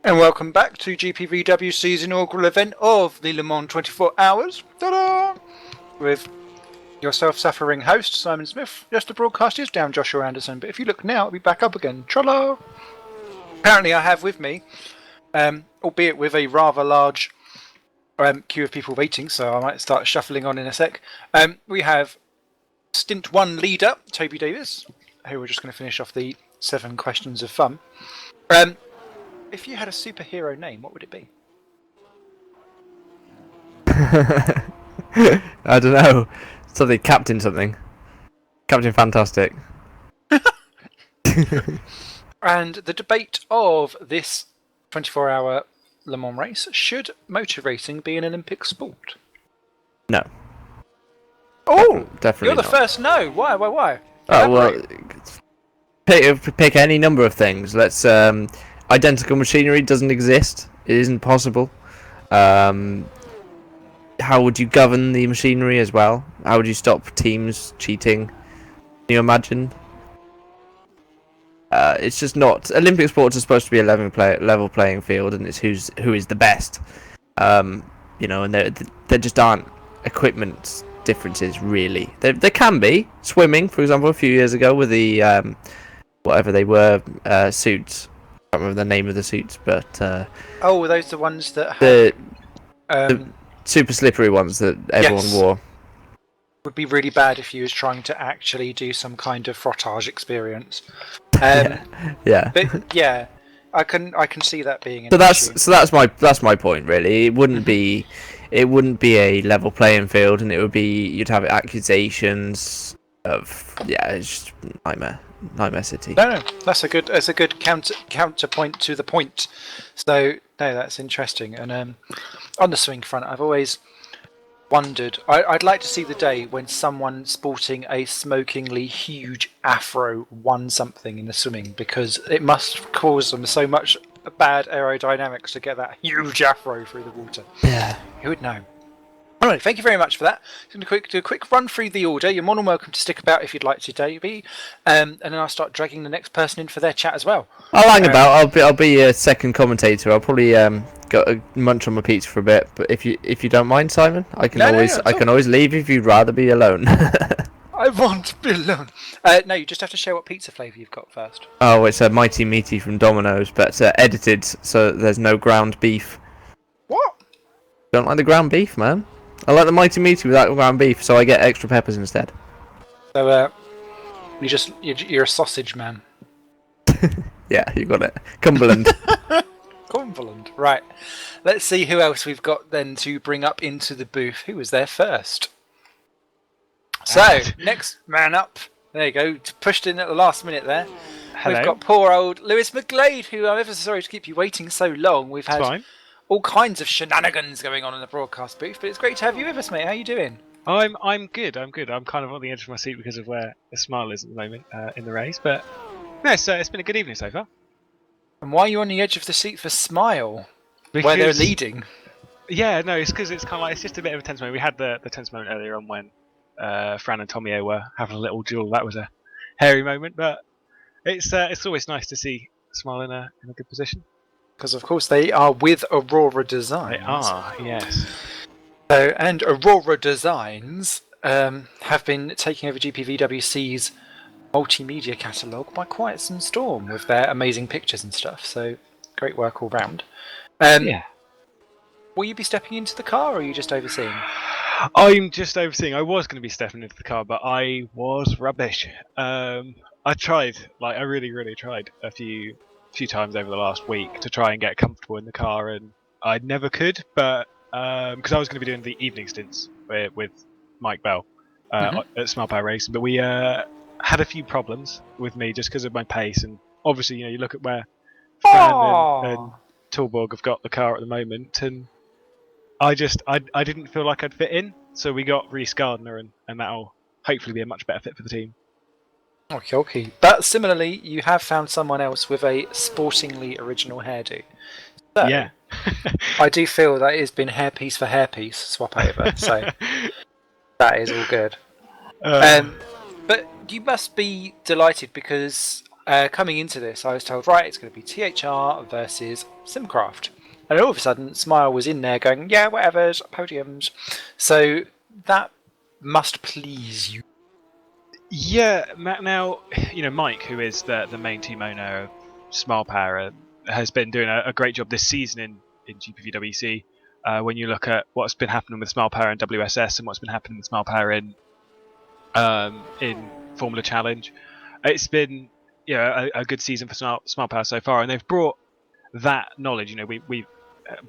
And welcome back to GPVWC's inaugural event of the Le Mans 24 Hours. Ta-da! With your self-suffering host, Simon Smith. Yes, the broadcast is down, Joshua Anderson, but if you look now, it'll be back up again. Trello! Apparently I have with me, albeit with a rather large queue of people waiting, so I might start shuffling on in a sec. We have Stint 1 leader, Toby Davis, who we're just going to finish off the 7 questions of fun. If you had a superhero name, what would it be? I don't know. Captain something. Captain Fantastic. And the debate of this 24-hour Le Mans race, should motor racing be an Olympic sport? No. Oh! Definitely You're the not. first no. Why? Oh, well, pick any number of things. Let's... identical machinery doesn't exist. It isn't possible. How would you govern the machinery as well? How would you stop teams cheating? Can you imagine? It's just not. Olympic sports are supposed to be a level playing field, and it's who is the best. And there just aren't equipment differences really. There can be swimming, for example, a few years ago with the whatever they were suits. I can't remember the name of the suits, but were those the ones that had the super slippery ones that everyone wore? Would be really bad if you was trying to actually do some kind of frottage experience. Yeah. But yeah, I can see that being So that's my point really. It wouldn't be a level playing field, and you'd have accusations of it's just nightmare city. No, that's a good counterpoint to the point. So no, that's interesting. And on the swing front, I've always wondered. I'd like to see the day when someone sporting a smokingly huge afro won something in the swimming, because it must cause them so much bad aerodynamics to get that huge afro through the water. Yeah, who would know? Alright, thank you very much for that. I'm going to do a quick run through the order. You're more than welcome to stick about if you'd like to, Davey. And then I'll start dragging the next person in for their chat as well. I'll hang about. I'll be a second commentator. I'll probably go munch on my pizza for a bit. But if you don't mind, Simon, I can always leave if you'd rather be alone. I want to be alone. No, you just have to share what pizza flavour you've got first. Oh, it's a Mighty Meaty from Domino's, but edited, so there's no ground beef. What? Don't like the ground beef, man. I like the Mighty Meaty without ground beef, so I get extra peppers instead. So, you're a sausage man. Yeah, you got it. Cumberland. Cumberland. Right. Let's see who else we've got then to bring up into the booth. Who was there first? So, next man up. There you go. Pushed in at the last minute there. Hello. We've got poor old Lewis McGlade, who I'm ever so sorry to keep you waiting so long. We've had all kinds of shenanigans going on in the broadcast booth, but it's great to have you with us, mate. How are you doing? I'm good. I'm kind of on the edge of my seat because of where the smile is at the moment in the race, but no, it's been a good evening so far. And why are you on the edge of the seat for Smile? Because, where they're leading? Yeah, no, it's because it's kind of like, it's just a bit of a tense moment. We had the tense moment earlier on when Fran and Tomio were having a little duel. That was a hairy moment, but it's always nice to see Smile in a good position. Because of course they are with Aurora Designs. They are, yes. So, and Aurora Designs have been taking over GPVWC's multimedia catalogue by quite some storm with their amazing pictures and stuff. So great work all round. Yeah. Will you be stepping into the car, or are you just overseeing? I'm just overseeing. I was going to be stepping into the car, but I was rubbish. I tried, I really tried a few times over the last week to try and get comfortable in the car, and I never could. But because I was going to be doing the evening stints with Mike Bell at Smart Power Racing, but we had a few problems with me just because of my pace, and obviously you look at where Fran and Torborg have got the car at the moment, and I didn't feel like I'd fit in, so we got Reece Gardner, and that'll hopefully be a much better fit for the team. Okay. But similarly, you have found someone else with a sportingly original hairdo. So, yeah. I do feel that it has been hairpiece for hairpiece swap over, so that is all good. But you must be delighted, because coming into this, I was told, right, it's going to be THR versus Simcraft. And all of a sudden, Smile was in there going, yeah, whatever's, podiums. So that must please you. Yeah, now, Mike, who is the main team owner of Smile Power, has been doing a great job this season in GPVWC. When you look at what's been happening with Smile Power in WSS and what's been happening with Smile Power in Formula Challenge, it's been a good season for Smile Power so far, and they've brought that knowledge. We've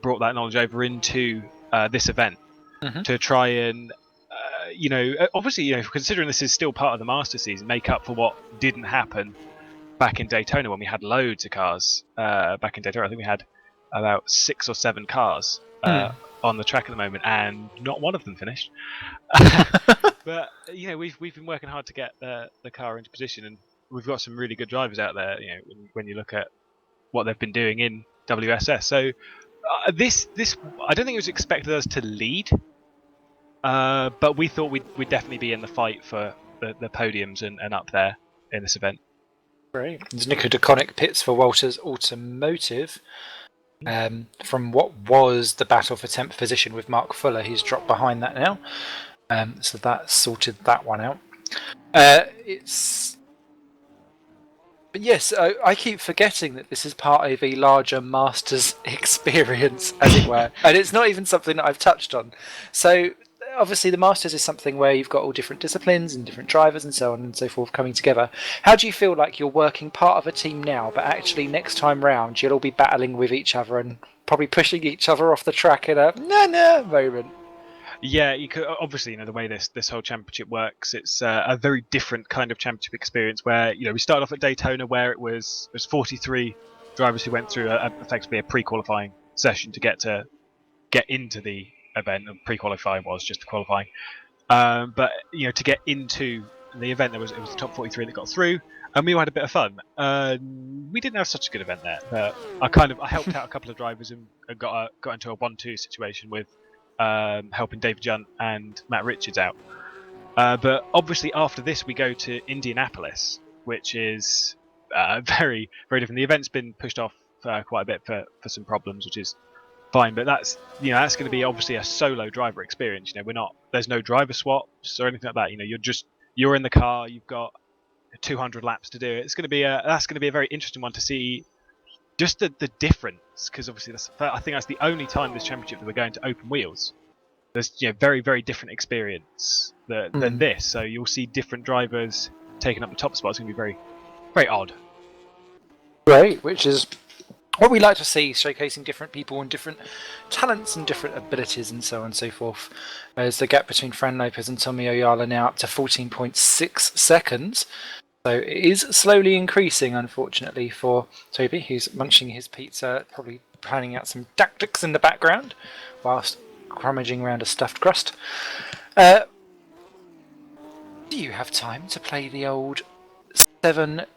brought that knowledge over into this event to try and obviously, considering this is still part of the Master season, make up for what didn't happen back in Daytona when we had loads of cars. Back in Daytona, I think we had about 6 or 7 cars on the track at the moment, and not one of them finished. But we've been working hard to get the car into position, and we've got some really good drivers out there. When you look at what they've been doing in WSS, so this I don't think it was expected us to lead. But we thought we'd definitely be in the fight for the podiums and up there in this event. Great. There's Nico DeConnick pits for Walters Automotive. From what was the battle for 10th position with Mark Fuller, he's dropped behind that now. So that sorted that one out. But yes, I keep forgetting that this is part of a larger Masters experience, as it were. And it's not even something that I've touched on. So obviously the Masters is something where you've got all different disciplines and different drivers and so on and so forth coming together. How do you feel like you're working part of a team now, but actually next time round you'll all be battling with each other and probably pushing each other off the track in a no moment? Yeah, you could obviously, the way this whole championship works, it's a very different kind of championship experience where we started off at Daytona where it was 43 drivers who went through effectively a pre-qualifying session to get into the event. And pre-qualifying was just the qualifying, but to get into the event, it was the top 43 that got through, and we all had a bit of fun. We didn't have such a good event there, but I helped out a couple of drivers and got into a 1-2 situation with helping David Junt and Matt Richards out. But obviously after this we go to Indianapolis, which is very, very different. The event's been pushed off quite a bit for some problems, which is fine, but that's that's going to be obviously a solo driver experience. There's no driver swaps or anything like that. You're in the car, you've got 200 laps to do it. It's going to be that's going to be a very interesting one to see just the difference, because obviously I think that's the only time this championship that we're going to open wheels. There's very, very different experience than this, so you'll see different drivers taking up the top spot. It's going to be very, very odd. Great, which is what we like to see, showcasing different people and different talents and different abilities and so on and so forth. There's the gap between Fran Lopez and Tommy Oyala now up to 14.6 seconds. So it is slowly increasing, unfortunately, for Toby, who's munching his pizza, probably planning out some tactics in the background, whilst rummaging around a stuffed crust. Do you have time to play the old 7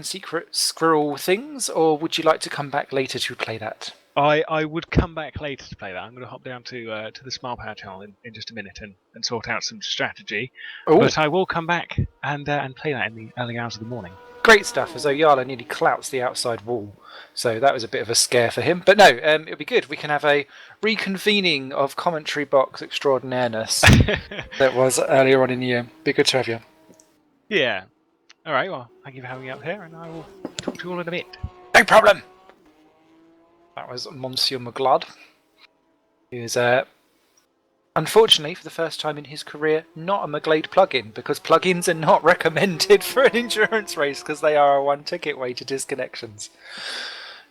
secret squirrel things, or would you like to come back later to play that? I would come back later to play that. I'm going to hop down to the Smile Power channel in just a minute and sort out some strategy. Ooh. But I will come back and play that in the early hours of the morning. Great stuff, as Oyala nearly clouts the outside wall. So that was a bit of a scare for him. But no, it'll be good. We can have a reconvening of commentary box extraordinaireness that was earlier on in the year. Be good to have you. Yeah. All right, well, thank you for having me up here, and I will talk to you all in a bit. No problem! That was Monsieur Maglad, who is, unfortunately, for the first time in his career, not a Maglade plugin, because plugins are not recommended for an endurance race because they are a one-ticket way to disconnections.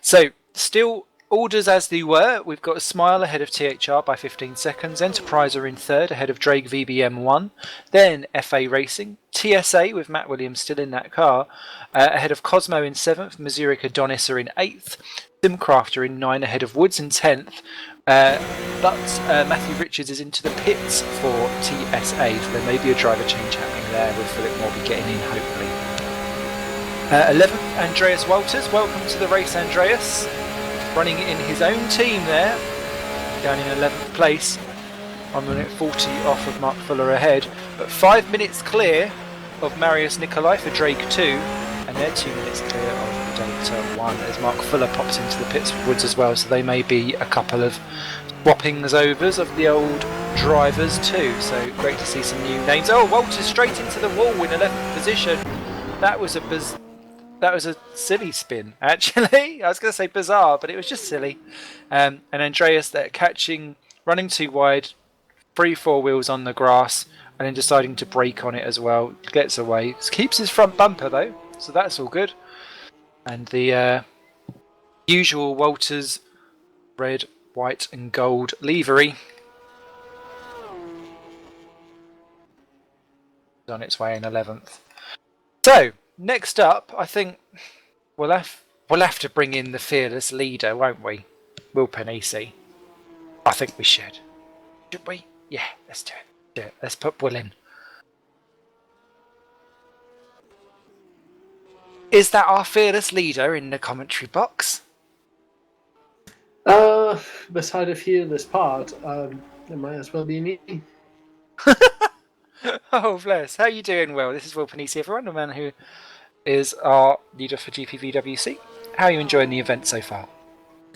So, still orders as they were. We've got a Smile ahead of THR by 15 seconds, Enterpriser in third ahead of Drake VBM1, then FA Racing, TSA with Matt Williams still in that car, ahead of Cosmo in 7th, Mazurika Donissa in 8th, Simcrafter in 9 ahead of Woods in 10th, but Matthew Richards is into the pits for TSA, so there may be a driver change happening there with Philip Morby getting in, hopefully. 11th, Andreas Walters. Welcome to the race, Andreas. Running in his own team there, down in 11th place. 1 minute 40 off of Mark Fuller ahead, but 5 minutes clear of Marius Nicolai for Drake 2, and they're 2 minutes clear of Delta 1 as Mark Fuller pops into the pits for Woods as well, so they may be a couple of swappings overs of the old drivers too, so great to see some new names. Oh, Walters straight into the wall in 11th position. That was a silly spin, actually. I was going to say bizarre, but it was just silly. And Andreas there catching, running too wide, 3-4 wheels on the grass, and then deciding to brake on it as well. Gets away. Keeps his front bumper though, so that's all good. And the usual Walters red, white and gold livery is on its way in 11th. So, next up, I think we'll have to bring in the fearless leader, won't we? Will Panisi. I think we should. Should we? Yeah, let's do it. Let's put Will in. Is that our fearless leader in the commentary box? Beside the fearless part, there might as well be me. Oh, bless. How are you doing, Will? This is Will Panisi, everyone, the man who is our leader for GPVWC. How are you enjoying the event so far?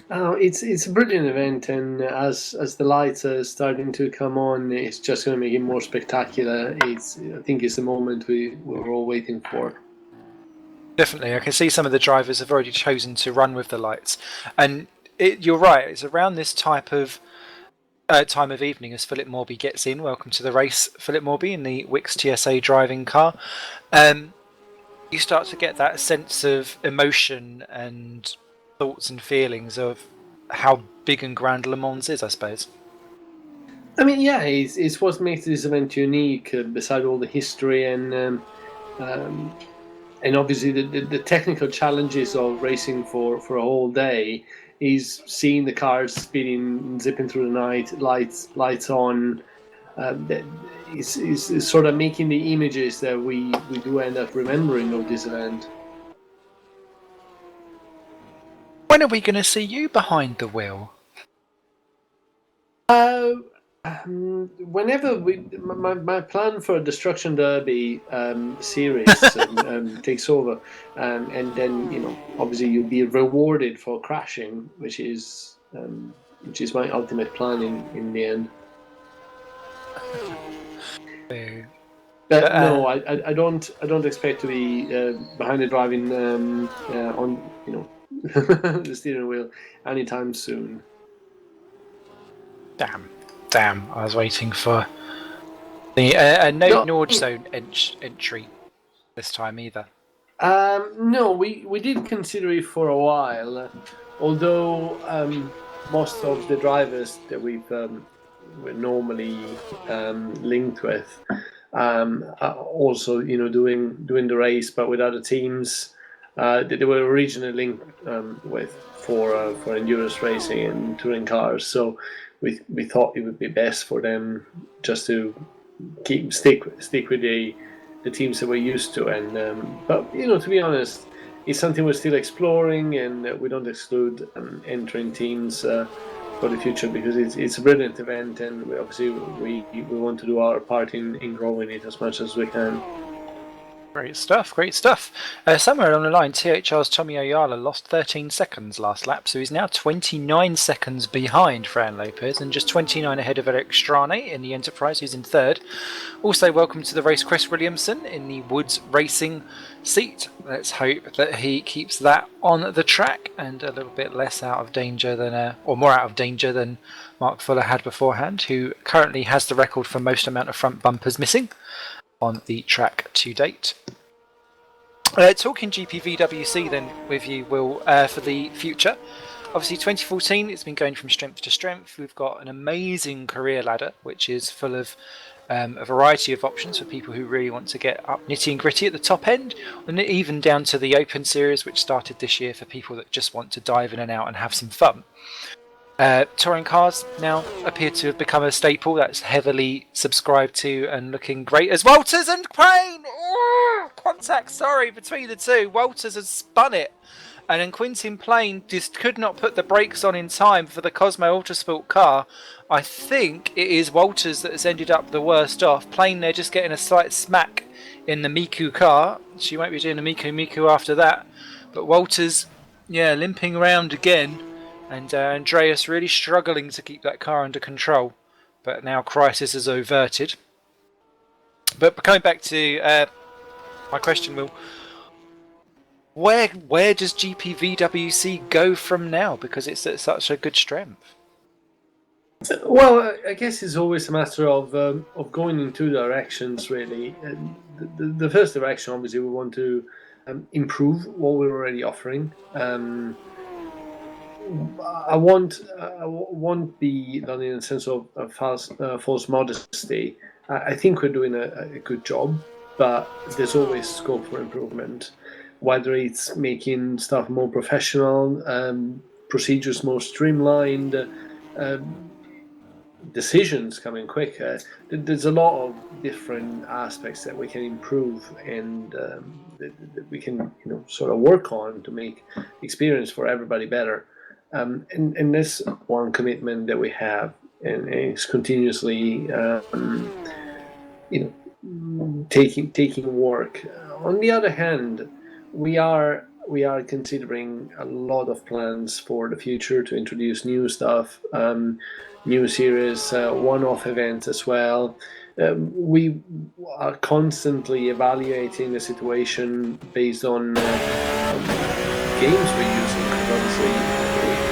It's a brilliant event, and as the lights are starting to come on, it's just going to make it more spectacular. I think it's the moment we're all waiting for. Definitely. I can see some of the drivers have already chosen to run with the lights. And you're right, it's around this type of time of evening as Philip Morby gets in. Welcome to the race, Philip Morby, in the Wix TSA driving car. You start to get that sense of emotion and thoughts and feelings of how big and grand Le Mans is, I suppose. I mean, yeah, it's what makes this event unique, beside all the history and obviously the technical challenges of racing for a whole day. Is seeing the cars speeding, zipping through the night, lights on. Is sort of making the images that we do end up remembering of this event. When are we going to see you behind the wheel? Whenever my plan for a Destruction Derby series takes over, and then obviously you'll be rewarded for crashing, which is my ultimate plan in the end. But no, I don't expect to be behind the driving on the steering wheel anytime soon. Damn, I was waiting for the no Nord Zone entry this time either. No, we did consider it for a while, although most of the drivers that we're normally linked with are also doing the race, but with other teams they were originally linked with for endurance racing and touring cars. So we thought it would be best for them just to stick with the teams that we're used to, and but to be honest, it's something we're still exploring, and we don't exclude entering teams for the future, because it's a brilliant event, and we want to do our part in growing it as much as we can. Great stuff. Somewhere along the line, THR's Tommy Ayala lost 13 seconds last lap, so he's now 29 seconds behind Fran Lopez and just 29 ahead of Eric Strane in the Enterprise, who's in third. Also, welcome to the race, Chris Williamson in the Woods Racing seat. Let's hope that he keeps that on the track and a little bit less out of danger than, or more out of danger than Mark Fuller had beforehand, who currently has the record for most amount of front bumpers missing on the track to date. Talking GPVWC then with you, Will, for the future. Obviously 2014, it's been going from strength to strength. We've got an amazing career ladder, which is full of a variety of options for people who really want to get up nitty and gritty at the top end, and even down to the Open Series, which started this year for people that just want to dive in and out and have some fun. Touring cars now appear to have become a staple that's heavily subscribed to and looking great as Walters and Crane! Oh, contact, sorry, between the two. Walters has spun it and then Quintin Plain just could not put the brakes on in time for the Cosmo Ultrasport car. I think it is Walters that has ended up the worst off. Plain there just getting a slight smack in the Miku car. She won't be doing the Miku after that. But Walters, yeah, limping around again. And Andreas really struggling to keep that car under control. But now crisis is averted. But coming back to my question, Will, where does GPVWC go from now? Because it's at such a good strength. Well, I guess it's always a matter of going in two directions, really. The first direction, obviously, we want to improve what we're already offering. I won't be done in a sense of false modesty. I think we're doing a good job, but there's always scope for improvement. Whether it's making stuff more professional, procedures more streamlined, decisions coming quicker. There's a lot of different aspects that we can improve and that we can sort of work on to make the experience for everybody better. And that's one commitment that we have, and it's continuously taking work. On the other hand, we are considering a lot of plans for the future to introduce new stuff, new series, one-off events as well. We are constantly evaluating the situation based on games we're using. Because obviously,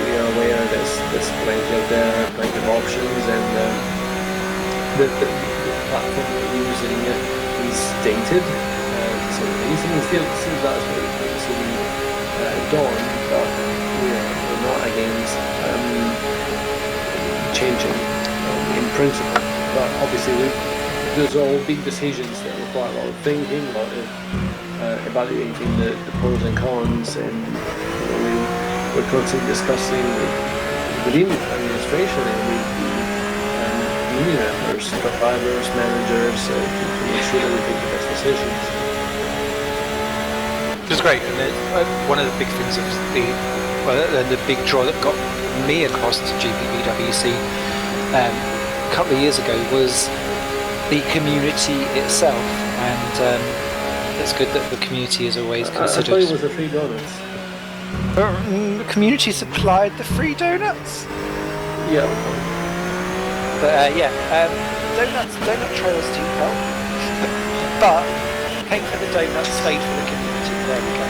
we are aware there's plenty out there, plenty of options, and the platform we're using is dated. So still that's what it's done, but we're not against changing in principle. But obviously, those are all big decisions that require a lot of thinking, a lot of evaluating the pros and cons, and we're constantly discussing within the administration and with union members, drivers, managers, to make sure that we take the best decisions. Which is great, and one of the big things of the big draw that got me across to GPVWC a couple of years ago was the community itself, and it's good that the community is always considered. I thought it was the free donuts. The community supplied the free donuts. Yeah. But donut trails do help. But came for the donuts, stayed for the community. There we go.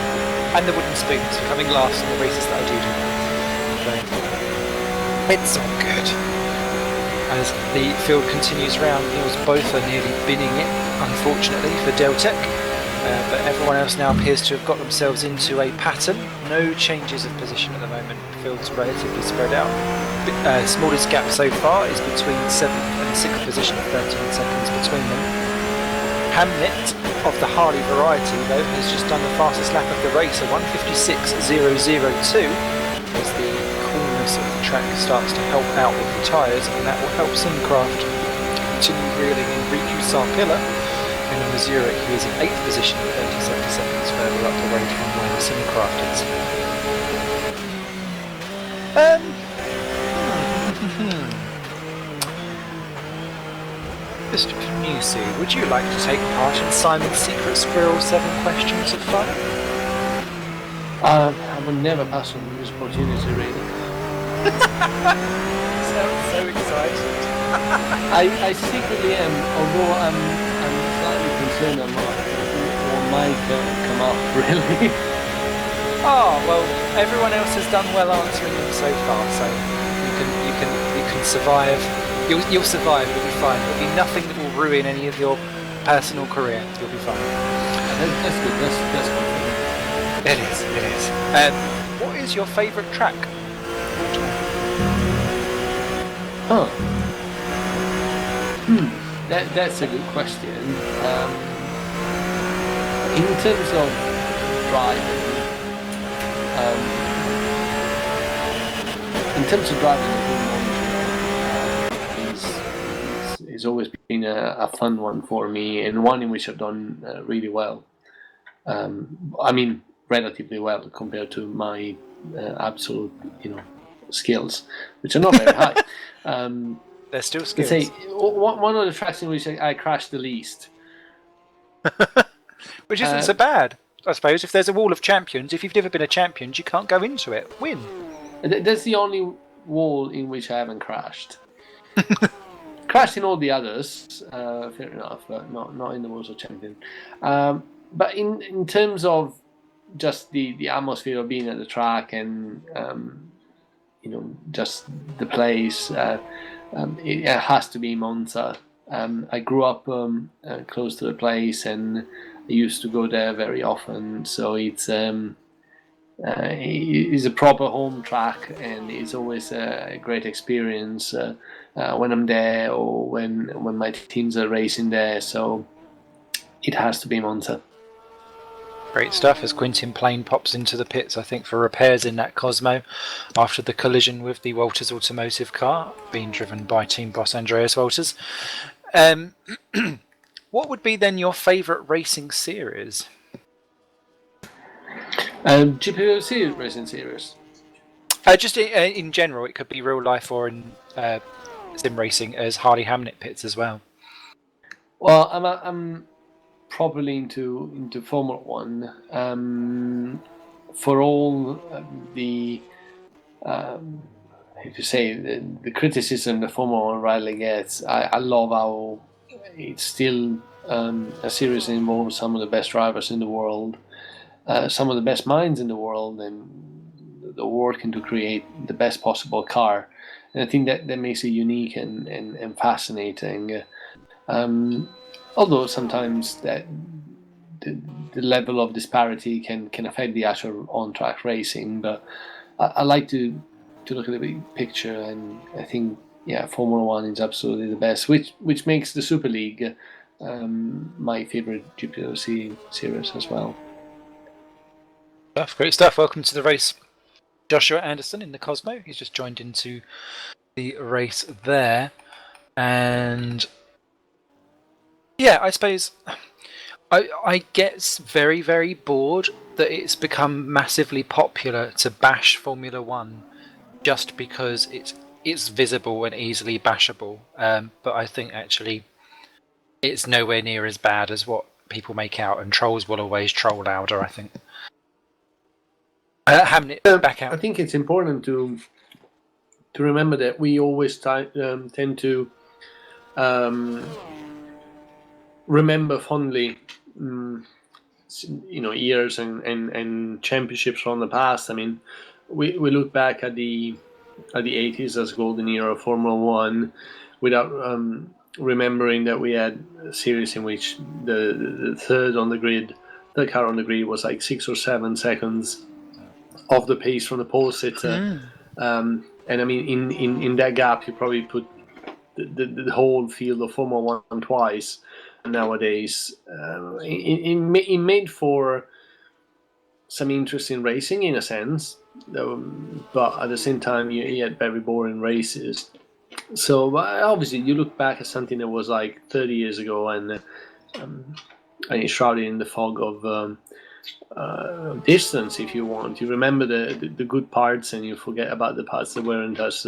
And the wooden spoons coming last on the races that I do. It's all good. As the field continues round, Niels both are nearly binning it, unfortunately, for Deltec. But everyone else now appears to have got themselves into a pattern. No changes of position at the moment. The field's relatively spread out. Smallest gap so far is between 7th and 6th position, 13 seconds between them. Hamnet of the Harley variety, though, has just done the fastest lap of the race, a 1:56.002, as the coolness of the track starts to help out with the tyres, and that will help Simcraft continue reeling in Riku Sarpilla, in number 0, who is in 8th position, 37 seconds further up the road from where Simcraft is. Mr. Panusi, would you like to take part in Simon's Secret Squirrel 7 Questions of Fun? I would never pass on this opportunity, really. Sounds so excited. I secretly am, although I'm slightly concerned on what might come up, really. Oh, well, everyone else has done well answering them so far, so you can survive. You'll survive, you'll be fine. There'll be nothing that will ruin any of your personal career. You'll be fine. That's good, that's confident. It is. What is your favourite track? That's a good question. In terms of driving, it's always been a fun one for me, and one in which I've done really well. relatively well compared to my absolute, skills, which are not very high. They're still Let's skills. say one of the tracks in which I crashed the least. Which isn't so bad, I suppose. If there's a wall of champions, if you've never been a champion, you can't go into it. Win. That's the only wall in which I haven't crashed. Crashed in all the others, fair enough, but not in the walls of champion. But in terms of just the atmosphere of being at the track and just the place, it has to be Monza. I grew up close to the place, and I used to go there very often. So it's a proper home track, and it's always a great experience when I'm there or when my teams are racing there. So it has to be Monza. Great stuff as Quintin Plain pops into the pits, I think, for repairs in that Cosmo after the collision with the Walters Automotive car being driven by team boss Andreas Walters. What would be then your favourite racing series? GPVWC racing series. Just in general, it could be real life or in sim racing, as Harley Hamnet pits as well. Well, I'm probably into Formula One. For all the if you say the criticism the Formula One rally gets, I love how it's still a series that involves some of the best drivers in the world, some of the best minds in the world, and the working to create the best possible car. And I think that makes it unique and fascinating. Although sometimes that the level of disparity can affect the actual on-track racing, but I like to look at the big picture, and I think Formula One is absolutely the best, which makes the Super League my favorite GPVWC series as well. Great stuff. Welcome to the race, Joshua Anderson in the Cosmo. He's just joined into the race there, and I suppose I get very, very bored that it's become massively popular to bash Formula One just because it's visible and easily bashable. But I think actually it's nowhere near as bad as what people make out, and trolls will always troll louder, I think. Hamnet, back out. I think it's important to remember that we always tend to remember fondly, years and championships from the past. I mean, we look back at the 80s as golden era of Formula One, without remembering that we had a series in which the third car on the grid was like 6 or 7 seconds off the pace from the pole sitter. And I mean, in that gap, you probably put the whole field of Formula One twice. Nowadays, it made for some interesting racing in a sense, but at the same time, you had very boring races. So obviously, you look back at something that was like 30 years ago, and it's shrouded in the fog of distance, if you want. You remember the good parts, and you forget about the parts that weren't as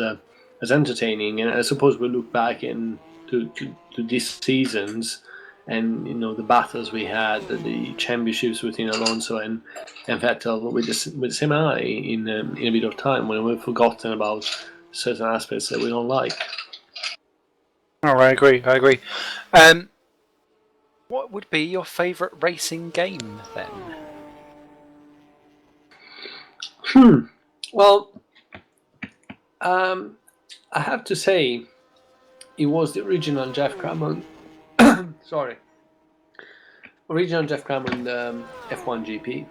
entertaining. And I suppose we look back to these seasons, and the battles we had, the championships between Alonso and Vettel with the same eye in a bit of time, when we've forgotten about certain aspects that we don't like. Oh, I agree. What would be your favourite racing game then? Well, I have to say, it was the original Jeff Crammond. Original Jeff Crammond F1 GP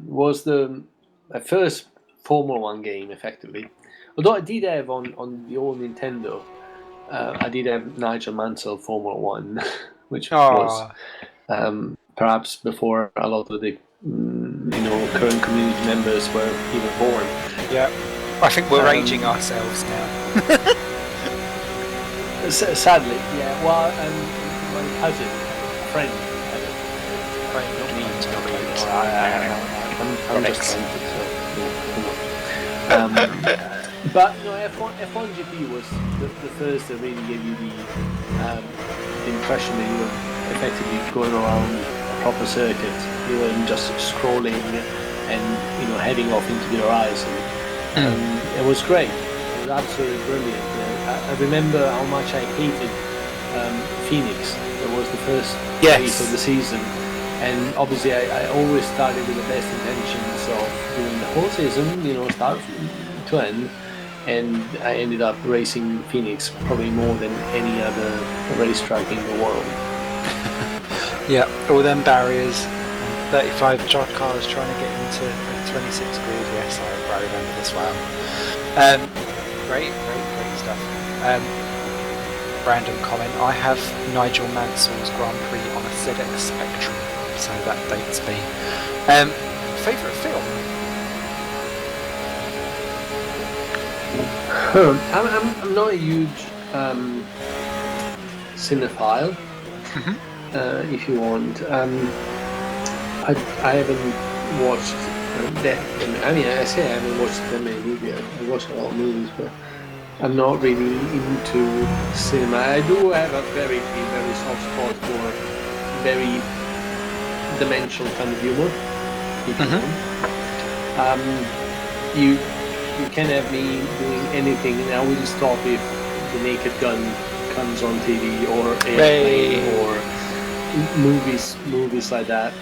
was my first Formula One game, effectively. Although I did have on the old Nintendo, I did have Nigel Mansell Formula One, which was perhaps before a lot of the current community members were even born. Yeah, I think we're aging ourselves now. Sadly, yeah. Well, my cousin, a friend, had it. Not me. I'm just 20, so come on. But no, F1 GP was the first that really gave you the impression that you were effectively going around a proper circuit. You weren't just scrolling and heading off into the horizon. It was great. It was absolutely brilliant. I remember how much I hated Phoenix. It was the first race of the season, and obviously I always started with the best intentions of doing the whole season, start to end, and I ended up racing Phoenix probably more than any other racetrack in the world. Yeah, all them barriers, 35 cars trying to get into 26 grid. Yes, I remember this well. Great stuff. Random comment. I have Nigel Mansell's Grand Prix on a ZX Spectrum, so that dates me. Favourite film? I'm not a huge cinephile. If you want, I haven't watched that. I mean, I say I haven't watched that many movies. I watch a lot of movies, but I'm not really into cinema. I do have a very soft spot for very dimensional kind of humor. If you can have me doing anything, and I will stop if the Naked Gun comes on TV or Airplane or movies like that,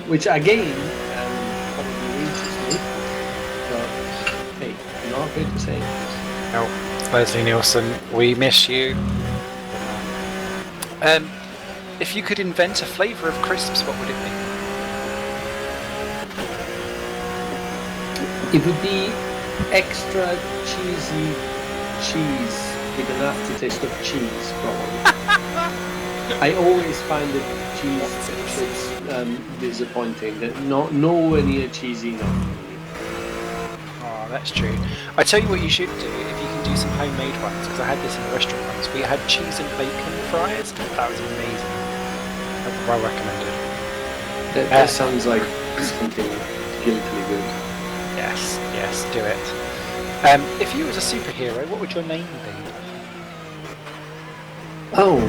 which again probably interests me. But hey, I'm not afraid to say. No, Leslie Nielsen, we miss you. If you could invent a flavour of crisps, what would it be? It would be extra cheesy cheese with an aftertaste of cheese, probably. I always find the cheese chips disappointing. They're nowhere near cheesy enough. Oh, that's true. I tell you what you should do if you can do some homemade ones, because I had this in the restaurant once. We had cheese and bacon fries. That was amazing. Well recommended. That sounds like something guiltily good. Yes, do it. If you was a superhero, what would your name be? Oh,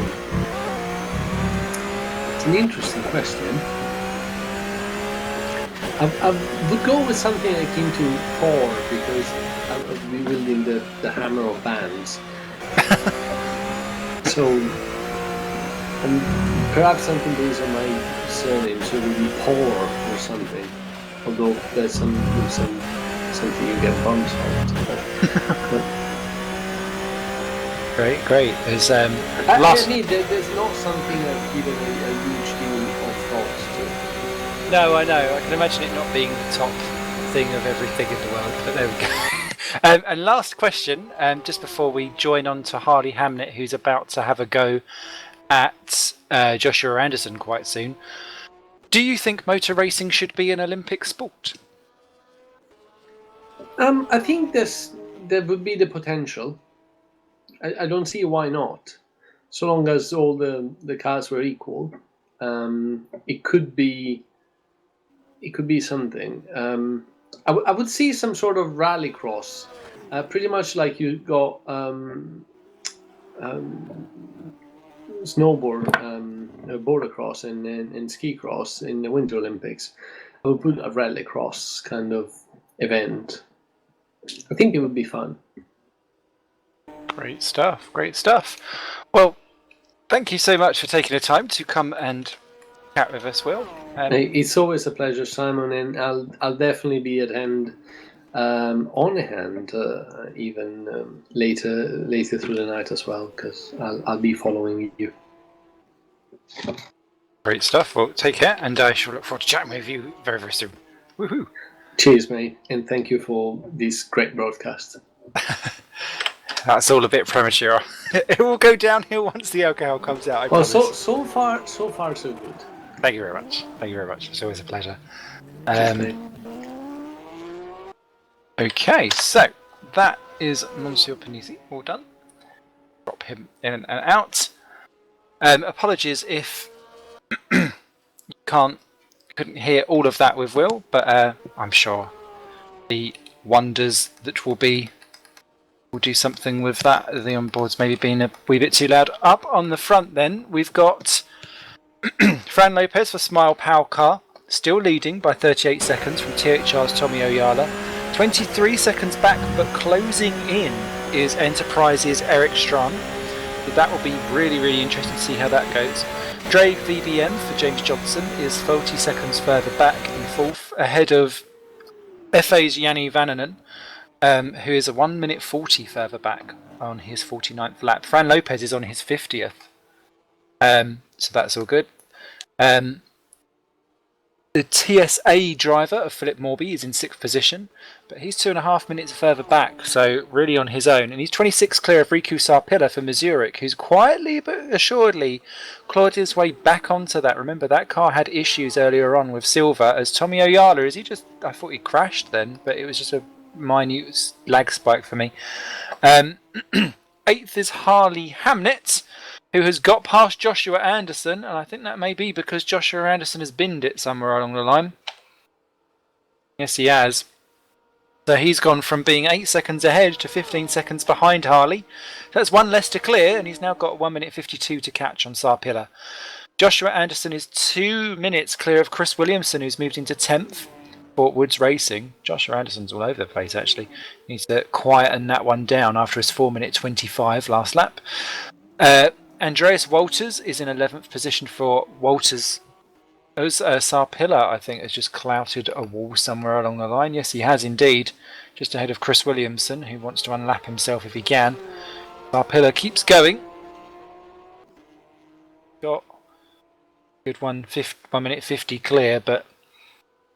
it's an interesting question. I would go with something akin to Thor, because I would be wielding the hammer of bands. So, perhaps something based on my surname, so it would be Por or something. Although there's something you get bumps on. Great. There's there's not something I've given a huge deal of thoughts to. No, I know. I can imagine it not being the top thing of everything in the world, but there we go. And last question, just before we join on to Hardy Hamnet, who's about to have a go at Joshua Anderson quite soon. Do you think motor racing should be an Olympic sport? I think there would be the potential. I don't see why not. So long as all the cars were equal, it could be something. I would see some sort of rallycross, pretty much like you got snowboard, bordercross, and ski cross in the Winter Olympics. I would put a rallycross kind of event. I think it would be fun. Great stuff. Well, thank you so much for taking the time to come and chat with us, Will. It's always a pleasure, Simon, and I'll definitely be at hand, on hand, even later through the night as well, because I'll be following you. Great stuff. Well, take care, and I shall look forward to chatting with you very, very soon. Woohoo! Cheers, mate, and thank you for this great broadcast. That's all a bit premature. It will go downhill once the alcohol comes out. I promise. So far, so good. Thank you very much. It's always a pleasure. Okay, so that is Monsieur Panisi all done. Drop him in and couldn't couldn't hear all of that with Will, but I'm sure the wonders that will do something with that. The onboards maybe being a wee bit too loud. Up on the front then, we've got Fran Lopez for Smile Power Car, still leading by 38 seconds from THR's Tommy Oyala. 23 seconds back, but closing in is Enterprise's Eric Strand. So that will be really, really interesting to see how that goes. Drake VBM for James Johnson is 40 seconds further back in fourth, ahead of FA's Yanni Vananen, who is a 1 minute 40 further back on his 49th lap. Fran Lopez is on his 50th, so that's all good. The TSA driver of Philip Morby is in 6th position, but he's 2.5 minutes further back, so really on his own. And he's 26 clear of Riku Sarpilla for Mazurek, who's quietly but assuredly clawed his way back onto that. Remember, that car had issues earlier on with Silver, as Tommy Oyala, I thought he crashed then, but it was just a minute lag spike for me. 8th is Harley Hamnet, who has got past Joshua Anderson, and I think that may be because Joshua Anderson has binned it somewhere along the line. Yes, he has. So he's gone from being 8 seconds ahead to 15 seconds behind Harley. That's one less to clear, and he's now got 1 minute 52 to catch on Sarpilla. Joshua Anderson is 2 minutes clear of Chris Williamson, who's moved into 10th. Fort Woods Racing. Joshua Anderson's all over the place, actually. Needs to quieten that one down after his 4 minute 25 last lap. Andreas Walters is in 11th position for Walters. Sarpilla, I think, has just clouted a wall somewhere along the line. Yes, he has indeed. Just ahead of Chris Williamson, who wants to unlap himself if he can. Sarpilla keeps going. Got good 1 minute 50 clear, but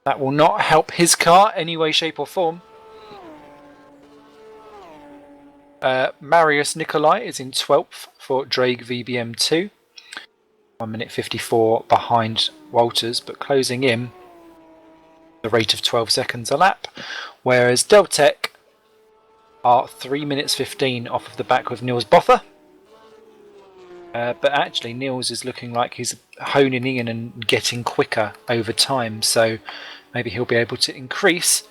that will not help his car any way, shape or form. Marius Nikolai is in 12th for Drake VBM2. 1 minute 54 behind Walters, but closing in the rate of 12 seconds a lap. Whereas Deltec are 3 minutes 15 off of the back with Niels Botha. But actually Niels is looking like he's honing in and getting quicker over time. So maybe he'll be able to increase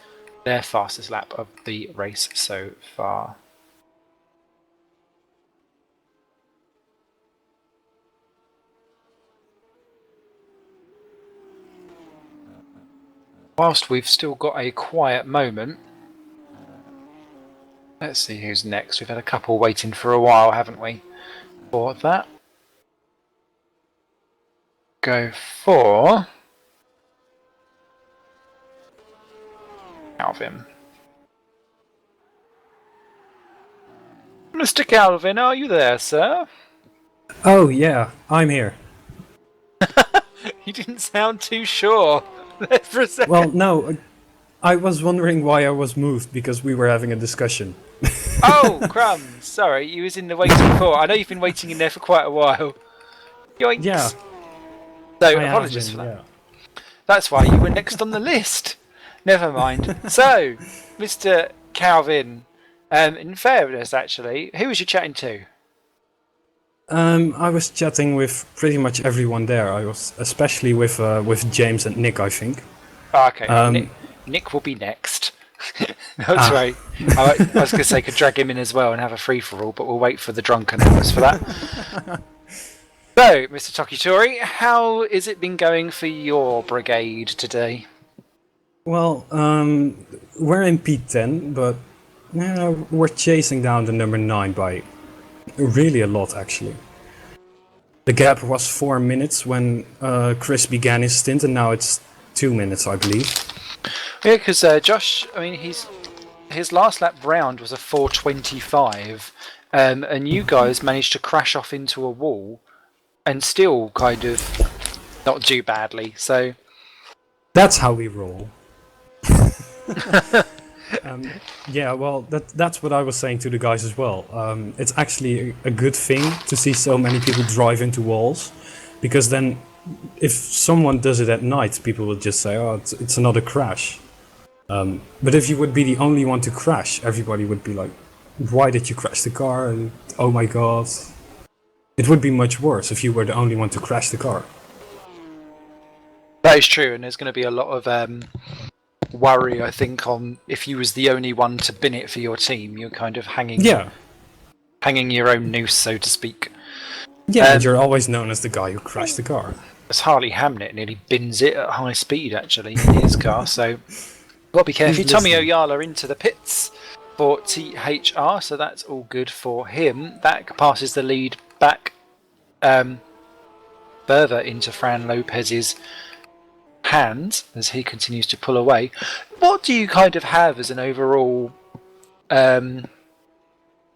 their fastest lap of the race so far. Whilst we've still got a quiet moment, let's see who's next. We've had a couple waiting for a while, haven't we, for that? Go for Calvin. Mr. Calvin, are you there, sir? Oh yeah, I'm here. You didn't sound too sure. For a second. Well, no, I was wondering why I was moved because we were having a discussion. Oh, crumbs! Sorry, you was in the waiting for. I know you've been waiting in there for quite a while. Yoinks! Yeah. So, apologies for that. Yeah. That's why you were next on the list. Never mind. So, Mr. Calvin, in fairness, actually, who was you chatting to? I was chatting with pretty much everyone there. I was especially with James and Nick, I think. Oh, okay, Nick will be next. That's right. I was going to say could drag him in as well and have a free-for-all, but we'll wait for the drunken hours for that. So, Mr. Tokitori, how is it been going for your brigade today? Well, we're in P10, but we're chasing down the number 9 by really a lot, actually. The gap was 4 minutes when Chris began his stint, and now it's 2 minutes, I believe. Yeah, because Josh, I mean, his last lap round was a 4:25, and you guys managed to crash off into a wall and still kind of not do badly. So that's how we roll. Yeah, well, that's what I was saying to the guys as well. It's actually a good thing to see so many people drive into walls, because then if someone does it at night, people will just say, oh, it's another crash. But if you would be the only one to crash, everybody would be like, why did you crash the car? And, oh my god. It would be much worse if you were the only one to crash the car. That is true, and there's going to be a lot of worry, I think, on if you was the only one to bin it for your team. You're kind of hanging your own noose, so to speak. Yeah, and you're always known as the guy who crashed the car. As Harley Hamnet nearly bins it at high speed, actually, in his car, so got to be careful. Tommy Oyala into the pits for THR, so that's all good for him. That passes the lead back further into Fran Lopez's hands as he continues to pull away. What do you kind of have as an overall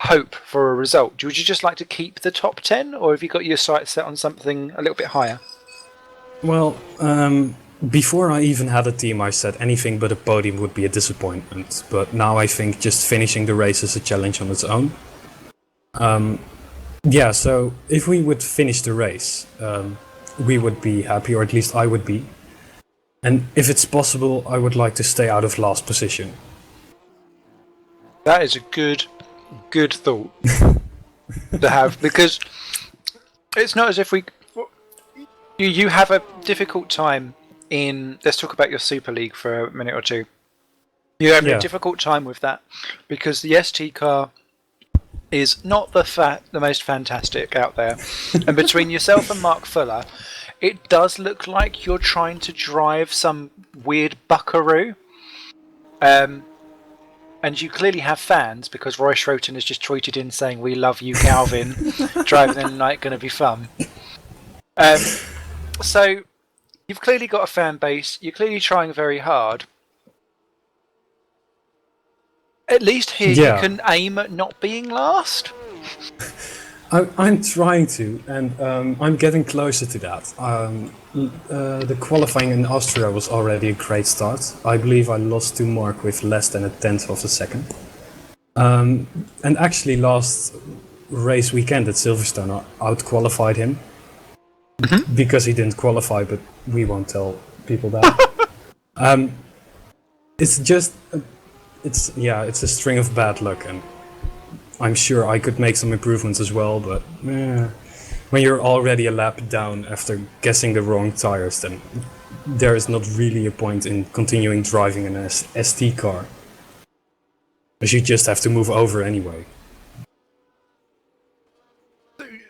hope for a result? Would you just like to keep the top 10, or have you got your sights set on something a little bit higher? Well, before I even had a team, I said anything but a podium would be a disappointment. But now I think just finishing the race is a challenge on its own. Yeah, so if we would finish the race, we would be happy, or at least I would be. And if it's possible, I would like to stay out of last position. That is a good thought to have, because it's not as if you have a difficult time in. Let's talk about your Super League for a minute or two. You have a difficult time with that because the ST car is not the most fantastic out there, and between yourself and Mark Fuller, it does look like you're trying to drive some weird buckaroo. And you clearly have fans because Roy Schroten has just tweeted in saying, "We love you, Calvin. Driving in the night going to be fun." So you've clearly got a fan base. You're clearly trying very hard. At least here you can aim at not being last. I'm trying to, and I'm getting closer to that. The qualifying in Austria was already a great start. I believe I lost to Mark with less than a tenth of a second. And actually last race weekend at Silverstone, I out-qualified him. Because he didn't qualify, but we won't tell people that. It's just, it's a string of bad luck, and I'm sure I could make some improvements as well, but when you're already a lap down after guessing the wrong tires, then there is not really a point in continuing driving an ST car. Because you just have to move over anyway.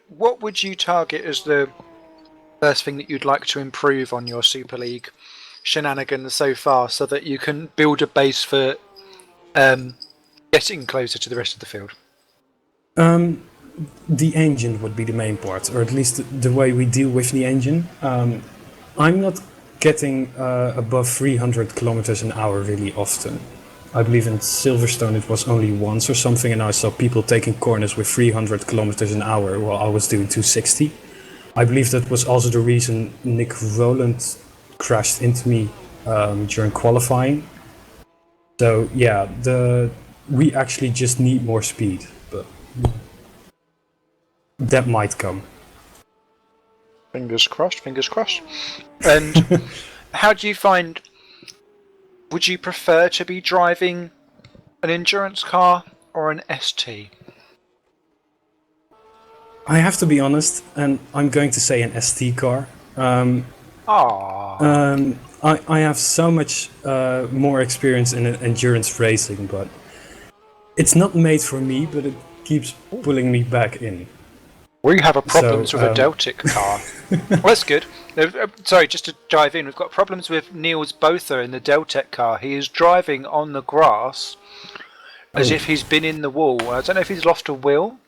What would you target as the first thing that you'd like to improve on your Super League shenanigans so far, so that you can build a base for getting closer to the rest of the field? The engine would be the main part, or at least the way we deal with the engine. I'm not getting above 300 kilometers an hour really often. I believe in Silverstone it was only once or something, and I saw people taking corners with 300 kilometers an hour while I was doing 260. I believe that was also the reason Nick Rowland crashed into me during qualifying. So yeah, we actually just need more speed, but that might come. Fingers crossed, fingers crossed. And how do you find, would you prefer to be driving an endurance car or an ST? I have to be honest, and I'm going to say an ST car. I have so much more experience in endurance racing, but it's not made for me, but it keeps pulling me back in. We have problems with a Deltic car. Well, that's good. Sorry, just to dive in, we've got problems with Niels Botha in the Deltec car. He is driving on the grass as if he's been in the wall. I don't know if he's lost a wheel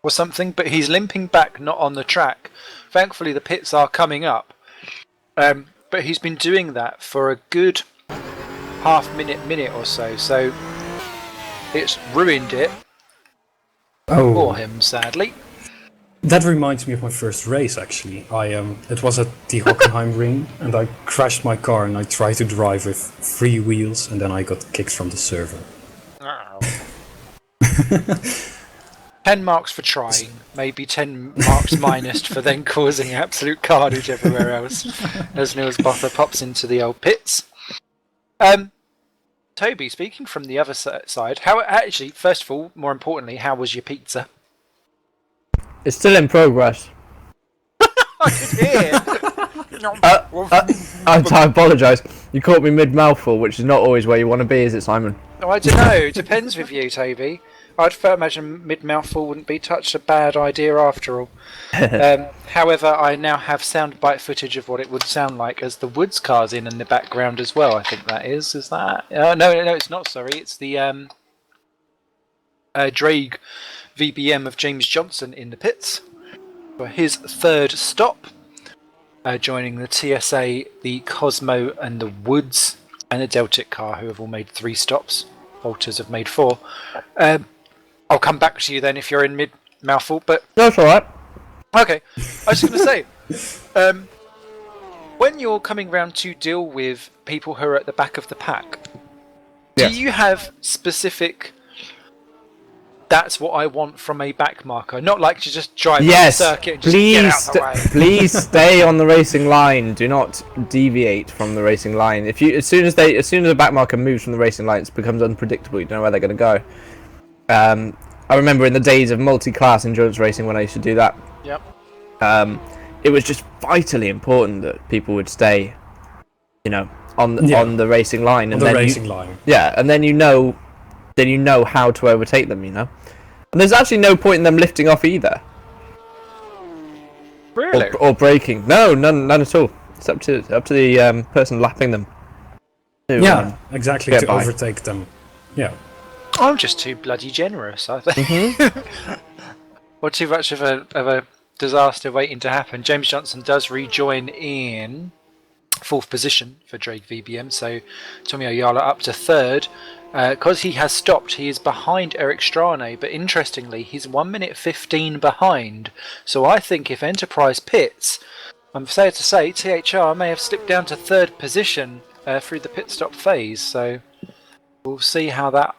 or something, but he's limping back, not on the track. Thankfully, the pits are coming up. But he's been doing that for a good minute or so. So it's ruined it for him, sadly. That reminds me of my first race, actually. It was at the Hockenheim ring, and I crashed my car, and I tried to drive with 3 wheels, and then I got kicked from the server. Oh. 10 marks for trying, maybe 10 marks minus for then causing absolute carnage everywhere else, as Niels Botha pops into the old pits. Toby, speaking from the other side, first of all, more importantly, how was your pizza? It's still in progress. I could hear. I apologise. You caught me mid-mouthful, which is not always where you want to be, is it, Simon? Oh, I don't know. It depends with you, Toby. I'd imagine mid-mouthful wouldn't be such a bad idea after all. However, I now have soundbite footage of what it would sound like as the Woods car's in the background as well. I think that is. Is that? No, it's not. Sorry, it's the Drake VBM of James Johnson in the pits for his third stop, joining the TSA, the Cosmo, and the Woods, and the Deltic car, who have all made 3 stops. Walters have made 4. I'll come back to you then if you're in mid-mouthful, but... No, it's alright. Okay, I was just going to say, when you're coming round to deal with people who are at the back of the pack, Yes. do you have specific... That's what I want from a back marker, not like to just drive on the circuit and just get out of the way. Please stay on the racing line. Do not deviate from the racing line. As soon as the back marker moves from the racing line, it becomes unpredictable. You don't know where they're going to go. I remember in the days of multi-class endurance racing when I used to do that. Yep. It was just vitally important that people would stay, on the racing line. On the racing line. Yeah, and then you know how to overtake them. And there's actually no point in them lifting off either. Really? Or braking. No, none at all. It's up to the person lapping them. Exactly, to overtake them. Yeah. I'm just too bloody generous, I think. Or too much of a disaster waiting to happen. James Johnson does rejoin in 4th position for Drake VBM, so Tommy Ayala up to 3rd. Because he has stopped, he is behind Eric Strane, but interestingly, he's 1 minute 15 behind. So I think if Enterprise pits, I'm sad to say, THR may have slipped down to 3rd position through the pit stop phase. So we'll see how that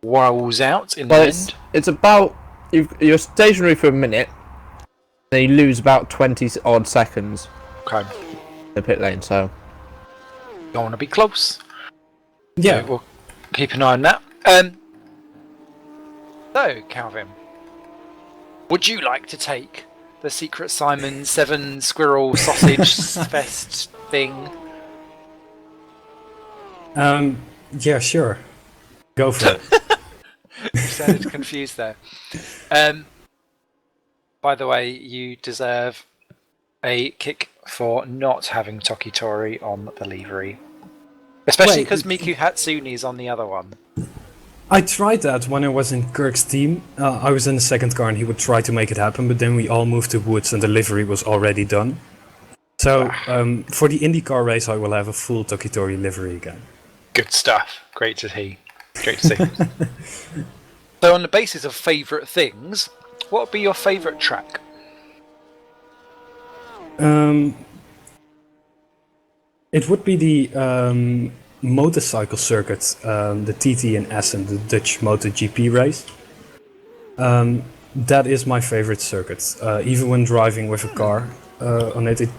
rolls out in the end. It's about you're stationary for a minute, then you lose about 20 odd seconds. Okay. In the pit lane, so Don't want to be close. Yeah. So we'll keep an eye on that. So, Calvin, would you like to take the Secret Simon 7 Squirrel Sausage Fest thing? Yeah, sure. Go for it. You sounded confused there. By the way, you deserve a kick for not having Tokitori on the livery. Especially because Miku Hatsune is on the other one. I tried that when I was in Kirk's team. I was in the 2nd car and he would try to make it happen, but then we all moved to Woods and the livery was already done. So for the IndyCar race I will have a full Tokitori livery again. Good stuff. Great to see. So on the basis of favourite things, what would be your favourite track? It would be the motorcycle circuit, the TT in Essen, the Dutch MotoGP race. That is my favorite circuit. Even when driving with a car on it,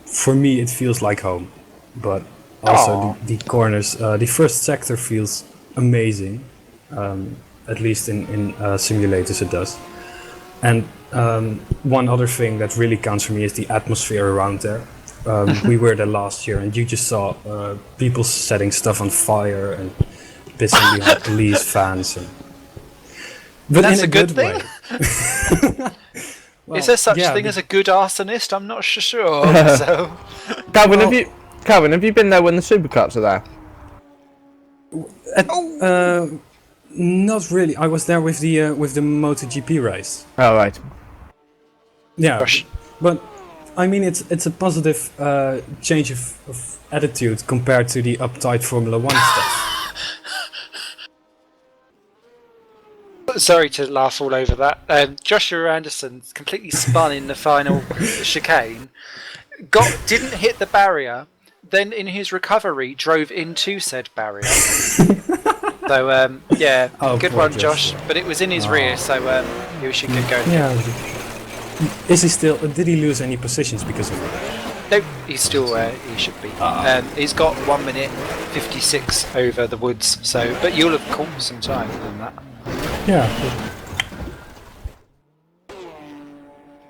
for me it feels like home. But also the corners, the first sector feels amazing. At least in simulators it does. And one other thing that really counts for me is the atmosphere around there. We were there last year and you just saw people setting stuff on fire and pissing behind police fans. But that's in a good way. Well, is there such thing as a good arsonist? I'm not sure. So, Calvin, have you been there when the supercuts are there? Not really. I was there with the MotoGP race. Oh right. Yeah, Gosh. but I mean it's a positive change of attitude compared to the uptight Formula 1 stuff. Sorry to laugh all over that. Joshua Anderson completely spun in the final chicane. Didn't hit the barrier. Then in his recovery, drove into said barrier. So good one, Josh. But it was in his rear, so he should get going. Yeah. Is he still? Did he lose any positions because of that? No, he's still where he should be. He's got 1 minute 56 over the Woods. So, but you'll have caught some time on that. Yeah.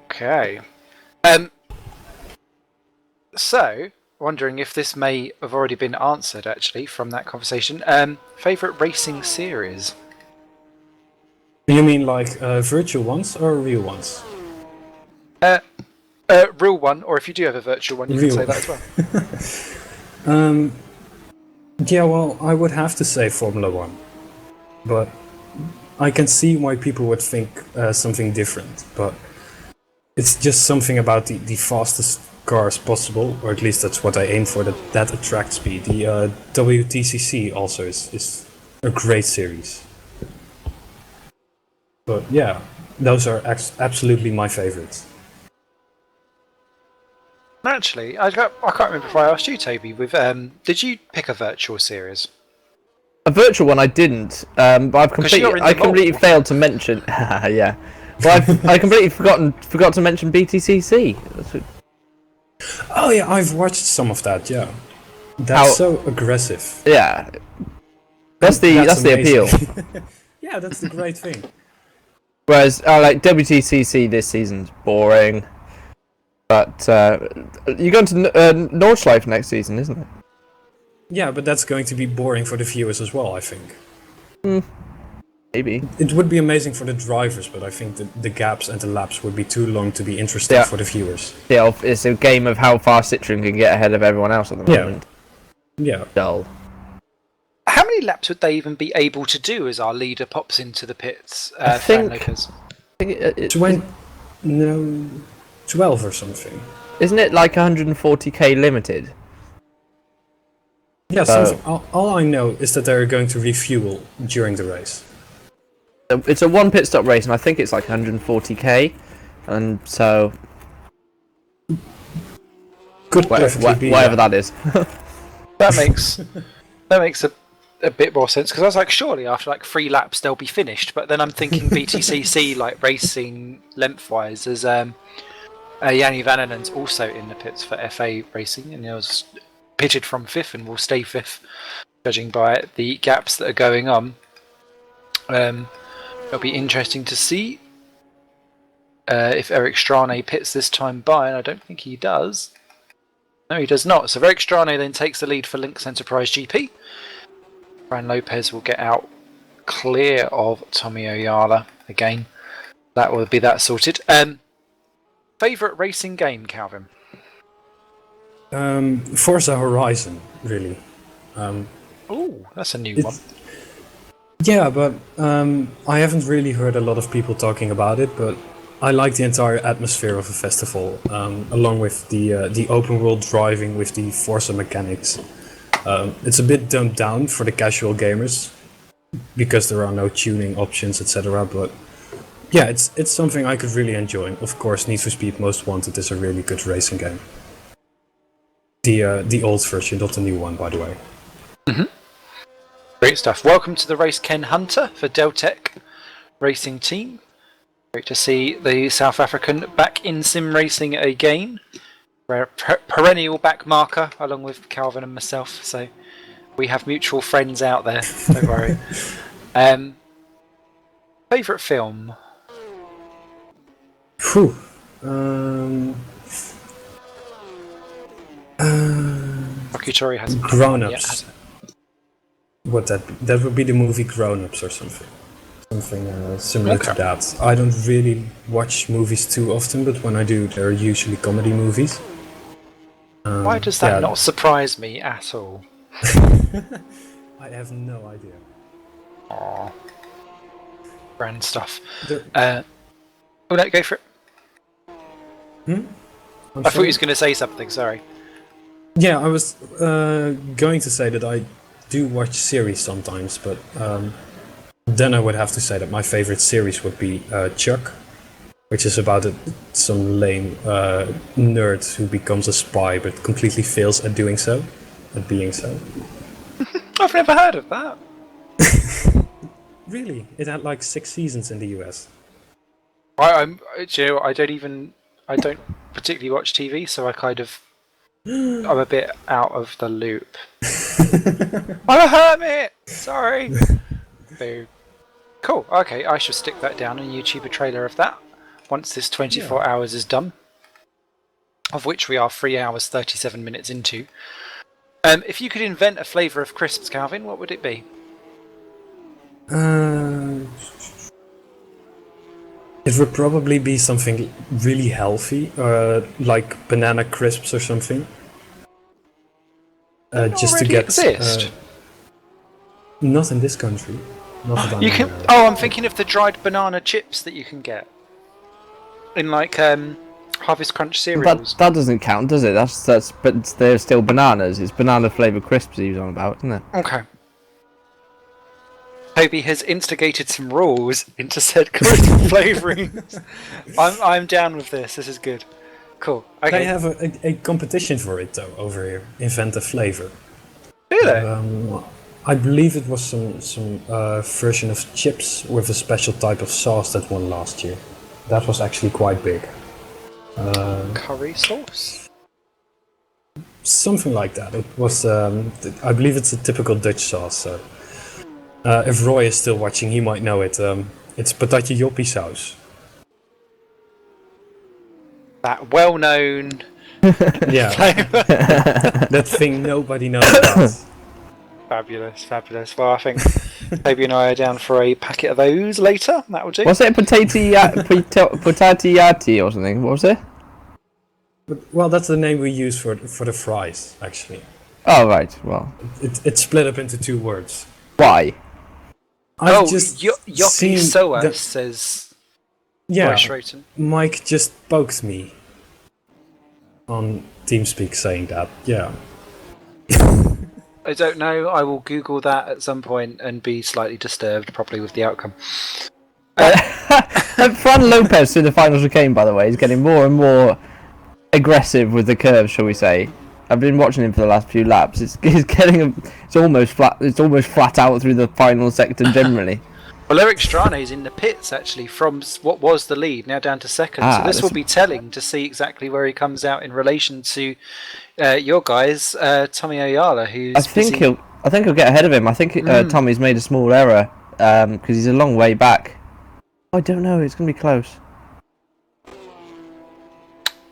Okay. So, wondering if this may have already been answered, actually, from that conversation. Favourite racing series? You mean like virtual ones or real ones? Real one, or if you do have a virtual one, you Real. can say that as well. Yeah, well, I would have to say Formula One, but I can see why people would think something different. But it's just something about the fastest cars possible, or at least that's what I aim for. That attracts me. The WTCC also is a great series. But yeah, those are absolutely my favorites. Actually, I can't remember if I asked you, Toby. Did you pick a virtual series? A virtual one I didn't, but I've completely failed to mention. Yeah, well, I completely forgot to mention BTCC. Oh yeah, I've watched some of that. Yeah, that's so aggressive. Yeah, that's the appeal. Yeah, that's the great thing. Whereas like WTCC this season's boring, but you're going to Nordschleife next season, isn't it? Yeah, but that's going to be boring for the viewers as well, I think. Maybe. It would be amazing for the drivers, but I think the gaps and the laps would be too long to be interesting for the viewers. Yeah, it's a game of how far Citroen can get ahead of everyone else at the moment. Yeah. Dull. How many laps would they even be able to do as our leader pops into the pits? I think 12 or something. Isn't it like 140k limited? Yeah, all I know is that they're going to refuel during the race. It's a one pit stop race, and I think it's like 140k, and so whatever that is. That makes a bit more sense, because I was like, surely after like 3 laps they'll be finished. But then I'm thinking BTCC, like racing lengthwise, as Yanni Vannenen's also in the pits for FA racing, and he was pitted from 5th and will stay 5th, judging by the gaps that are going on. It'll be interesting to see if Eric Strane pits this time by, and I don't think he does. No, he does not. So Eric Strane then takes the lead for Lynx Enterprise GP. Fran Lopez will get out clear of Tommy Oyala again. That will be that sorted. Favourite racing game, Calvin? Forza Horizon, really. Oh, that's a new one. Yeah, but I haven't really heard a lot of people talking about it, but I like the entire atmosphere of a festival, along with the open world driving with the Forza mechanics. It's a bit dumbed down for the casual gamers, because there are no tuning options, etc. But yeah, it's something I could really enjoy. Of course, Need for Speed Most Wanted is a really good racing game. The old version, not the new one, by the way. Mm-hmm. Great stuff. Welcome to the race, Ken Hunter for Deltec Racing Team. Great to see the South African back in sim racing again. We're a perennial back marker, along with Calvin and myself, so we have mutual friends out there. Don't worry. Favourite film? Phew. Rakitori has Grown Ups. What that would be the movie Grown Ups or something. Something similar to that. I don't really watch movies too often, but when I do, they're usually comedy movies. Why does that not surprise me at all? I have no idea. Aww. Grand stuff. Oh no, go for it. I thought you was going to say something, sorry. Yeah, I was going to say that I do watch series sometimes, but then I would have to say that my favorite series would be Chuck, which is about some lame nerd who becomes a spy but completely fails at being so. I've never heard of that. Really? It had like 6 seasons in the US. I don't particularly watch TV, so I'm a bit out of the loop. I'm a hermit! Sorry! Boo. Cool, okay, I shall stick that down and YouTube a trailer of that once this 24 hours is done. of which we are 3 hours 37 minutes into. If you could invent a flavour of crisps, Calvin, what would it be? It would probably be something really healthy, like banana crisps or something. Just to already get. exist. Not in this country. Not that I'm You can. aware of. Oh, I'm thinking of the dried banana chips that you can get in like Harvest Crunch cereals. That doesn't count, does it? That's but they're still bananas. It's banana flavoured crisps he was on about, isn't it? Okay. Toby has instigated some rules into said crisp flavourings. I'm down with this. This is good. Cool. Okay. They have a competition for it though over here. Invent a flavor. Do they? I believe it was some version of chips with a special type of sauce that won last year. That was actually quite big. Curry sauce. Something like that. It was. I believe it's a typical Dutch sauce. So. If Roy is still watching, he might know it. It's patatje joppie saus. That well-known. Yeah. That thing nobody knows about. Fabulous, fabulous. Well, I think Toby and I are down for a packet of those later. That will do. Was it potatati or something? What was it? Well, that's the name we use for the fries, actually. Oh right. Well, It's split up into two words. why? I've just Yoppie seen Soa that- says Yeah, Roy Schroten. Mike just poked me on TeamSpeak saying that. Yeah. I don't know. I will Google that at some point and be slightly disturbed, probably with the outcome. Fran Lopez through the finals of Kane, by the way, is getting more and more aggressive with the curves, shall we say? I've been watching him for the last few laps. It's getting it's almost flat out through the final sector generally. Well, Eric Strane is in the pits actually from what was the lead now down to second. So this will be telling to see exactly where he comes out in relation to your guys, Tommy Ayala, who's. I think he'll get ahead of him. I think Tommy's made a small error because he's a long way back. I don't know. It's going to be close.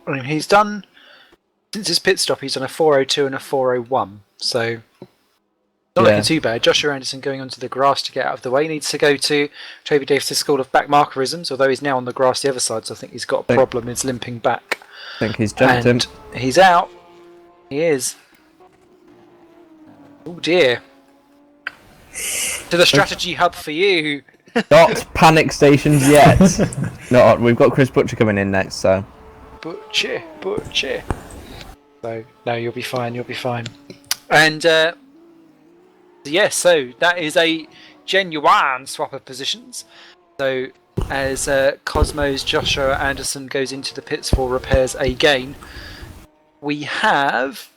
I mean, he's done since his pit stop. He's done a 4:02 and a 4:01. So. Not looking too bad. Joshua Anderson going onto the grass to get out of the way. He needs to go to Toby Davis' School of Back Markerisms, although he's now on the grass the other side, so I think he's got a problem. He's limping back. I think he's jumped him. He's out. He is. Oh dear. To the strategy hub for you. Not panic stations yet. No, we've got Chris Butcher coming in next, so. Butcher. So, no, you'll be fine, And, yes, so that is a genuine swap of positions. So as Cosmo's Joshua Anderson goes into the pits for repairs again, we have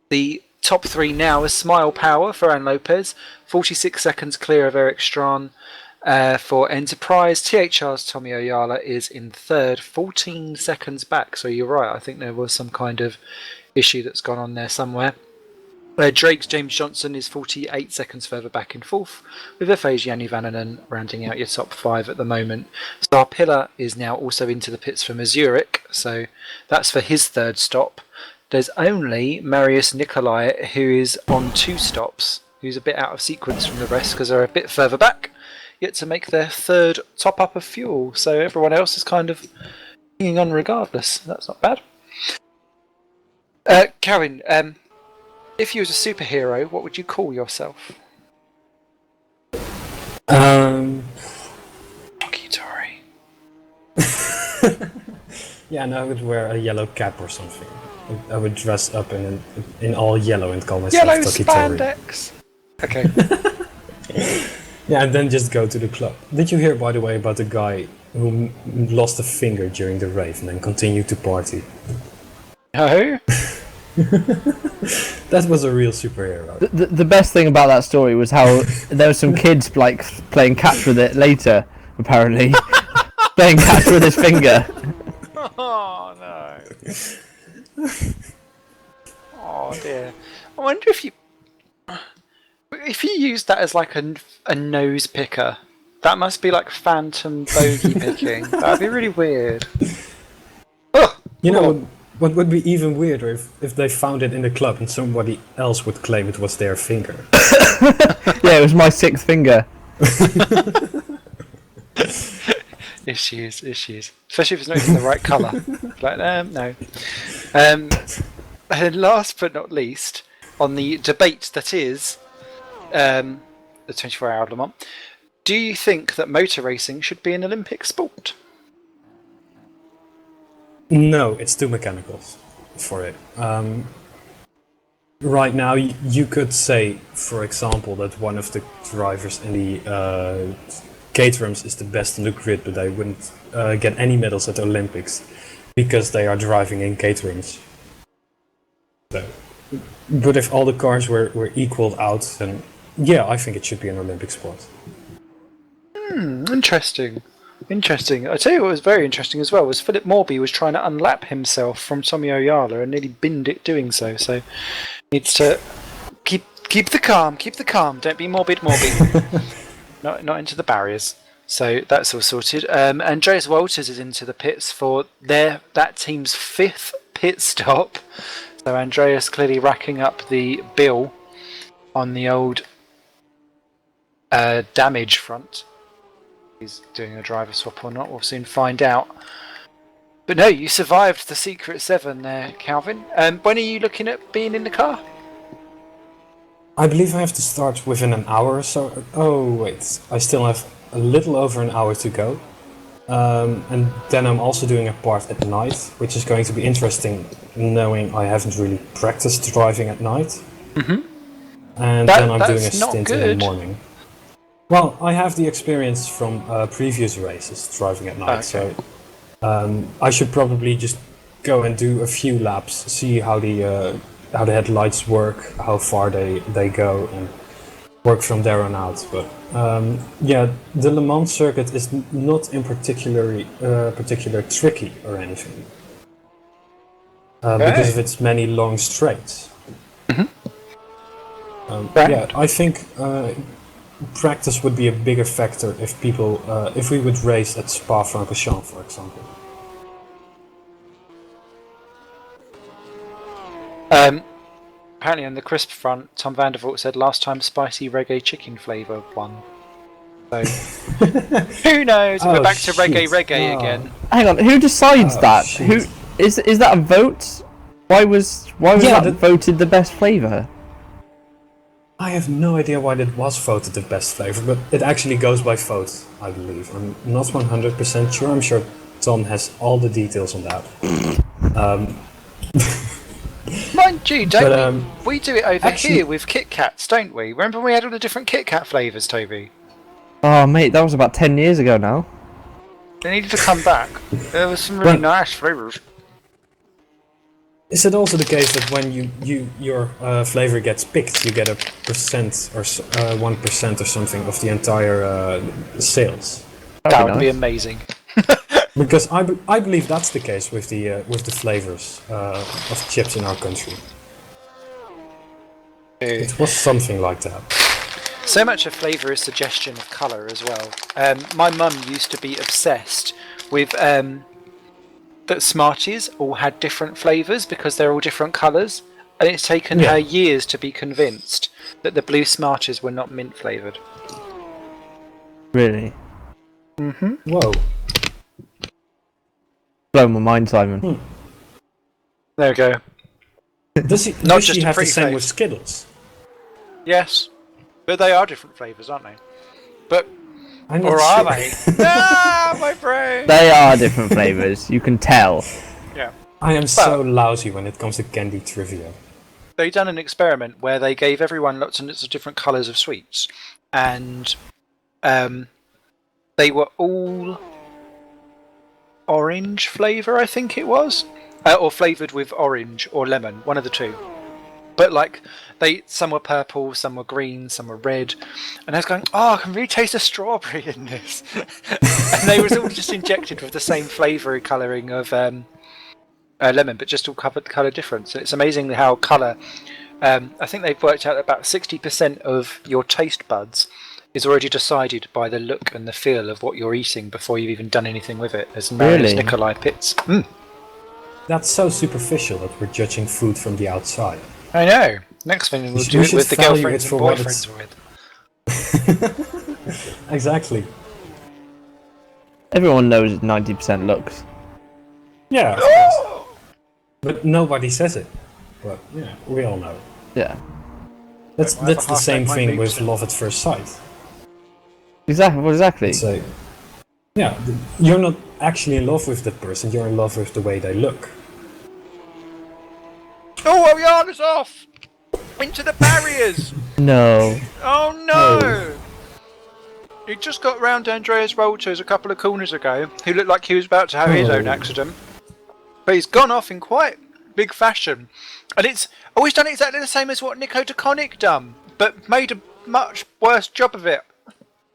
the top three now as Smile Power for Fran Lopez, 46 seconds clear of Eric Strachan for Enterprise. THR's Tommy Ayala is in third, 14 seconds back. So you're right, I think there was some kind of issue that's gone on there somewhere. Drake's James Johnson is 48 seconds further back in fourth, with FA's Janni Vananen rounding out your top five at the moment. Star Pillar is now also into the pits for Zurich, so that's for his third stop. There's only Marius Nicolai, who is on 2 stops, who's a bit out of sequence from the rest because they're a bit further back, yet to make their third top up of fuel. So everyone else is kind of hanging on regardless. That's not bad. Karen, if you was a superhero, what would you call yourself? Tori. Yeah, and I would wear a yellow cap or something. I would dress up in all yellow and call myself Yellow Toki Tori. spandex. Okay. Yeah, and then just go to the club. Did you hear, by the way, about the guy who lost a finger during the rave and then continued to party? No. That was a real superhero. The best thing about that story was how there were some kids like playing catch with it later, apparently. Playing catch with his finger. Oh no. Oh dear. I wonder if you used that as like a nose picker. That must be like phantom bogey picking. That'd be really weird. Oh, You know, what would be even weirder if they found it in the club and somebody else would claim it was their finger. Yeah, it was my sixth finger. Issues. Especially if it's not even the right colour. Like, no. And last but not least, on the debate that is the 24-hour Le Mans, do you think that motor racing should be an Olympic sport? No, it's too mechanical for it. Right now, you could say, for example, that one of the drivers in the Caterhams is the best on the grid, but they wouldn't get any medals at the Olympics because they are driving in Caterhams. So, but if all the cars were equaled out, then yeah, I think it should be an Olympic sport. Interesting. I tell you what was very interesting as well was Philip Morby was trying to unlap himself from Tommy Oyala and nearly binned it doing so. So needs to keep the calm. Don't be morbid. not into the barriers. So that's all sorted. Andreas Walters is into the pits for that team's 5th pit stop. So Andreas clearly racking up the bill on the old damage front. He's doing a driver swap or not, we'll soon find out. But no, you survived the Secret 7 there, Calvin. When are you looking at being in the car? I believe I have to start within an hour or so. Oh wait, I still have a little over an hour to go. And then I'm also doing a part at night, which is going to be interesting, knowing I haven't really practiced driving at night. Mm-hmm. And then I'm doing a stint in the morning. Well, I have the experience from previous races driving at night, so I should probably just go and do a few laps, see how the headlights work, how far they go, and work from there on out. But yeah, the Le Mans circuit is not in particular tricky or anything, because of its many long straights. Mm-hmm. Yeah, I think practice would be a bigger factor if we would race at Spa-Francorchamps, for example. Apparently on the crisp front, Tom Vandervoort said last time spicy reggae chicken flavour won. So who knows? We're back to reggae again. Hang on, who decides that? Shit. Who is that a vote? Why was that voted the best flavour? I have no idea why that was voted the best flavour, but it actually goes by vote, I believe. I'm not 100% sure. I'm sure Tom has all the details on that. Mind you, we do it over here with Kit Kats, don't we? Remember we had all the different Kit Kat flavours, Toby? Oh mate, that was about 10 years ago now. They needed to come back. There was some really nice flavours. Is it also the case that when your flavor gets picked, you get a percent or 1% or something of the entire sales? That would be amazing. Because I believe that's the case with the flavors of chips in our country. It was something like that. So much of flavour is suggestion of colour as well. My mum used to be obsessed with that Smarties all had different flavours because they're all different colours, and it's taken her years to be convinced that the blue Smarties were not mint flavoured. Really? Mm-hmm. Whoa. Blow my mind, Simon. There we go. Does she have the same with Skittles? Yes. But they are different flavours, aren't they? But I'm not or sure. are they? Ah, my brain! They are different flavours, you can tell. Yeah. I am so lousy when it comes to candy trivia. They done an experiment where they gave everyone lots and lots of different colours of sweets, and they were all orange flavour, I think it was, or flavoured with orange or lemon, one of the two. But like, some were purple, some were green, some were red, and I was going, oh, I can really taste a strawberry in this. And they was all just injected with the same flavoury colouring of lemon, but just all colour different. So it's amazing how colour. I think they've worked out that about 60% of your taste buds is already decided by the look and the feel of what you're eating before you've even done anything with it. As Marius Nikolai Pitts. That's so superficial that we're judging food from the outside. I know. Next thing we'll do we it should with the value girlfriends it and for what boyfriends with. Exactly. Everyone knows it's 90% looks. Yeah, of course. But nobody says it. But yeah, we all know. Yeah. That's Well, I have that's a the half same neck, thing mine with moves in. love at first sight. Exactly. Well, exactly. So, yeah, you're not actually in love with that person. You're in love with the way they look. Oh, Ariana's off! Into the barriers! No. Oh no! He just got round Andreas Wolters a couple of corners ago, who looked like he was about to have his own accident. But he's gone off in quite big fashion. And it's always done exactly the same as what Nico DeConnick done, but made a much worse job of it.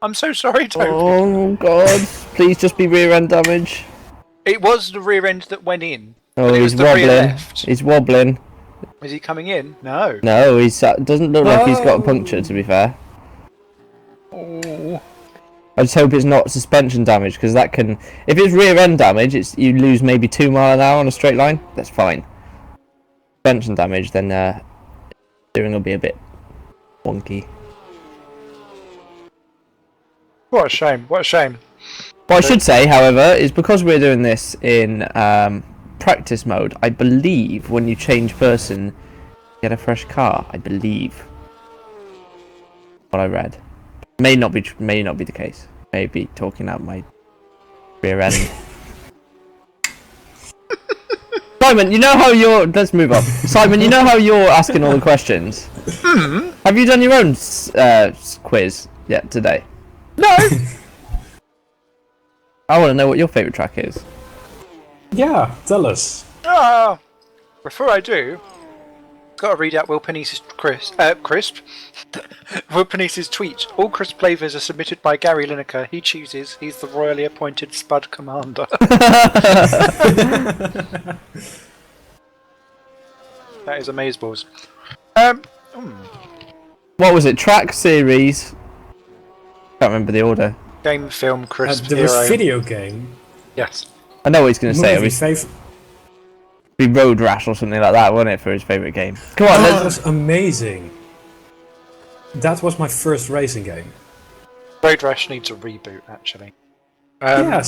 I'm so sorry, Toby. Oh god. Please just be rear end damage. It was the rear end that went in. Oh, but it he's was the rear wobbling. left. He's wobbling. Is he coming in? No. No, he's doesn't look like he's got a puncture, to be fair. Oh. I just hope it's not suspension damage, because that can... If it's rear end damage, you lose maybe 2 miles an hour on a straight line. That's fine. Suspension damage, then steering will be a bit wonky. What a shame. What a shame. What I should say, however, is because we're doing this in practice mode, I believe when you change person, you get a fresh car. I believe. What I read. May not be the case. Maybe talking out my rear end. Simon, you know how you're... Let's move on. Simon, you know how you're asking all the questions? Have you done your own quiz yet today? No! I want to know what your favourite track is. Yeah, tell us. Before I do, got to read out Will Penice's crisp. Will Penice's tweet. All crisp flavours are submitted by Gary Lineker. He chooses. He's the royally appointed Spud Commander. That is amazeballs. What was it? Track, series? Can't remember the order. Game, film, crisp, There was hero. video game. Yes. I know what he's going to say. It Movie, would be Road Rash or something like that, wasn't it, for his favourite game? Come on, that was amazing. That was my first racing game. Road Rash needs a reboot, actually. Yeah,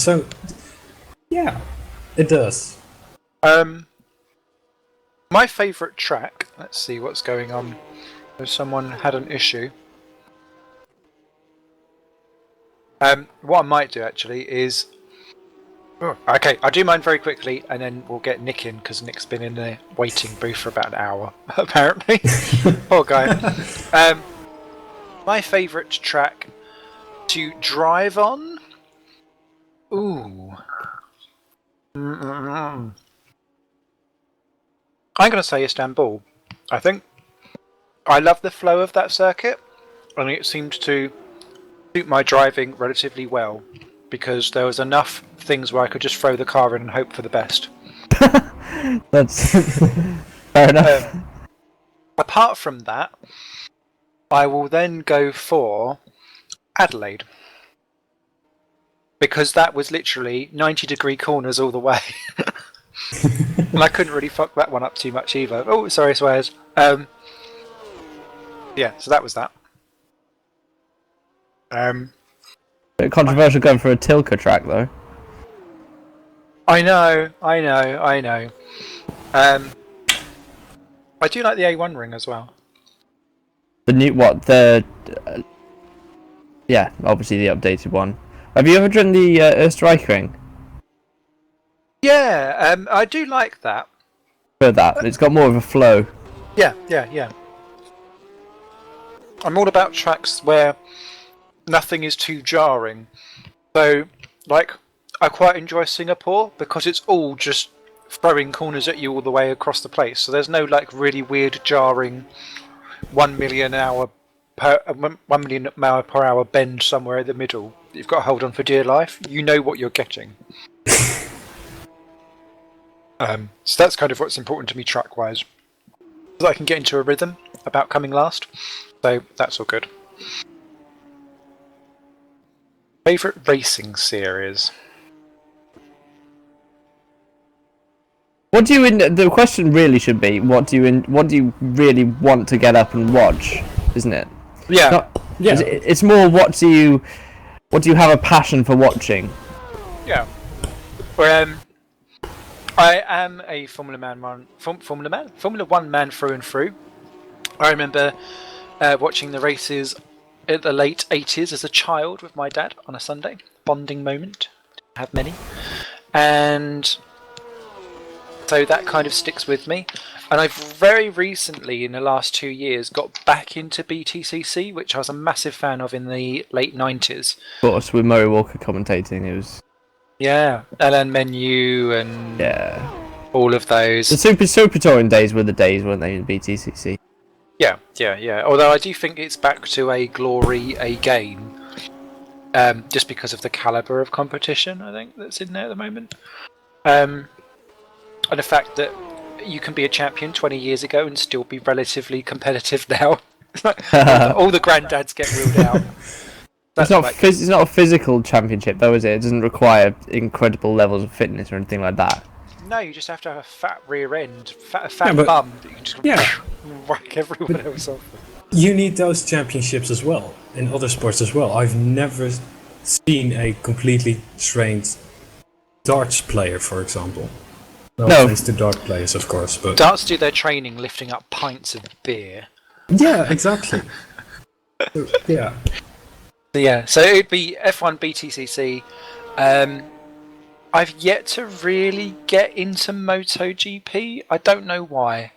it does. My favourite track. Let's see what's going on. If someone had an issue. What I might do actually is... Oh, okay, I'll do mine very quickly and then we'll get Nick in because Nick's been in the waiting booth for about an hour, apparently. Poor guy. My favourite track to drive on? Ooh. I'm going to say Istanbul, I think. I love the flow of that circuit. I mean, it seemed to suit my driving relatively well because there was enough things where I could just throw the car in and hope for the best. That's fair enough. Apart from that, I will then go for Adelaide. Because that was literally 90-degree corners all the way. And I couldn't really fuck that one up too much either. Oh, sorry, swears. Yeah, so that was that. Bit controversial going for a Tilka track, though. I know. I do like the A1 ring as well. The new... What? The... yeah, obviously the updated one. Have you ever driven the Österreichring? Yeah, I do like that. For that, it's got more of a flow. Yeah. I'm all about tracks where nothing is too jarring. So, like, I quite enjoy Singapore because it's all just throwing corners at you all the way across the place. So there's no, like, really weird, jarring 1 million mile per hour bend somewhere in the middle. You've got to hold on for dear life. You know what you're getting. So that's kind of what's important to me track-wise. So that I can get into a rhythm about coming last. So that's all good. Favourite racing series? What do you? The question really should be, what do you really want to get up and watch, isn't it? Yeah. Yeah. It's more what do you have a passion for watching? Yeah. Well, I am a Formula One man through and through. I remember watching the races in the late 80s as a child with my dad on a Sunday. Bonding moment. Didn't have many. And so that kind of sticks with me. And I've very recently, in the last 2 years, got back into BTCC, which I was a massive fan of in the late 90s. Of course, with Murray Walker commentating, it was... Yeah, Alan Menu and all of those. The Super Touring days were the days, weren't they, in BTCC? Yeah. Although I do think it's back to a glory again, just because of the caliber of competition, I think, that's in there at the moment. And the fact that you can be a champion 20 years ago and still be relatively competitive now. All the granddads get wheeled out. It's not a physical championship, though, is it? It doesn't require incredible levels of fitness or anything like that. No, you just have to have a fat rear end, a fat bum that you can just whack everyone else off. You need those championships as well, in other sports as well. I've never seen a completely trained darts player, for example. No offense to dart players, of course, but... Darts do their training lifting up pints of beer. Yeah, exactly. So it'd be F1 BTCC. I've yet to really get into MotoGP. I don't know why.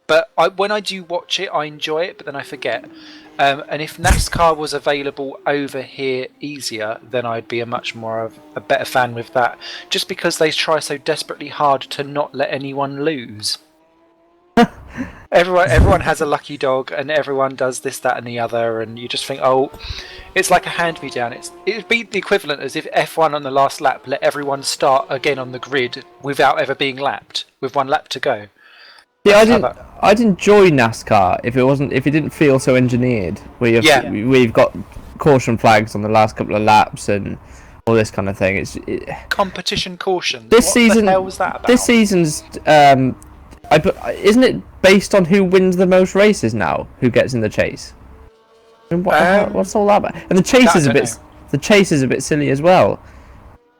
But when I do watch it, I enjoy it, but then I forget. And if NASCAR was available over here easier, then I'd be a much more of a better fan with that. Just because they try so desperately hard to not let anyone lose. Everyone has a lucky dog, and everyone does this, that, and the other, and you just think, oh, it's like a hand-me-down. It'd be the equivalent as if F1 on the last lap let everyone start again on the grid without ever being lapped, with 1 lap to go. Yeah, I'd enjoy NASCAR if it didn't feel so engineered. Where you've got caution flags on the last couple of laps and all this kind of thing. Competition caution. What the hell was that about? This season's isn't it based on who wins the most races now? Who gets in the chase? I mean, what's all that about? And the chase is a bit silly as well.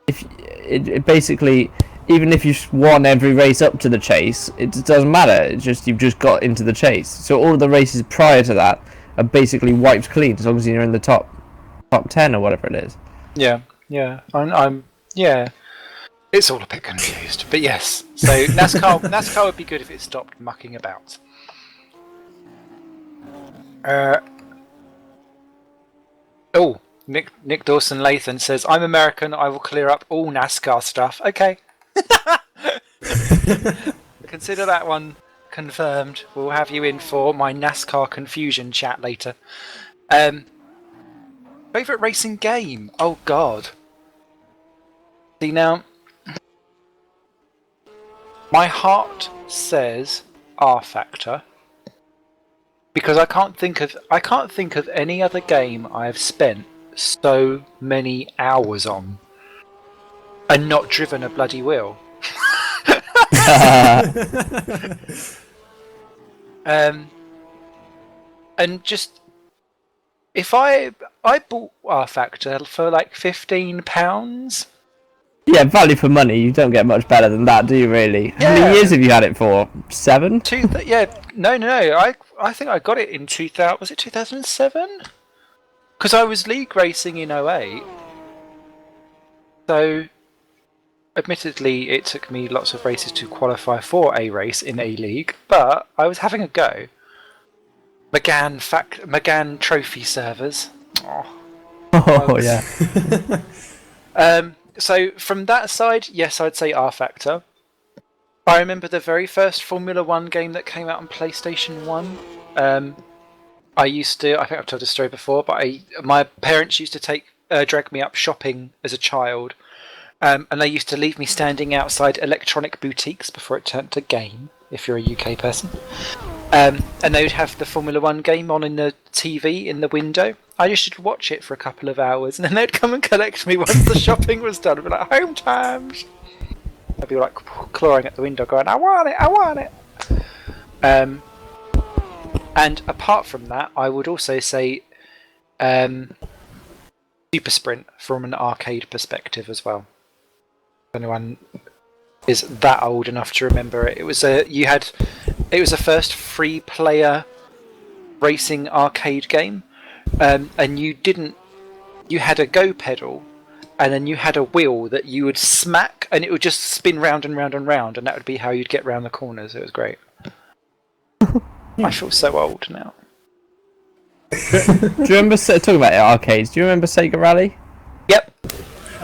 If it basically, even if you've won every race up to the chase, it doesn't matter. It's just you've just got into the chase. So all of the races prior to that are basically wiped clean as long as you're in the top 10 or whatever it is. Yeah. It's all a bit confused, but yes. So NASCAR would be good if it stopped mucking about. Nick Dawson Lathan says, "I'm American. I will clear up all NASCAR stuff." Okay. Consider that one confirmed. We'll have you in for my NASCAR confusion chat later. Favorite racing game? Oh God. See now. My heart says R Factor because I can't think of any other game I have spent so many hours on and not driven a bloody wheel. And just if I bought R Factor for like £15. Yeah, value for money. You don't get much better than that, do you? Really? Yeah. How many years have you had it for? 7? No. I think I got it in 2000. Was it 2007? Because I was league racing in 2008. So, admittedly, it took me lots of races to qualify for a race in a league, but I was having a go. McGann Trophy servers. Oh yeah. So from that side, yes, I'd say R Factor. I remember the very first Formula 1 game that came out on PlayStation 1. I think I've told this story before, but my parents used to drag me up shopping as a child, and they used to leave me standing outside electronic boutiques before it turned to game, if you're a UK person. And they would have the Formula 1 game on in the TV in the window. I used to watch it for a couple of hours, and then they'd come and collect me once the shopping was done. I'd be like, home times! They'd be like clawing at the window, going, "I want it! I want it!" And apart from that, I would also say Super Sprint from an arcade perspective as well. If anyone is that old enough to remember it, it was a first free player racing arcade game, and you had a go pedal, and then you had a wheel that you would smack, and it would just spin round and round and round, and that would be how you'd get round the corners. It was great. I feel so old now. Do you remember talking about arcades? Do you remember Sega Rally? Yep.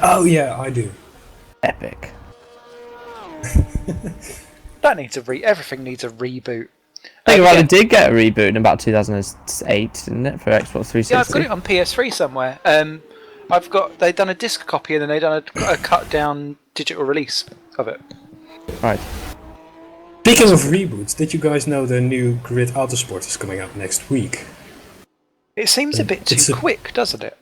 Oh yeah, I do. Epic. That needs everything needs a reboot. Sega Rally did get a reboot in about 2008, didn't it, for Xbox 360? Yeah, I've got it on PS3 somewhere. They've done a disc copy and then they've done a cut down digital release of it. Right. Speaking of reboots, did you guys know the new Grid Autosport is coming out next week? It seems a bit too quick, doesn't it?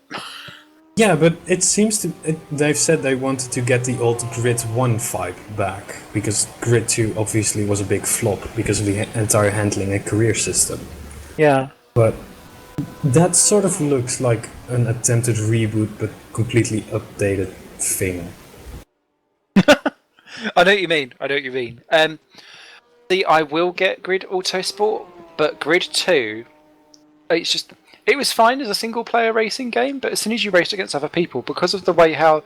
Yeah, but it seems to. They've said they wanted to get the old Grid 1 vibe back, because Grid 2 obviously was a big flop because of the entire handling and career system. Yeah. But that sort of looks like an attempted reboot, but completely updated thing. I know what you mean. See, I will get Grid Autosport, but Grid 2, it was fine as a single-player racing game, but as soon as you raced against other people, because of the way how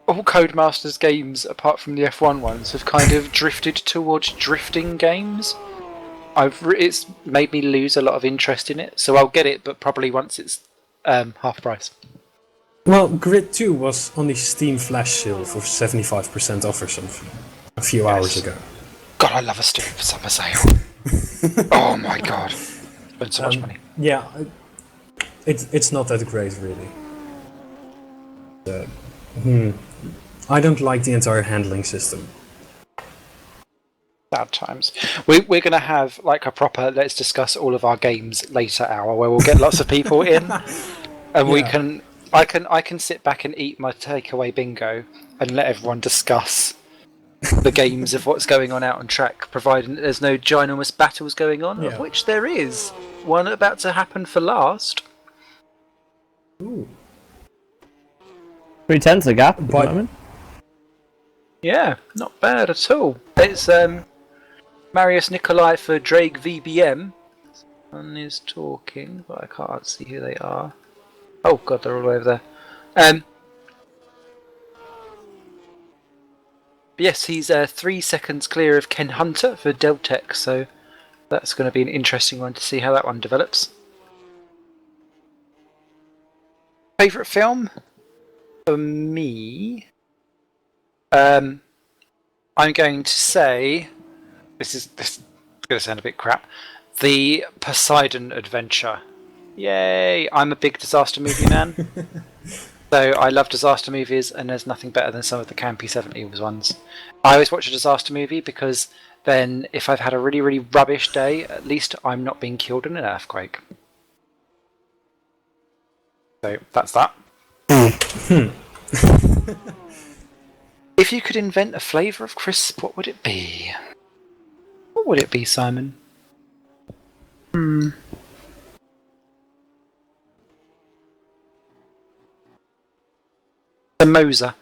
all Codemasters games, apart from the F1 ones, have kind of drifted towards drifting games, it's made me lose a lot of interest in it. So I'll get it, but probably once it's half price. Well, Grid 2 was on the Steam Flash sale for 75% off or something a few hours ago. God, I love a Steam summer sale. Oh my god. Spent so much money. Yeah, it's not that great, really. I don't like the entire handling system. Bad times. We're going to have like a proper let's discuss all of our games later hour where we'll get lots of people in, and I can sit back and eat my takeaway bingo and let everyone discuss the games of what's going on out on track, providing that there's no ginormous battles going on, of which there is one about to happen for last. Ooh. 3/10 a gap at the moment. Yeah, not bad at all. It's Marius Nikolai for Drake VBM. Someone is talking, but I can't see who they are. Oh god, they're all over there. Yes, he's 3 seconds clear of Ken Hunter for Deltec, so that's going to be an interesting one to see how that one develops. Favourite film? For me, I'm going to say this is going to sound a bit crap. The Poseidon Adventure. Yay! I'm a big disaster movie man, so I love disaster movies, and there's nothing better than some of the campy 70s ones. I always watch a disaster movie because then, if I've had a really, really rubbish day, at least I'm not being killed in an earthquake. So that's that. If you could invent a flavour of crisp, what would it be? What would it be, Simon? Samosa.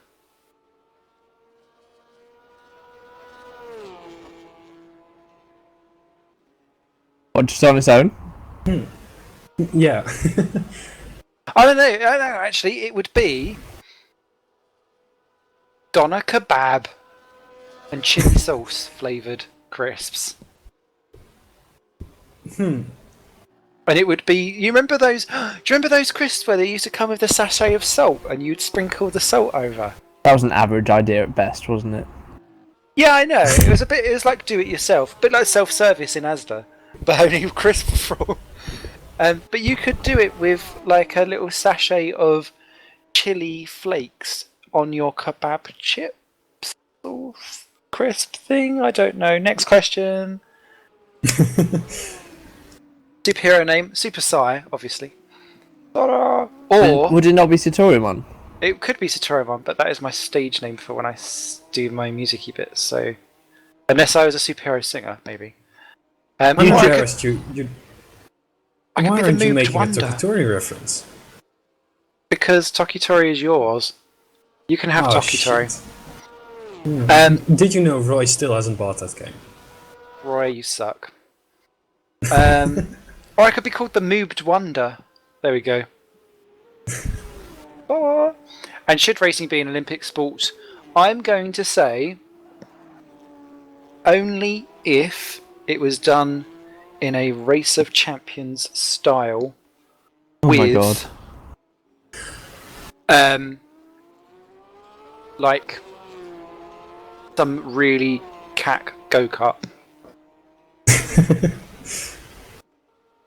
Or just on its own? Yeah. I don't know. Actually, it would be doner kebab and chili sauce flavoured crisps. And it would be. You remember those? Do you remember those crisps where they used to come with a sachet of salt and you'd sprinkle the salt over? That was an average idea at best, wasn't it? Yeah, I know. It was a bit. It was like do it yourself, a bit like self-service in Asda, but only crisp from. But you could do it with like a little sachet of chili flakes on your kebab chips or crisp thing. I don't know. Next question. Superhero name, Super Sai, obviously. Or would it not be Satorimon? It could be Satorimon, but that is my stage name for when I do my music-y bits. So, unless I was a superhero singer, maybe. I'm or I could, embarrassed. You. I could Why be the aren't you Moved making Wonder. a Tokitori reference? Because Tokitori is yours. You can have Oh, Tokitori. shit. Did you know Roy still hasn't bought that game? Roy, you suck. Or I could be called the Moved Wonder. There we go. Oh. And should racing be an Olympic sport, I'm going to say only if it was done in a Race of Champions style. Oh my god. Like some really cack go-kart.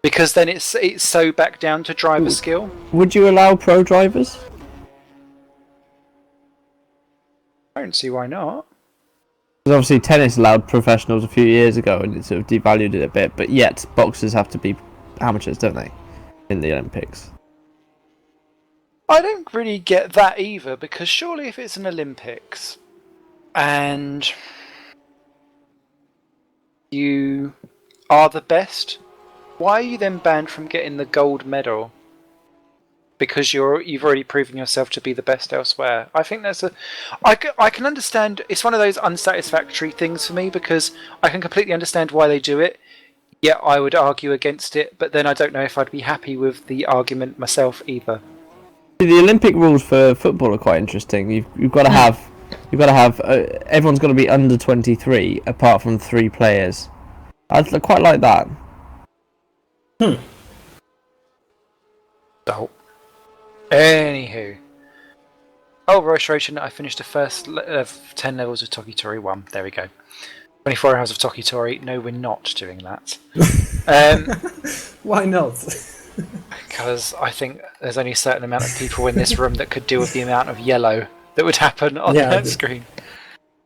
Because then it's so back down to driver skill. Would you allow pro drivers? I don't see why not. Because obviously tennis allowed professionals a few years ago and it sort of devalued it a bit, but yet boxers have to be amateurs, don't they? In the Olympics. I don't really get that either, because surely if it's an Olympics and you are the best, why are you then banned from getting the gold medal? Because you've already proven yourself to be the best elsewhere. I think that's I can understand. It's one of those unsatisfactory things for me, because I can completely understand why they do it. Yet I would argue against it, but then I don't know if I'd be happy with the argument myself either. The Olympic rules for football are quite interesting. You've got to have everyone's got to be under 23 apart from 3 players. I quite like that. So, anywho, Roshration, I finished the first 10 levels of Tokitori 1. There we go. 24 hours of Tokitori. No, we're not doing that. Why not? Because I think there's only a certain amount of people in this room that could deal with the amount of yellow that would happen on that screen.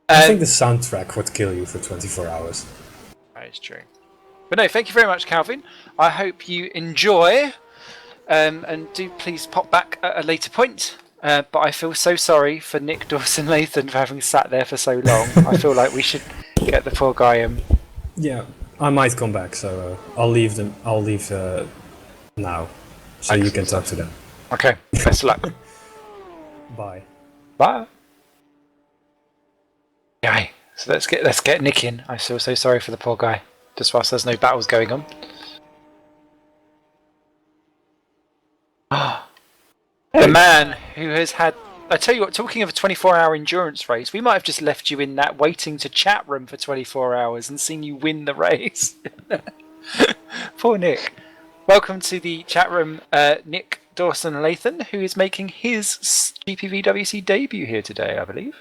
I think the soundtrack would kill you for 24 hours. That is true. But no, thank you very much, Calvin. I hope you enjoy, and do please pop back at a later point. But I feel so sorry for Nick Dawson-Lathan for having sat there for so long. I feel like we should get the poor guy in. Yeah, I might come back, so I'll leave them. I'll leave now, so you can talk to them. Okay, best of luck. Bye. Bye. Okay, so let's get Nick in. I feel so sorry for the poor guy. Just whilst there's no battles going on. The man who has had... I tell you what, talking of a 24-hour endurance race, we might have just left you in that waiting to chat room for 24 hours and seen you win the race. Poor Nick. Welcome to the chat room, Nick Dawson-Lathan, who is making his GPVWC debut here today, I believe.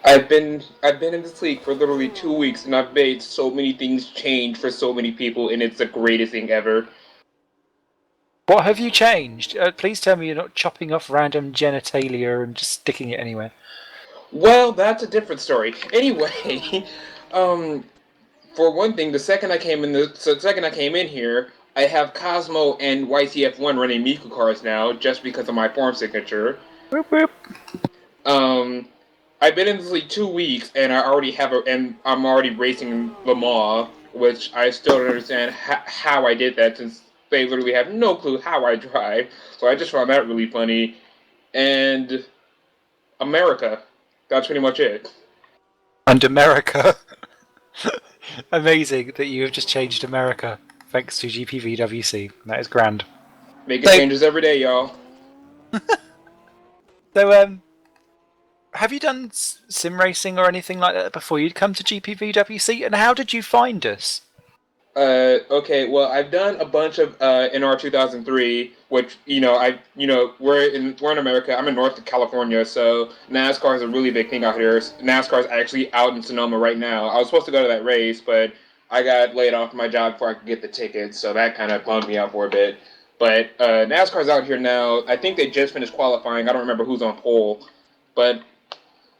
I've been in this league for literally 2 weeks, and I've made so many things change for so many people, and it's the greatest thing ever. What have you changed? Please tell me you're not chopping off random genitalia and just sticking it anywhere. Well, that's a different story. Anyway, for one thing, the second I came in here, I have Cosmo and YCF1 running Miku cars now, just because of my form signature. Whoop, whoop. I've been in this league 2 weeks, and I'm already racing Le Mans, which I still don't understand how I did that, since they literally have no clue how I drive. So I just found that really funny. And America. That's pretty much it. And America. Amazing that you have just changed America, thanks to GPVWC. That is grand. Making changes every day, y'all. So, have you done sim racing or anything like that before you'd come to GPVWC? And how did you find us? Okay, well, I've done a bunch of NR 2003, which we're in America. I'm in North California, so NASCAR is a really big thing out here. NASCAR is actually out in Sonoma right now. I was supposed to go to that race, but I got laid off my job before I could get the tickets, so that kind of bummed me out for a bit. But NASCAR's out here now. I think they just finished qualifying. I don't remember who's on pole, but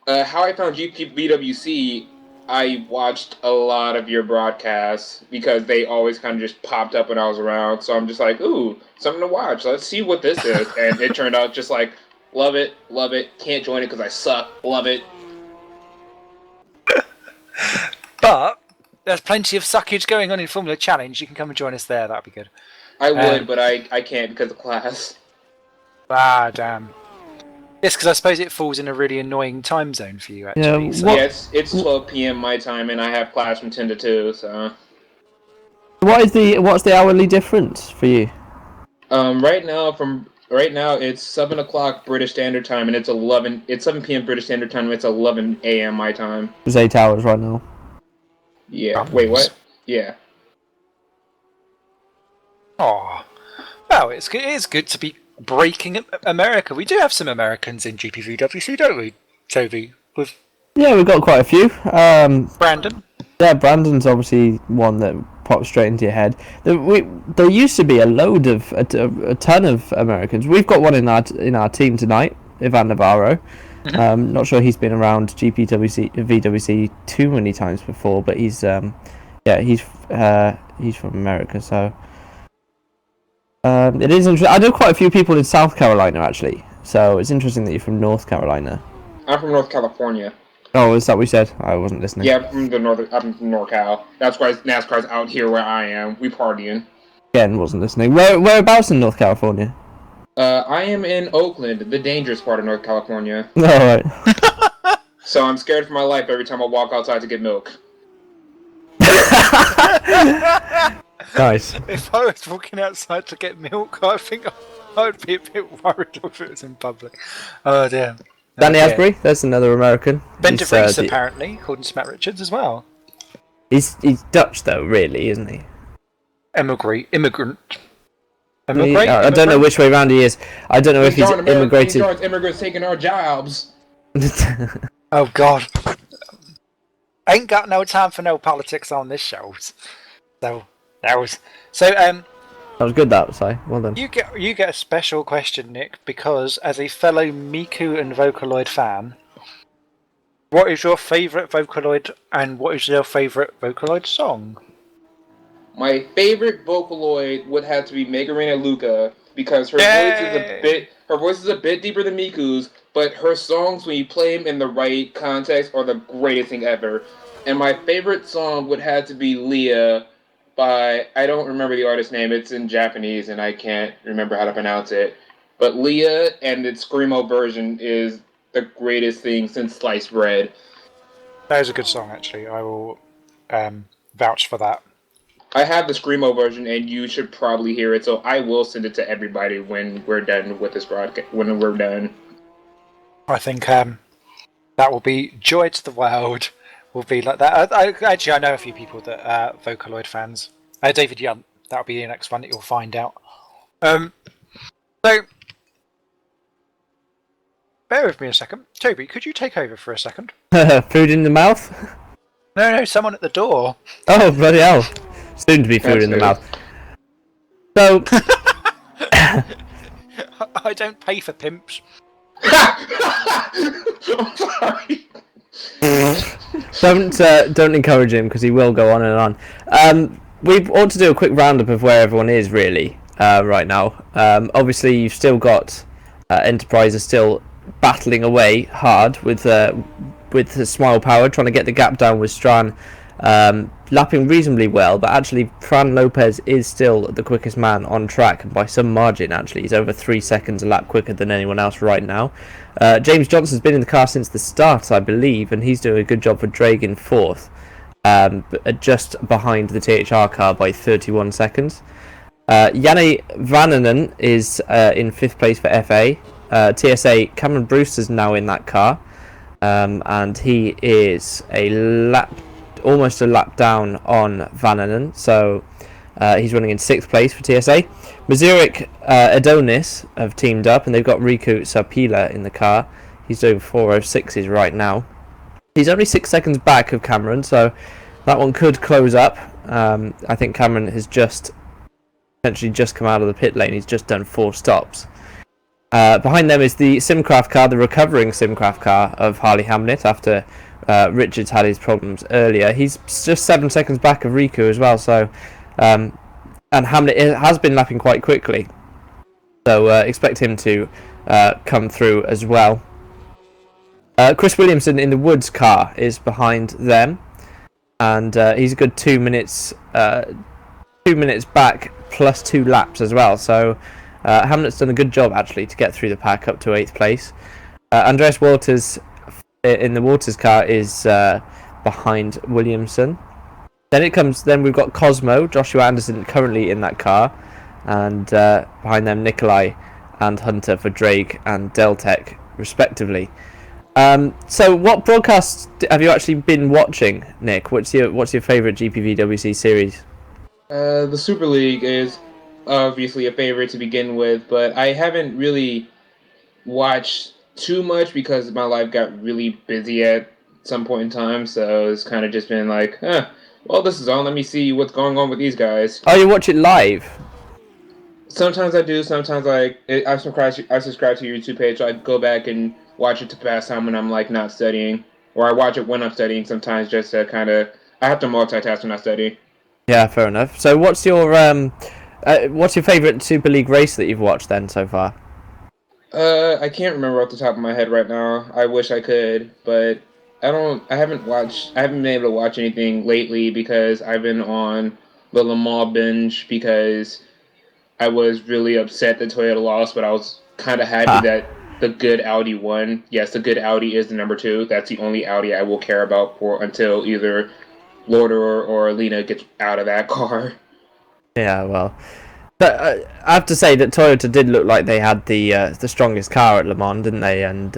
how I found GPVWC. I watched a lot of your broadcasts because they always kind of just popped up when I was around. So I'm just like, ooh, something to watch. Let's see what this is. And it turned out just like Love it. Love it. Can't join it because I suck. Love it. But there's plenty of suckage going on in Formula Challenge. You can come and join us there. That'd be good. I would, but I can't because of class. Ah, damn. Yes, because I suppose it falls in a really annoying time zone for you, actually. Yeah, so- what- Yes, it's 12 p.m. my time, and I have class from 10 to 2. So. What's the hourly difference for you? Right now it's 7 o'clock British Standard Time, and it's 7 p.m. British Standard Time, and it's 11 a.m. my time. It's 8 hours right now. Yeah. Wait, what? Yeah. Oh, well, it's good to be breaking America. We do have some Americans in GPVWC, don't we, Toby? With Yeah, we've got quite a few. Brandon. Yeah, Brandon's obviously one that pops straight into your head. There used to be a ton of Americans. We've got one in our team tonight, Ivan Navarro. Not sure he's been around VWC too many times before, but he's from America, so it is interesting. I know quite a few people in South Carolina actually, so it's interesting that you're from North Carolina. I'm from North California. Oh, is that what you said? I wasn't listening. Yeah, I'm from NorCal. That's why NASCAR's out here where I am. We partying. Again, wasn't listening. Whereabouts in North California? I am in Oakland, the dangerous part of North California. All right. So I'm scared for my life every time I walk outside to get milk. Nice. If I was walking outside to get milk, I think I would be a bit worried if it was in public. Oh, dear. Danny Okay. Asbury, there's another American. Ben He's, DeVries, apparently, according to Matt Richards as well. He's Dutch though, really, isn't he? Immigrant. I don't know which way round he is. I don't know if he's immigrated. Immigrants taking our jobs. Oh, God. Ain't got no time for no politics on this show. So, that was... So, That was good, that, Si. Well done. you get a special question, Nick, because as a fellow Miku and Vocaloid fan, what is your favourite Vocaloid and what is your favourite Vocaloid song? My favorite Vocaloid would have to be Megarina Luca because her voice is a bit deeper than Miku's, but her songs, when you play them in the right context, are the greatest thing ever. And my favorite song would have to be Leah by, I don't remember the artist's name, it's in Japanese and I can't remember how to pronounce it. But Leah and its Screamo version is the greatest thing since sliced bread. That is a good song, actually. I will vouch for that. I have the Screamo version, and you should probably hear it. So I will send it to everybody when we're done with this broadcast. When we're done, I think that will be joy to the world. Will be like that. I know a few people that are Vocaloid fans. David Young. That'll be the next one that you'll find out. So, bear with me a second. Toby, could you take over for a second? Food in the mouth? No, someone at the door. Oh, bloody hell. Soon to be food in the mouth. So, I don't pay for pimps. I'm sorry. don't encourage him because he will go on and on. We ought to do a quick roundup of where everyone is really right now. Obviously, you've still got Enterprise is still battling away hard with the Smile Power, trying to get the gap down with Stran, lapping reasonably well, but actually Fran Lopez is still the quickest man on track, and by some margin actually. He's over 3 seconds a lap quicker than anyone else right now. James Johnson's been in the car since the start, I believe, and he's doing a good job for Dragon 4th, just behind the THR car by 31 seconds. Janne Vannanen is in 5th place for FA. TSA, Cameron Brewster's now in that car, and he is almost a lap down on Vannanen, so he's running in 6th place for TSA. Mazurik Adonis have teamed up, and they've got Riku Sapila in the car. He's doing 406s right now. He's only 6 seconds back of Cameron, so that one could close up. I think Cameron has essentially just come out of the pit lane. He's just done 4 stops. Behind them is the Simcraft car, the recovering Simcraft car of Harley Hamnet after Richards had his problems earlier. He's just 7 seconds back of Riku as well, so and Hamnet has been lapping quite quickly, so expect him to come through as well. Chris Williamson in the Woods car is behind them, and he's a good 2 minutes. 2 minutes back plus 2 laps as well. So Hamlet's done a good job actually to get through the pack up to 8th place. Andreas Walters in the Walters car is behind Williamson. Then we've got Cosmo, Joshua Anderson currently in that car, and behind them Nikolai and Hunter for Drake and Deltec respectively. So what broadcasts have you actually been watching, Nick? What's your favourite GPVWC series? The Super League is obviously a favorite to begin with, but I haven't really watched too much because my life got really busy at some point in time, so it's kind of just been like, well, this is on, let me see what's going on with these guys. Oh, you watch it live? Sometimes I do, sometimes I subscribe to your YouTube page, so I go back and watch it to pass time when I'm like not studying, or I watch it when I'm studying sometimes just to kind of, I have to multitask when I study. Yeah, fair enough. So what's your favourite Super League race that you've watched then so far? I can't remember off the top of my head right now. I wish I could, but I haven't been able to watch anything lately because I've been on the Le Mans binge because I was really upset that Toyota lost, but I was kind of happy that the good Audi won. Yes, the good Audi is the number 2. That's the only Audi I will care about until either Lauder or Alina gets out of that car. Yeah, well, but I have to say that Toyota did look like they had the strongest car at Le Mans, didn't they? And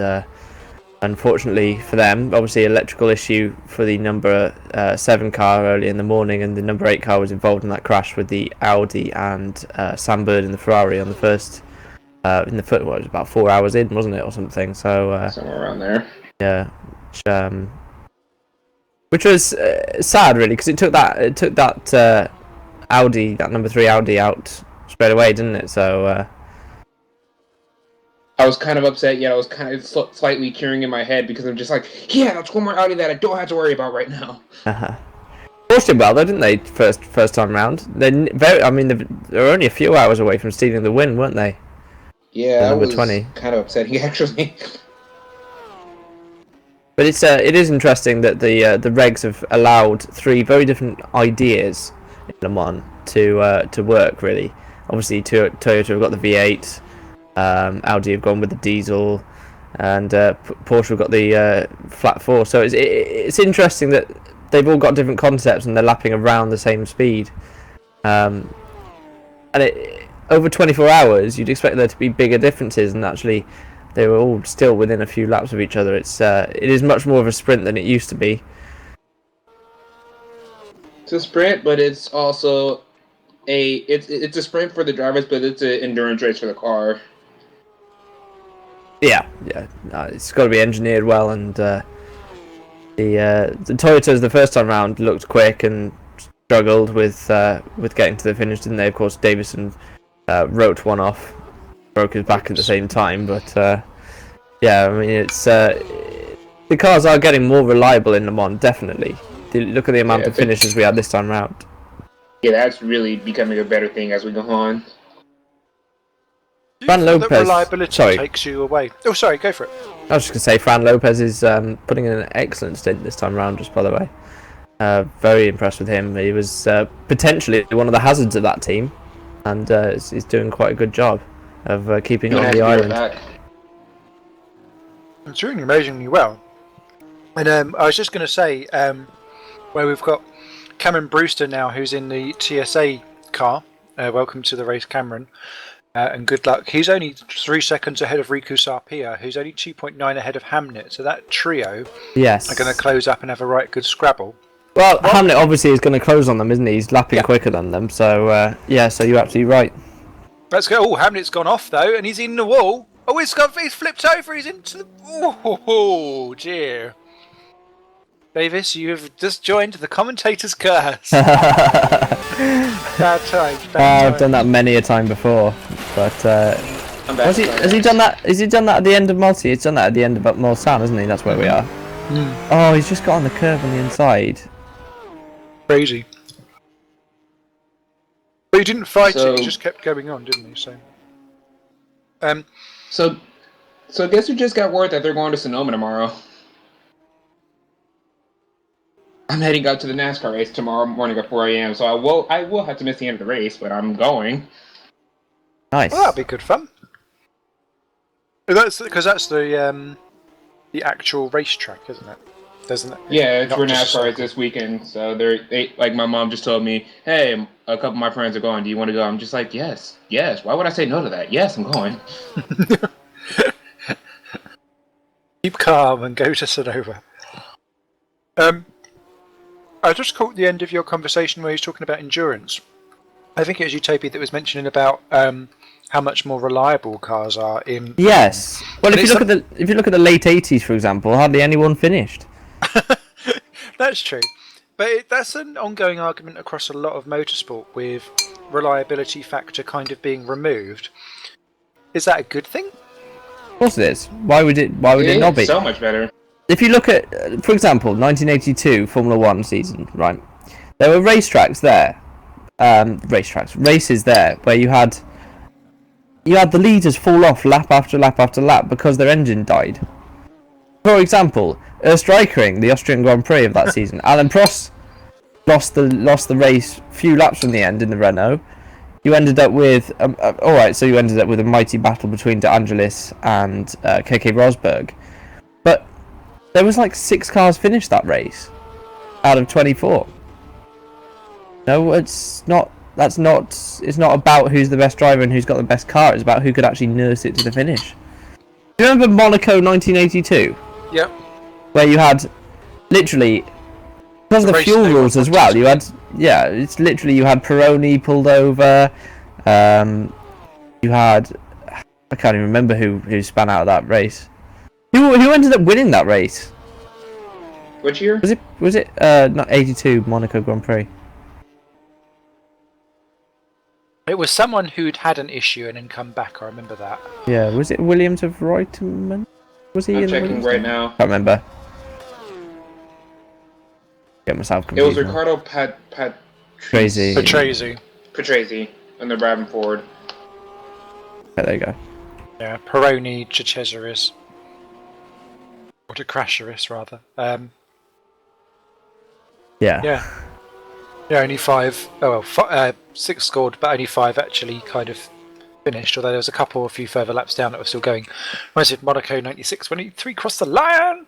unfortunately for them, obviously electrical issue for the number 7 car early in the morning, and the number 8 car was involved in that crash with the Audi and Sam Bird in the Ferrari on the first. It was about 4 hours in, wasn't it, or something? So somewhere around there. Yeah, which was sad, really, because it took that Audi, that number 3 Audi, out straight away, didn't it? So I was kind of upset, yet I was kind of slightly cheering in my head because I'm just like, yeah, that's one more Audi that I don't have to worry about right now. Porsche did well though, didn't they? First time round. They were only a few hours away from stealing the win, weren't they? Yeah, the number was 20. Kind of upsetting actually. But it is interesting that the regs have allowed 3 very different ideas in Le Mans to work really. Obviously, Toyota have got the V8, Audi have gone with the diesel, and Porsche have got the flat 4. So it's interesting that they've all got different concepts and they're lapping around the same speed. And over 24 hours, you'd expect there to be bigger differences, and actually they were all still within a few laps of each other. It is much more of a sprint than it used to be. It's a sprint, but it's also it's a sprint for the drivers, but it's an endurance race for the car. Yeah, it's got to be engineered well, and the Toyotas the first time round looked quick and struggled with getting to the finish, didn't they? Of course, Davison wrote one off, broke his back at the same time, but yeah, I mean it's the cars are getting more reliable in Le Mans, definitely. Look at the amount of finishes we had this time round. Yeah, that's really becoming a better thing as we go on. Fran Lopez. That reliability takes you away. Oh, sorry, go for it. I was just going to say, Fran Lopez is putting in an excellent stint this time round, just by the way. Very impressed with him. He was potentially one of the hazards of that team, and he's doing quite a good job of keeping on the island. It's doing amazingly well. And I was just going to say, where we've got Cameron Brewster now, who's in the TSA car. Welcome to the race, Cameron. And good luck. He's only 3 seconds ahead of Riku Sarpia, who's only 2.9 ahead of Hamnet. So that trio are going to close up and have a right good scrabble. Well, Hamlet obviously is going to close on them, isn't he? He's lapping quicker than them. So, so you're absolutely right. Let's go. Oh, Hamlet's gone off, though, and he's in the wall. Oh, he's flipped over. He's into the... Oh, dear. Davis, you have just joined the commentator's curse. Bad times. I've done that many a time before, but has he done that? Has he done that at the end of Multi? He's done that at the end of Mulsanne, hasn't he? That's where we are. Oh, he's just got on the curve on the inside. Crazy. But he didn't fight it. He just kept going on, didn't he? So So guess who just got word that they're going to Sonoma tomorrow? I'm heading out to the NASCAR race tomorrow morning at 4 a.m. So I will have to miss the end of the race, but I'm going. Nice. Well, that'll be good fun. That's because that's the actual racetrack, isn't it? Doesn't it? Yeah, it's Not where just a NASCAR is circle. this weekend. So they like my mom just told me, hey, a couple of my friends are going. Do you want to go? I'm just like, yes. Why would I say no to that? Yes, I'm going. Keep calm and go to Sonoma. I just caught the end of your conversation where you was talking about endurance. I think it was you, Toby, that was mentioning about how much more reliable cars are in. Yes. Well, And if you look at the late '80s, for example, hardly anyone finished. That's true, but that's an ongoing argument across a lot of motorsport with reliability factor kind of being removed. Is that a good thing? Of course it is. Why would it not be? So much better. If you look at, for example, 1982 Formula One season, right? There were races there, where you had the leaders fall off lap after lap after lap because their engine died. For example, Österreichring, the Austrian Grand Prix of that season, Alan Prost lost the race few laps from the end in the Renault. You ended up with you ended up with a mighty battle between De Angelis and Keke Rosberg, but there was like 6 cars finished that race out of 24. No, it's not. It's not about who's the best driver and who's got the best car. It's about who could actually nurse it to the finish. Do you remember Monaco 1982? Yep. Where you had literally, because of the fuel rules as well, you had it's literally you had Peroni pulled over. You had, I can't even remember who span out of that race. Who ended up winning that race? Which year? Was it not 82 Monaco Grand Prix? It was someone who'd had an issue and then come back. I remember that. Yeah, was it Williams of Reutemann? Was he I'm in checking Williams? right now. Can't remember. Get myself It confused. was Ricardo Crazy. Patrese. and the Brabham Ford. Yeah, there you go. Yeah, Peroni, Cesaris. Or to Crasheris, rather. Yeah. Yeah, only 5. Oh, well, 6 scored, but only 5 actually kind of finished. Although there was a few further laps down that were still going. Whereas in Monaco 96, when 3 crossed the line.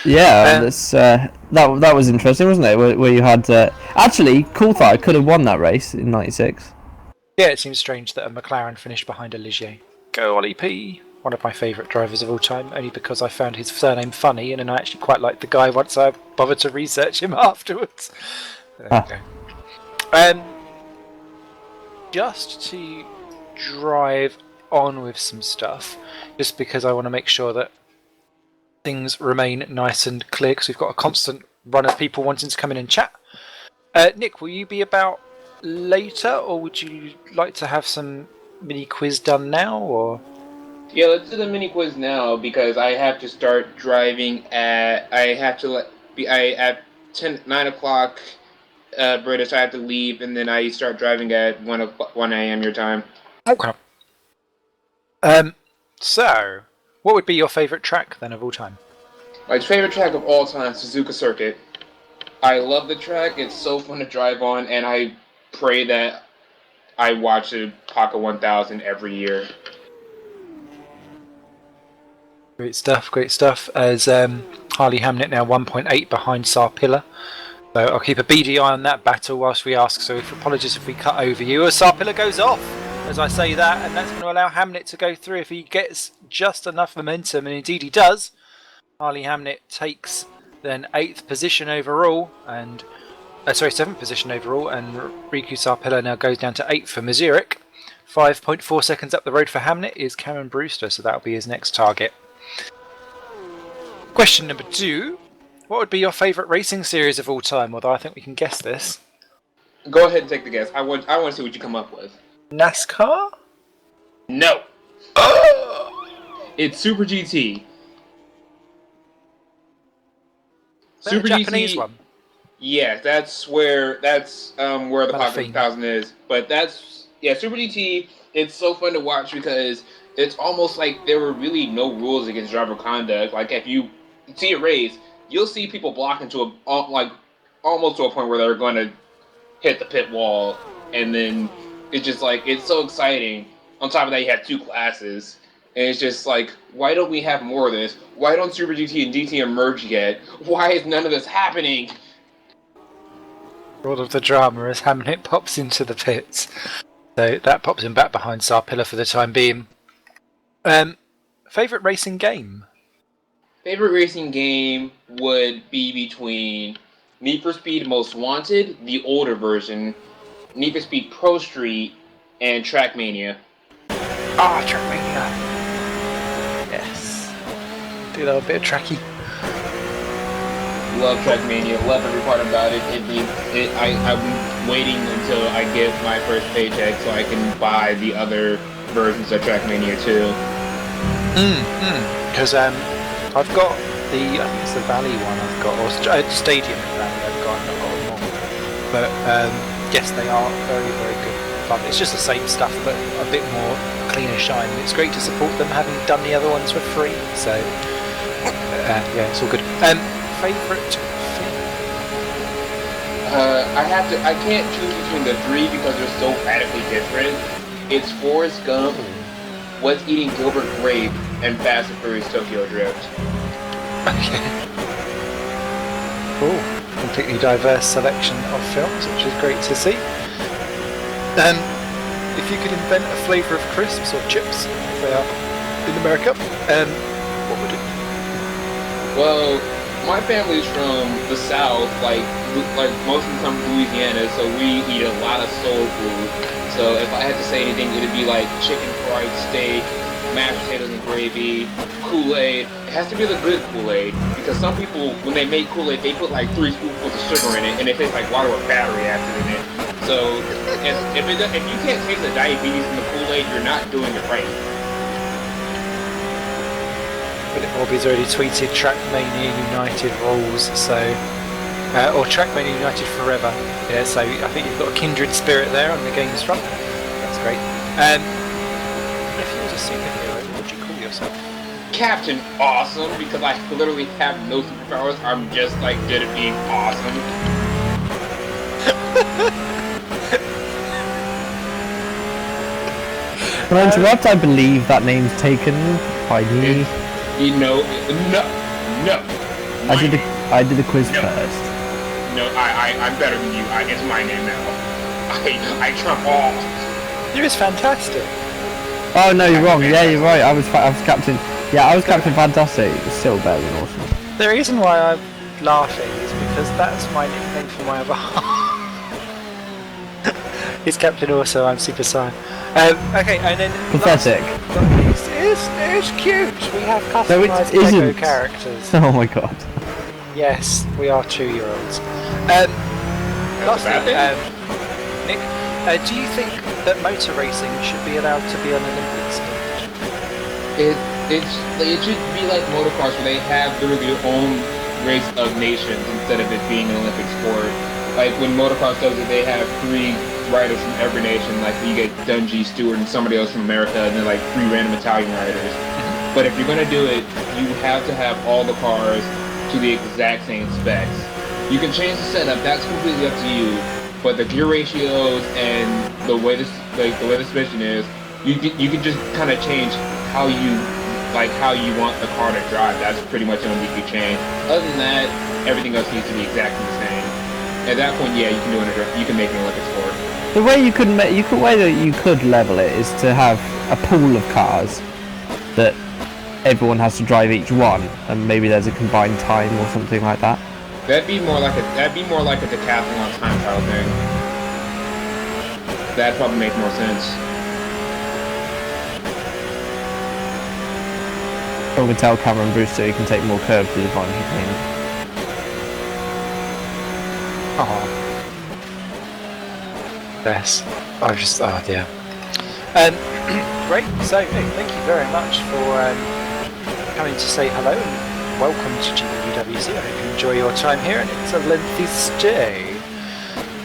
Yeah, that's that was interesting, wasn't it? Where you had actually, Coulthard could have won that race in '96. Yeah, it seems strange that a McLaren finished behind a Ligier. Go Ollie P! One of my favourite drivers of all time, only because I found his surname funny, and then I actually quite liked the guy once I bothered to research him afterwards. There we go. Just to drive on with some stuff, just because I want to make sure that things remain nice and clear, because we've got a constant run of people wanting to come in and chat. Nick, will you be about later, or would you like to have some mini quiz done now, or? Yeah, let's do the mini quiz now because I have to start driving at. At 9 o'clock British. I have to leave, and then I start driving at 1 a.m. your time. Okay. So, what would be your favourite track then of all time? My favorite track of all time, Suzuka Circuit. I love the track. It's so fun to drive on, and I pray that I watch the Paca 1000 every year. Great stuff. As Harley Hamnet now 1.8 behind Sarpilla. So I'll keep a beady eye on that battle whilst we ask. So apologies if we cut over you. As Sarpilla goes off, as I say that, and that's going to allow Hamnet to go through if he gets just enough momentum, and indeed he does. Harley Hamnet takes then 8th position overall, and 7th position overall, and Riku Sarpilla now goes down to 8th for Mazurik. 5.4 seconds up the road for Hamnet is Cameron Brewster, so that'll be his next target. Question number 2. What would be your favourite racing series of all time? Although I think we can guess this. Go ahead and take the guess. I want to see what you come up with. NASCAR? No. It's Super GT. Super Japanese GT, one. Yeah, that's where the Paca 1000 is. But Super GT. It's so fun to watch because it's almost like there were really no rules against driver conduct. Like if you see a race, you'll see people blocking to almost to a point where they're going to hit the pit wall, and then it's just like it's so exciting. On top of that, you have 2 classes, and it's just like, why don't we have more of this? Why don't Super GT and DT emerge yet? Why is none of this happening? All of the drama is Hamnet pops into the pits, so that pops him back behind Sarpilla for the time being. Favorite racing game? Favorite racing game would be between Need for Speed Most Wanted, the older version, Need for Speed Pro Street, and Trackmania. Ah, Trackmania. Yes. Do love a bit of tracky. Love Trackmania. Love every part about it. I'm waiting until I get my first paycheck so I can buy the other versions of Trackmania too. Because I've got I think it's the Valley one I've got, or Stadium Valley I've got, and I've got them all. But yes, they are very, very good fun. It's just the same stuff, but a bit more clean and shine. And it's great to support them, having done the other ones for free. So yeah, it's all good. Favourite film? I can't choose between the 3 because they're so radically different. It's Forrest Gump, What's Eating Gilbert Grape, and Fast and Furious Tokyo Drift. Okay. Cool. Completely diverse selection of films, which is great to see. If you could invent a flavour of crisps or chips, if they are in America, what would it be? Well, my family's from the South, like most of the time Louisiana, so we eat a lot of soul food. So if I had to say anything, it'd be like chicken fried steak, mashed potatoes and gravy, Kool-Aid. It has to be the good Kool-Aid, because some people, when they make Kool-Aid, they put like 3 spoonfuls of sugar in it, and it tastes like water with battery acid in it. So if you can't taste the diabetes in the Kool-Aid, you're not doing it right. Philip Orby's already tweeted Trackmania United rules, so or Trackmania United forever. Yeah, so I think you've got a kindred spirit there on the games front. That's great. If you was a superhero, what would you call yourself? Captain Awesome, because I literally have no superpowers. I'm just like good at being awesome. Can I interrupt? I believe that name's taken by me. No. I did the quiz No. first. No, I'm better than you. It's my name now. I trump all. You was fantastic. Oh no, you're wrong. Yeah, you're right. I was Captain. Yeah, I was Captain Fantastic. It's still better than awesome. The reason why I'm laughing is because that's my nickname for my other half. He's Captain Awesome, I'm Super Saiyan. Okay, and then Pathetic. It's cute. We have No, it customized Lego isn't. characters. Oh my god. Yes, we are 2-year-olds. Lastly, Nick, do you think that motor racing should be allowed to be on Olympic stage? It should be like motocross, where they have literally their own race of nations instead of it being an Olympic sport. Like when motocross does it, they have 3 riders from every nation. Like you get Dungey, Stewart, and somebody else from America, and then like 3 random Italian riders. But if you're gonna do it, you have to have all the cars to the exact same specs. You can change the setup, that's completely up to you. But the gear ratios and the way the suspension is, you can just kind of change how you want the car to drive. That's pretty much the only thing you change. Other than that, everything else needs to be exactly the same. At that point, yeah, you can make an Olympic sport. The way you could level it is to have a pool of cars that everyone has to drive each one, and maybe there's a combined time or something like that. That'd be more like a decathlon time trial thing. That'd probably make more sense. I can tell Cameron Brewster you can take more curves with advantage gains. Oh. Yes. Dear. Great. So, Nick, thank you very much for coming to say hello and welcome to GPVWC. I hope you enjoy your time here, and it's a lengthy stay.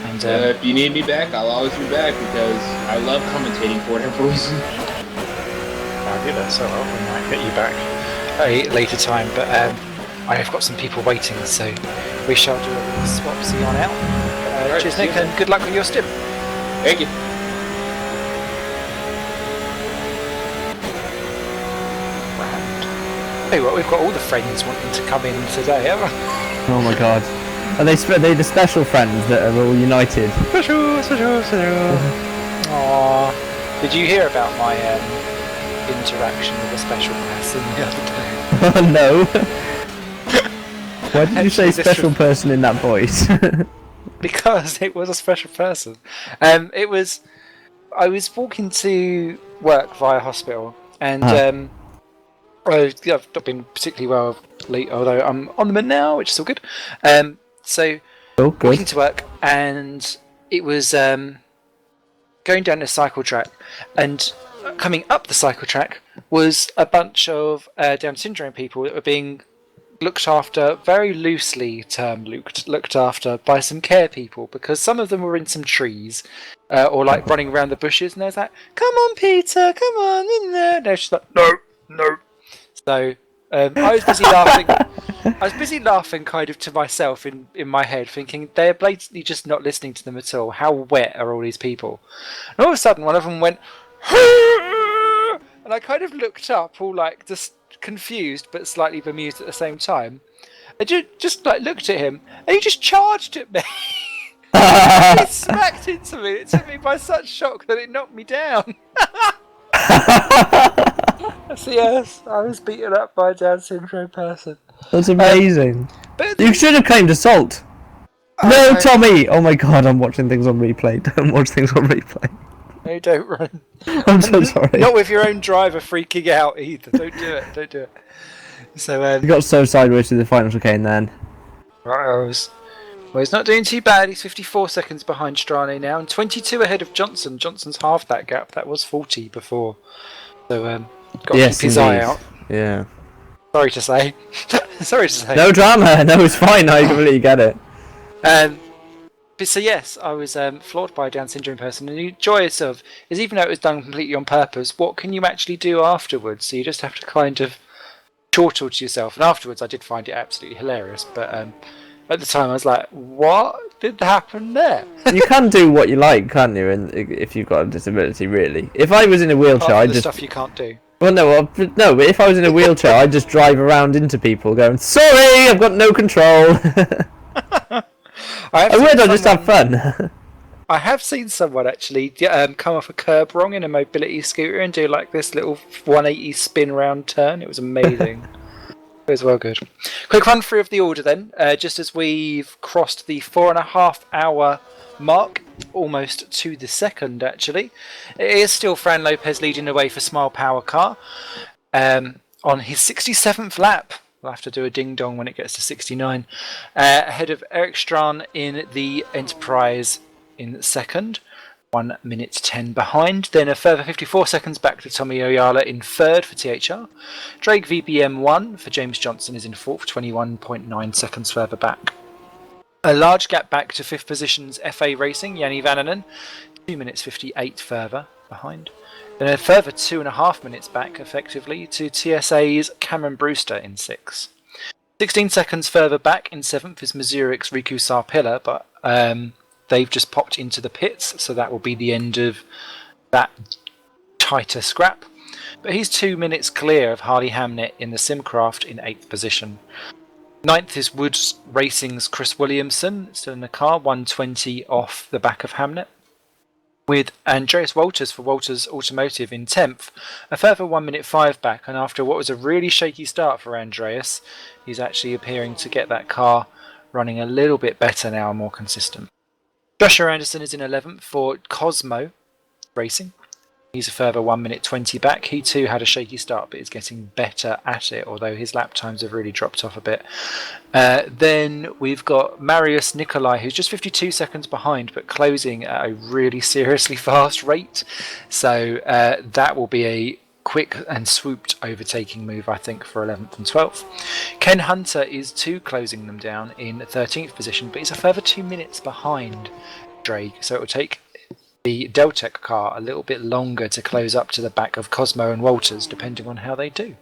And if you need me back, I'll always be back because I love commentating for whatever reason. Fabulous. So well, we might get you back at a later time, but I have got some people waiting, so we shall do a swapsy on out. Right, Cheers, Nick, and good luck with your stim. Thank you. Hey, well, we've got all the friends wanting to come in today, haven't we? Oh my god. Are they the special friends that are all united? Special. Aww. Did you hear about my interaction with a special person the other day? Oh no. Why did you say Actually, this special was- person in that voice? Because it was a special person. I was walking to work via hospital, and I've not been particularly well lately, although I'm on the mend now, which is all good. So Oh, walking good. to work, and it was going down a cycle track, and coming up the cycle track was a bunch of Down syndrome people that were being looked after, very loosely termed looked after, by some care people, because some of them were in some trees or like running around the bushes, and they was like, "Come on, Peter, come on in there." And they're just like, "No." So I was busy laughing. I was busy laughing kind of to myself in my head, thinking they're blatantly just not listening to them at all. How wet are all these people? And all of a sudden, one of them went, and I kind of looked up, all like just confused but slightly bemused at the same time. I just like looked at him, and he just charged at me. He smacked into me. It took me by such shock that it knocked me down. So yes, I was beaten up by a Down syndrome person. That's amazing. But You should have claimed assault. No, Tommy! Oh my god, I'm watching things on replay. Don't watch things on replay. No, don't run. I'm so sorry. Not with your own driver freaking out either. Don't do it. Don't do it. So You got so sideways to the final chicane then. right, well, he's not doing too bad. He's 54 seconds behind Strane now, and 22 ahead of Johnson. Johnson's half that gap. That was 40 before. So got to Yes, keep his eye indeed. out. Yeah. Sorry to say. Sorry to say. No drama. No, it's fine. I completely get it. But so yes, I was floored by a Down syndrome person, and the joyous of is, even though it was done completely on purpose, what can you actually do afterwards? So you just have to kind of chortle to yourself. And afterwards, I did find it absolutely hilarious. But at the time, I was like, "What did happen there?" You can do what you like, can't you? And if you've got a disability, really. If I was in a wheelchair, Half I'd the just stuff you can't do. Well, no, but if I was in a wheelchair, I'd just drive around into people, going, "Sorry, I've got no control." I would. I'd just have fun. I have seen someone actually come off a curb wrong in a mobility scooter and do like this little 180 spin round turn. It was amazing. It was well good. Quick run through of the order then. Just as we've crossed the 4.5 hour mark, almost to the second actually. It is still Fran Lopez leading the way for Smile Power Car on his 67th lap. We'll have to do a ding dong when it gets to 69. Ahead of Eric Strachan in the Enterprise in second. 1 minute 10 behind. Then a further 54 seconds back to Tommy Oyala in third for THR. Drake VBM1 for James Johnson is in fourth, 21.9 seconds further back. A large gap back to fifth position's FA Racing, Jani Vannanen, 2 minutes 58 further behind. Then a further 2.5 minutes back, effectively, to TSA's Cameron Brewster in sixth. 16 seconds further back in seventh is Missouri's Riku Sarpilla, but they've just popped into the pits, so that will be the end of that tighter scrap. But he's 2 minutes clear of Harley Hamnet in the Simcraft in 8th position. 9th is Woods Racing's Chris Williamson, still in the car, 120 off the back of Hamnet. With Andreas Walters for Walters Automotive in 10th, a further 1 minute 5 back, and after what was a really shaky start for Andreas, he's actually appearing to get that car running a little bit better now and more consistent. Joshua Anderson is in 11th for Cosmo Racing. He's a further 1 minute 20 back. He too had a shaky start, but is getting better at it, although his lap times have really dropped off a bit. Then we've got Marius Nikolai, who's just 52 seconds behind, but closing at a really seriously fast rate. So that will be a quick and swooped overtaking move, I think, for 11th and 12th. Ken Hunter is too closing them down in 13th position, but he's a further 2 minutes behind Drake. So it will take the Deltec car a little bit longer to close up to the back of Cosmo and Walters, depending on how they do.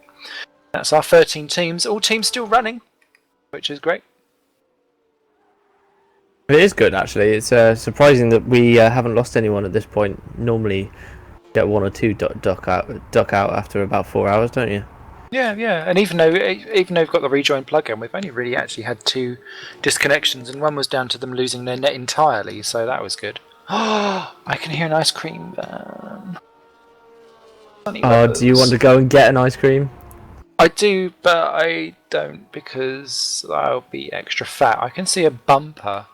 That's our 13 teams. All teams still running, which is great. It is good, actually. It's surprising that we haven't lost anyone at this point. Normally, get one or two duck out after about 4 hours, don't you? Yeah, and even though we've got the rejoin plug-in, we've only really actually had 2 disconnections, and one was down to them losing their net entirely, so that was good. Oh, I can hear an ice cream van. Do you want to go and get an ice cream? I do, but I don't because I'll be extra fat. I can see a bumper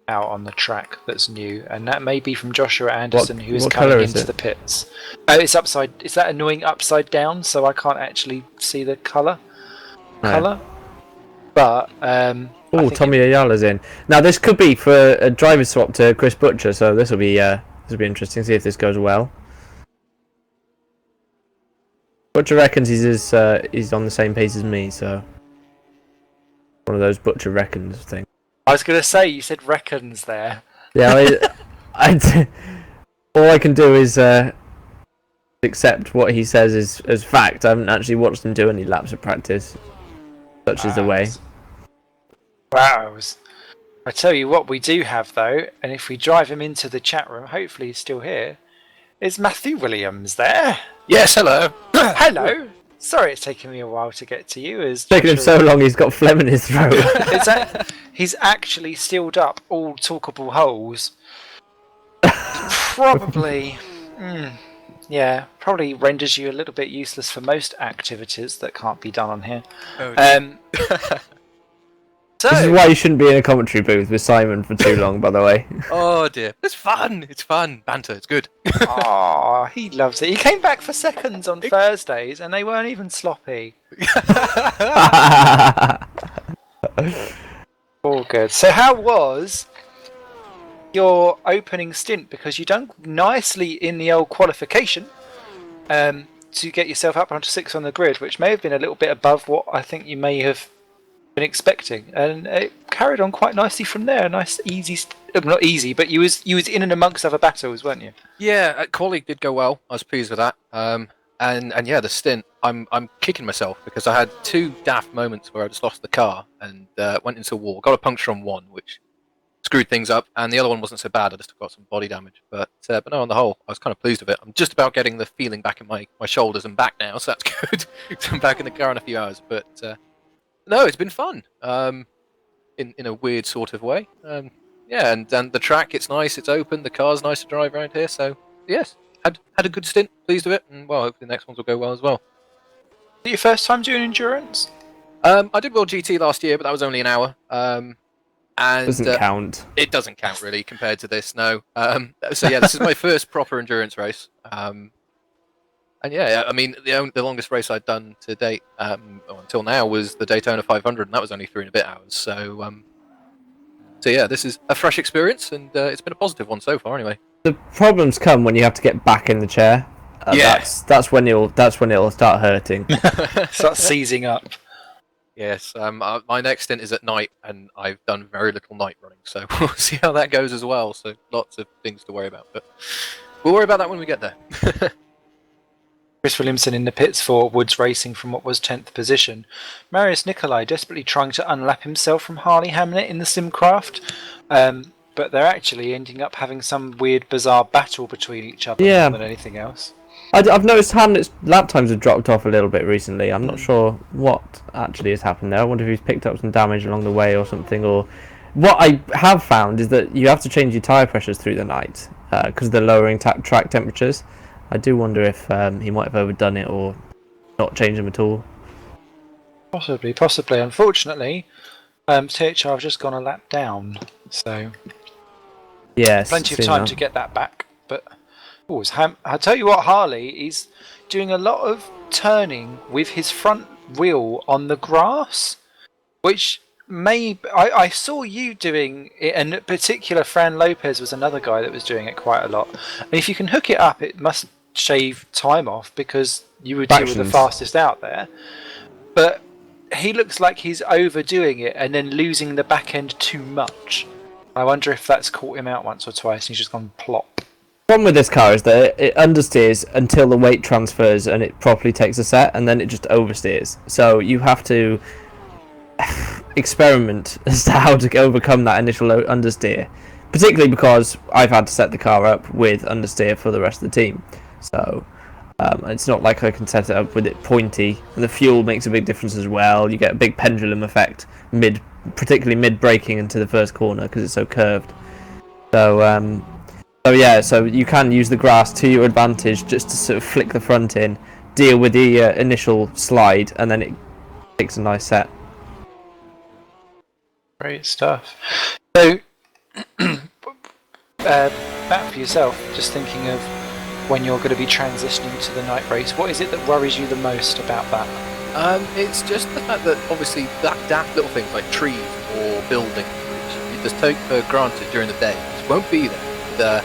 out on the track that's new, and that may be from Joshua Anderson, who is coming into the pits. Oh, it's upside. Is that annoying upside down? So I can't actually see the colour. But Tommy Ayala's in. Now this could be for a driver swap to Chris Butcher, so this will be interesting. See if this goes well. Butcher reckons he's on the same pace as me, so one of those Butcher reckons things. I was going to say, you said reckons there. Yeah, all I can do is accept what he says as fact. I haven't actually watched him do any laps of practice. Such is the way. Wow. I tell you what we do have, though, and if we drive him into the chat room, hopefully he's still here, is Matthew Williams there? Yes, hello. Hello. Sorry it's taken me a while to get to you. It's taken him so long he's got phlegm in his throat. He's actually sealed up all talkable holes. Probably... probably renders you a little bit useless for most activities that can't be done on here. This is why you shouldn't be in a commentary booth with Simon for too long, by the way. Oh dear. It's fun. It's fun. Banter. It's good. Oh, he loves it. He came back for seconds on Thursdays and they weren't even sloppy. All good. So how was your opening stint? Because you done nicely in the old qualification to get yourself up onto 6 on the grid, which may have been a little bit above what I think you may have been expecting, and it carried on quite nicely from there. A nice, easy, not easy, but you was in and amongst other battles, weren't you? Yeah, quali did go well. I was pleased with that. And yeah, the stint, I'm kicking myself because I had 2 daft moments where I just lost the car and went into a wall. Got a puncture on one, which screwed things up, and the other one wasn't so bad. I just got some body damage, but no, on the whole, I was kind of pleased with it. I'm just about getting the feeling back in my shoulders and back now, so that's good. I'm back in the car in a few hours, but no, it's been fun. In a weird sort of way. Yeah, and the track, it's nice, it's open, the car's nice to drive around here, so yes, had a good stint, pleased with it, and well, hopefully the next ones will go well as well. Is it your first time doing endurance? I did World GT last year, but that was only an hour. And Doesn't count. It doesn't count really compared to this, no. So yeah, this is my first proper endurance race. And yeah, I mean, the longest race I'd done to date until now was the Daytona 500, and that was only 3 and a bit hours. So yeah, this is a fresh experience, and it's been a positive one so far, anyway. The problems come when you have to get back in the chair. Yeah. That's when it'll start hurting. Start seizing up. Yes, my next stint is at night, and I've done very little night running, so we'll see how that goes as well. So lots of things to worry about, but we'll worry about that when we get there. Chris Williamson in the pits for Woods Racing from what was 10th position. Marius Nicolai desperately trying to unlap himself from Harley Hamnet in the Simcraft, but they're actually ending up having some weird, bizarre battle between each other more than anything else. I've noticed Hamnet's lap times have dropped off a little bit recently. I'm not sure what actually has happened there. I wonder if he's picked up some damage along the way or something. Or what I have found is that you have to change your tyre pressures through the night because of the lowering track temperatures. I do wonder if he might have overdone it or not changed them at all. Possibly. Unfortunately, THR have just gone a lap down, so yes, plenty of time to get that back. But I tell you what, Harley is doing a lot of turning with his front wheel on the grass, which I saw you doing it, and in particular Fran Lopez was another guy that was doing it quite a lot. And if you can hook it up, it must shave time off because you were the fastest out there. But he looks like he's overdoing it and then losing the back end too much. I wonder if that's caught him out once or twice and he's just gone plop. problem with this car is that it understeers until the weight transfers and it properly takes a set, and then it just oversteers. So you have to experiment as to how to overcome that initial understeer, particularly because I've had to set the car up with understeer for the rest of the team. So it's not like I can set it up with it pointy, and the fuel makes a big difference as well. You get a big pendulum effect particularly mid braking into the first corner because it's so curved. So you can use the grass to your advantage just to sort of flick the front in, deal with the initial slide, and then it takes a nice set. Great stuff. So, Matt, for yourself, just thinking of when you're going to be transitioning to the night race, what is it that worries you the most about that? It's just the fact that obviously that daft little things like trees or buildings, which you just take for granted during the day, just won't be there.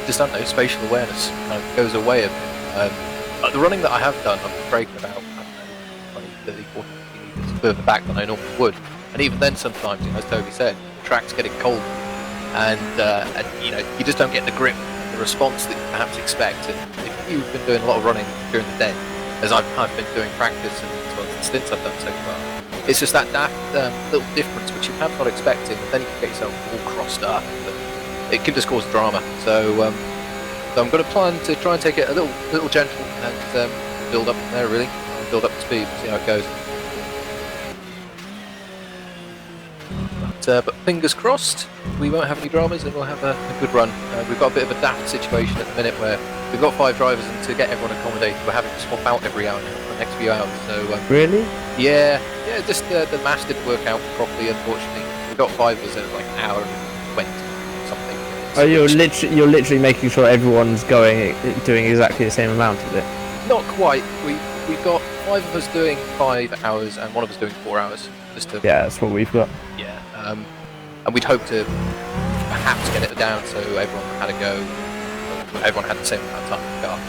Just I don't know, spatial awareness kind of goes away a bit. The running that I have done, I've been braking about, I don't know, 20, 30, 40 meters further back than I normally would. And even then sometimes, as Toby said, the track's getting cold. And you just don't get the grip, the response that you perhaps expect. And if you've been doing a lot of running during the day, as I've been doing practice and the stints I've done so far, it's just that little difference which you're perhaps not expecting, and then you can get yourself all crossed up. But it can just cause drama. So I'm going to plan to try and take it a little gentle and build up from there, really. Build up the speed, see how it goes. But fingers crossed, we won't have any dramas and we'll have a good run. We've got a bit of a daft situation at the minute where we've got 5 drivers, and to get everyone accommodated, we're having to swap out every hour now for the next few hours. So Really? Yeah, just the maths didn't work out properly, unfortunately. We've got 5 of us at like an hour and 20 something. Oh, you're literally making sure everyone's doing exactly the same amount of it. Not quite. We've got 5 of us doing 5 hours and 1 of us doing 4 hours. Yeah, that's what we've got. Yeah, and we'd hope to perhaps get it down so everyone had a go. Everyone had the same amount of time in the car,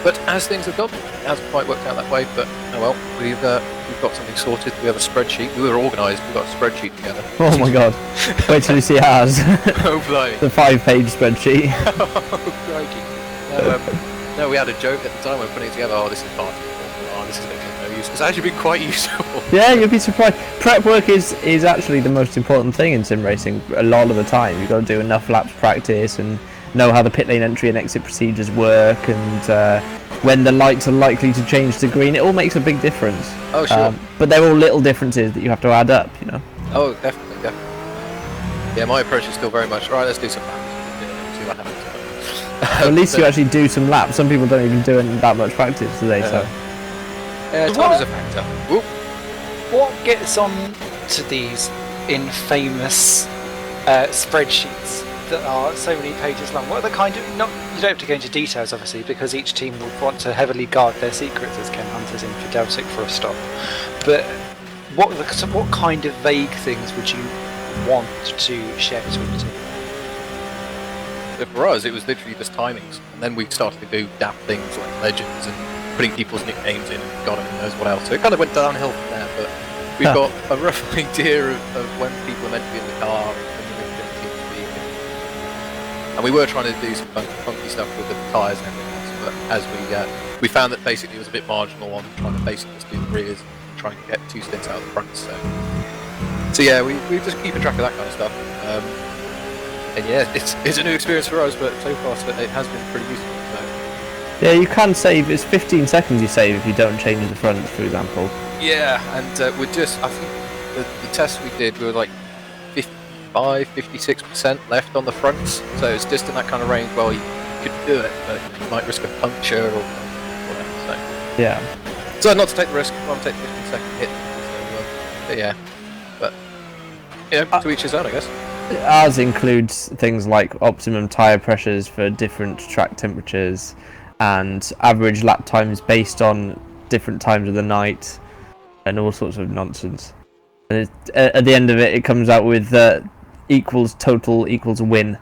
but as things have gone, it hasn't quite worked out that way. But oh well, we've got something sorted. We have a spreadsheet. We were organised. We've got a spreadsheet together. Oh my god! Wait till you see ours. Oh blimey! The 5-page spreadsheet. Oh crikey! No, we had a joke at the time when we were putting it together. Oh, this is hard. Oh, this is going to be no use. It's actually been quite useful. Yeah, you'll be surprised. Prep work is actually the most important thing in sim racing. A lot of the time, you've got to do enough laps practice and know how the pit lane entry and exit procedures work, and when the lights are likely to change to green. It all makes a big difference. Oh sure. But they're all little differences that you have to add up, you know. Oh, definitely. Yeah, my approach is still very much right. Let's do some laps. See what happens. Well, at least you actually do some laps. Some people don't even do that much practice, do they? So. Yeah, time is a factor. Whoop. What gets on to these infamous spreadsheets that are so many pages long? What are the kind of... you don't have to go into details, obviously, because each team will want to heavily guard their secrets, as Ken Hunter's in Fideltic for a stop. But what kind of vague things would you want to share between the team? For us, it was literally just timings, and then we started to do daft things like legends and putting people's nicknames in, and God only knows what else. So it kind of went downhill from there, but we've got a rough idea of when people are meant to be in the car and when they're meant to be. And we were trying to do some funky stuff with the tyres and everything else, but as we found that basically it was a bit marginal on trying to basically just do the rears and trying to get 2 stints out of the front. So yeah, we just keeping track of that kind of stuff. And yeah, it's a new experience for us, but so far it has been pretty useful. So. Yeah, you can save. It's 15 seconds you save if you don't change the front, for example. Yeah, and we're just, I think the tests we did, we were like 55-56% left on the fronts, so it's just in that kind of range. Well, you could do it, but you might risk a puncture or whatever. So. Yeah. So not to take the risk, I'll take the 15-second hit. So, but yeah, but you know, to each his own, I guess. Ours includes things like optimum tyre pressures for different track temperatures and average lap times based on different times of the night and all sorts of nonsense. And at the end of it, it comes out with equals total equals win.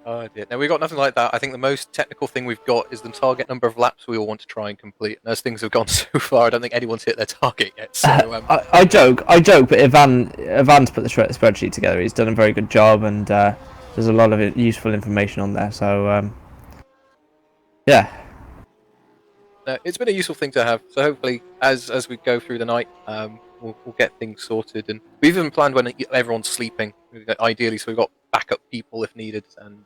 Oh dear. No, we've got nothing like that. I think the most technical thing we've got is the target number of laps we all want to try and complete. And as things have gone so far, I don't think anyone's hit their target yet. So I joke, but Ivan's put the spreadsheet together. He's done a very good job, and there's a lot of useful information on there. So yeah. No, it's been a useful thing to have. So hopefully, as we go through the night, we'll get things sorted. And we've even planned when everyone's sleeping, ideally, so we've got backup people if needed. And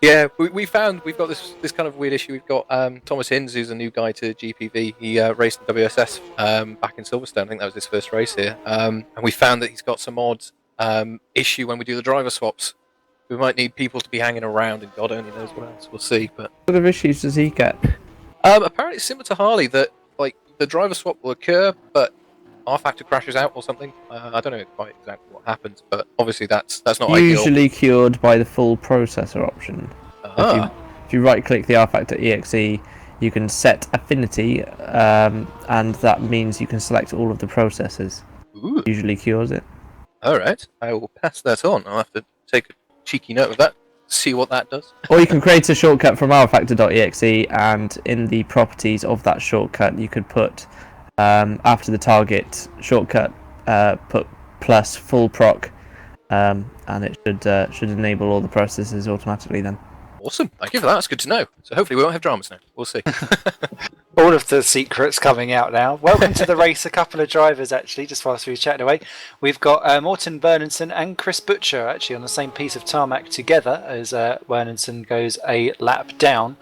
yeah, we found we've got this kind of weird issue. We've got Thomas Hinds, who's a new guy to GPV. He raced in WSS back in Silverstone. I think that was his first race here. And we found that he's got some odd issue when we do the driver swaps. We might need people to be hanging around, and God only knows what else. We'll see. But What sort of issues does he get? apparently, it's similar to Harley that like the driver swap will occur, but R-Factor crashes out or something. I don't know quite exactly what happens, but obviously that's not ideal. Usually cured by the full processor option. If you right-click the R-Factor exe, you can set affinity, and that means you can select all of the processors. Ooh. Usually cures it. All right, I will pass that on. I'll have to take a cheeky note of that. See what that does. Or you can create a shortcut from rfactor.exe, and in the properties of that shortcut, you could put after the target shortcut, put plus full proc, and it should enable all the processes automatically then. Awesome, thank you for that. That's good to know. So hopefully we won't have dramas now. We'll see. All of the secrets coming out now. Welcome to the race. A couple of drivers, actually, just whilst we were chatting away. We've got Morten Bernenson and Chris Butcher actually on the same piece of tarmac together as Bernenson goes a lap down.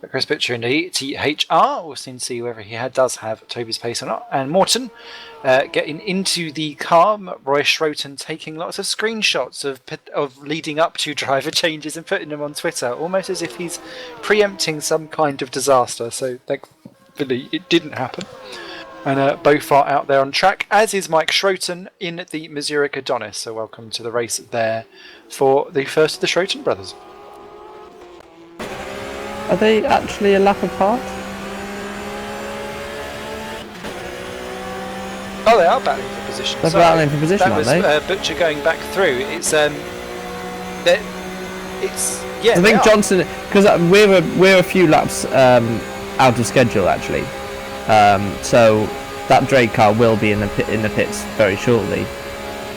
But Chris Butcher in the THR, we'll soon see whether he does have Toby's pace or not. And Morten getting into the car. Roy Schroten taking lots of screenshots of leading up to driver changes and putting them on Twitter, almost as if he's preempting some kind of disaster. So thankfully it didn't happen. And both are out there on track, as is Mike Schroten in the Mazurek Adonis. So welcome to the race there for the first of the Schroten brothers. Are they actually a lap apart? Oh, they are battling for position. They're battling for position, that was, aren't they? Butcher going back through. It's yeah. I think Johnson, because we're a few laps out of schedule actually, so that Drake car will be in the pits very shortly.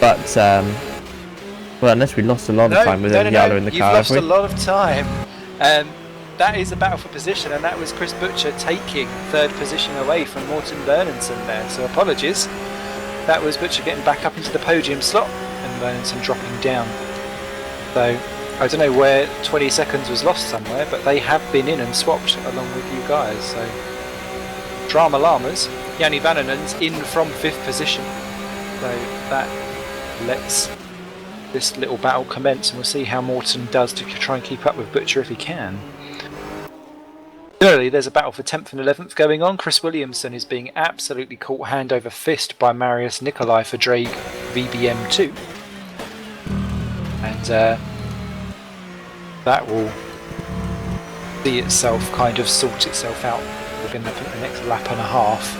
But well, unless we lost a lot of time with Yala in the car. You've lost a lot of time. That is a battle for position, and that was Chris Butcher taking third position away from Morten Bernenson there. So apologies. That was Butcher getting back up into the podium slot, and Bernenson dropping down. So I don't know where 20 seconds was lost somewhere, but they have been in and swapped along with you guys. So Drama Llamas. Yanni Vannonen's in from 5th position. So that lets this little battle commence, and we'll see how Morten does to try and keep up with Butcher if he can. Similarly, there's a battle for 10th and 11th going on. Chris Williamson is being absolutely caught hand over fist by Marius Nikolai for Drake VBM2. And that will see itself kind of sort itself out within the next lap and a half,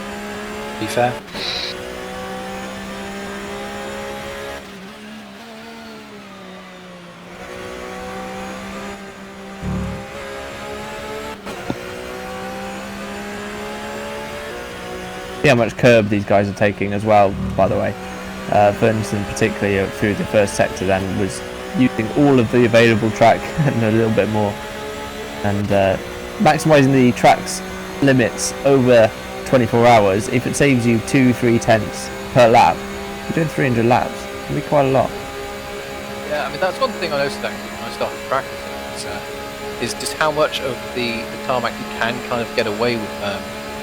to be fair. See how much curb these guys are taking as well, by the way. Ferguson, particularly through the first sector, then was using all of the available track and a little bit more, and maximising the track's limits over 24 hours. If it saves you 2-3 tenths per lap, you're doing 300 laps. It can be quite a lot. Yeah, I mean that's one thing I noticed actually when I started practicing is just how much of the tarmac you can kind of get away with